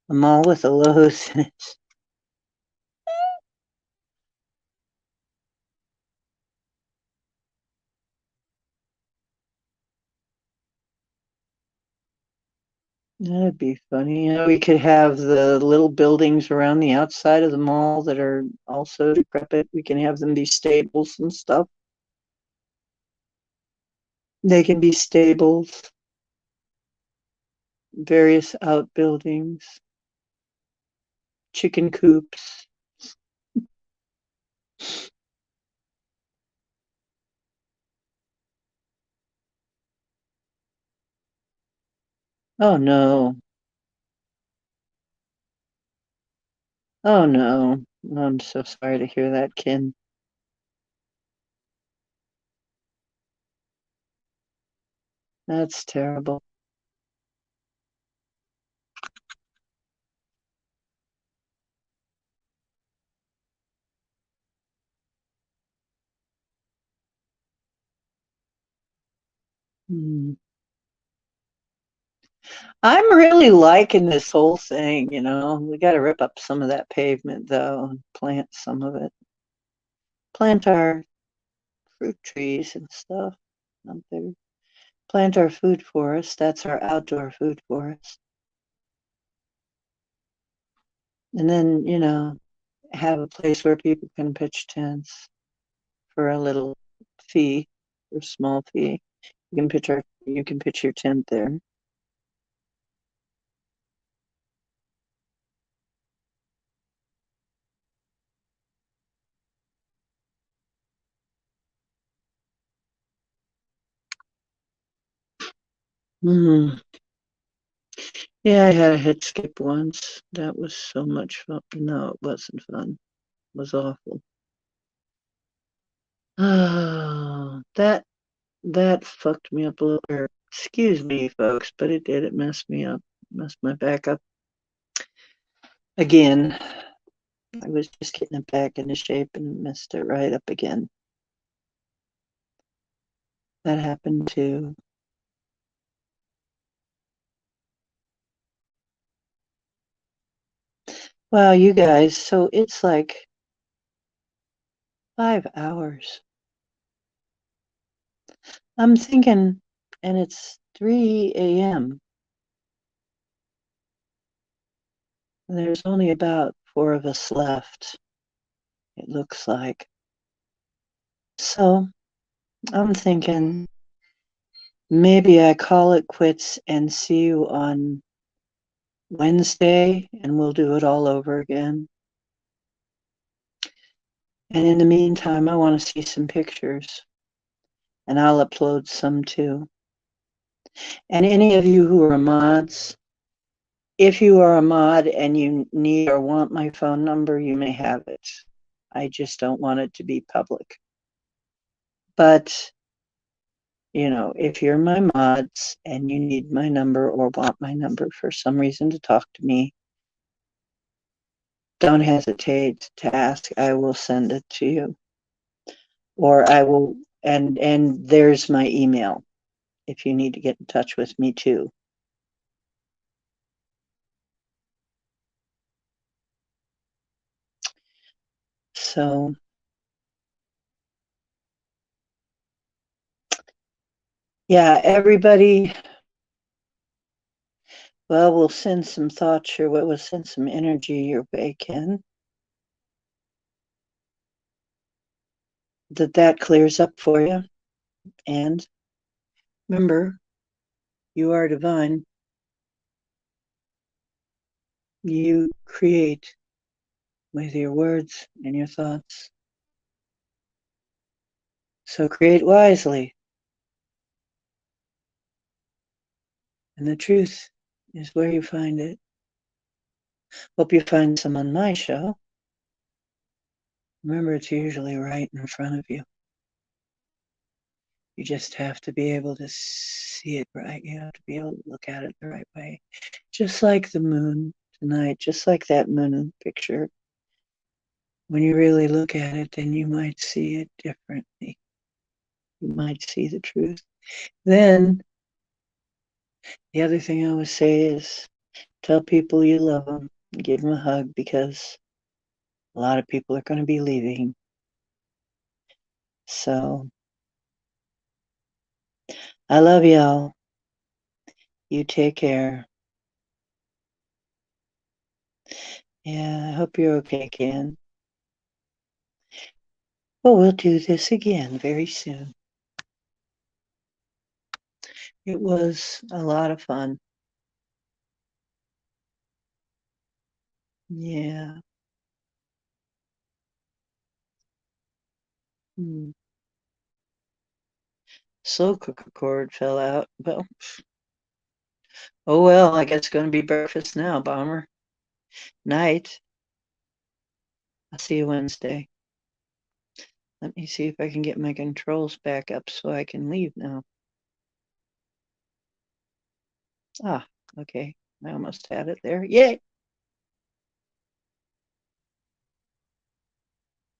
A mall with a Lowe's in it. That'd be funny. You know, we could have the little buildings around the outside of the mall that are also decrepit. We can have them be stables and stuff. They can be stables, various outbuildings, chicken coops. Oh no. Oh no. I'm so sorry to hear that, Ken. That's terrible. Hmm. I'm really liking this whole thing, you know. We got to rip up some of that pavement though and plant some of it. Plant our fruit trees and stuff out there. Plant our food forest. That's our outdoor food forest. And then, you know, have a place where people can pitch tents for a little fee, or small fee. You can pitch your tent there. Mm. Yeah, I had a head skip once. That was so much fun. No, it wasn't fun. It was awful. Oh, that fucked me up a little. Or, excuse me, folks, but it did. It messed me up. Messed my back up again. I was just getting it back into shape and messed it right up again. That happened too. Wow, you guys. So it's like 5 hours. I'm thinking, and it's 3 a.m. There's only about four of us left, it looks like. So I'm thinking maybe I call it quits and see you on Wednesday and we'll do it all over again. And in the meantime, I want to see some pictures and I'll upload some too. And any of you who are mods, if you are a mod and you need or want my phone number, you may have it. I just don't want it to be public. But, you know, if you're my mods and you need my number or want my number for some reason to talk to me, don't hesitate to ask. I will send it to you. Or I will, and there's my email if you need to get in touch with me too. So, yeah, everybody, well, we'll send some thoughts your way, we'll send some energy your way, Ken. That clears up for you. And remember, you are divine. You create with your words and your thoughts. So create wisely. And the truth is where you find it. Hope you find some on my show. Remember, it's usually right in front of you. You just have to be able to see it right. You have to be able to look at it the right way. Just like the moon tonight, just like that moon picture. When you really look at it, then you might see it differently. You might see the truth. Then, the other thing I would say is tell people you love them, give them a hug, because a lot of people are going to be leaving. So, I love y'all. You take care. Yeah, I hope you're okay, Ken. Well, we'll do this again very soon. It was a lot of fun. Yeah. Hmm. Slow cooker cord fell out. Well, oh well, I guess it's going to be breakfast now, Bomber. Night. I'll see you Wednesday. Let me see if I can get my controls back up so I can leave now. Ah, okay. I almost had it there. Yay!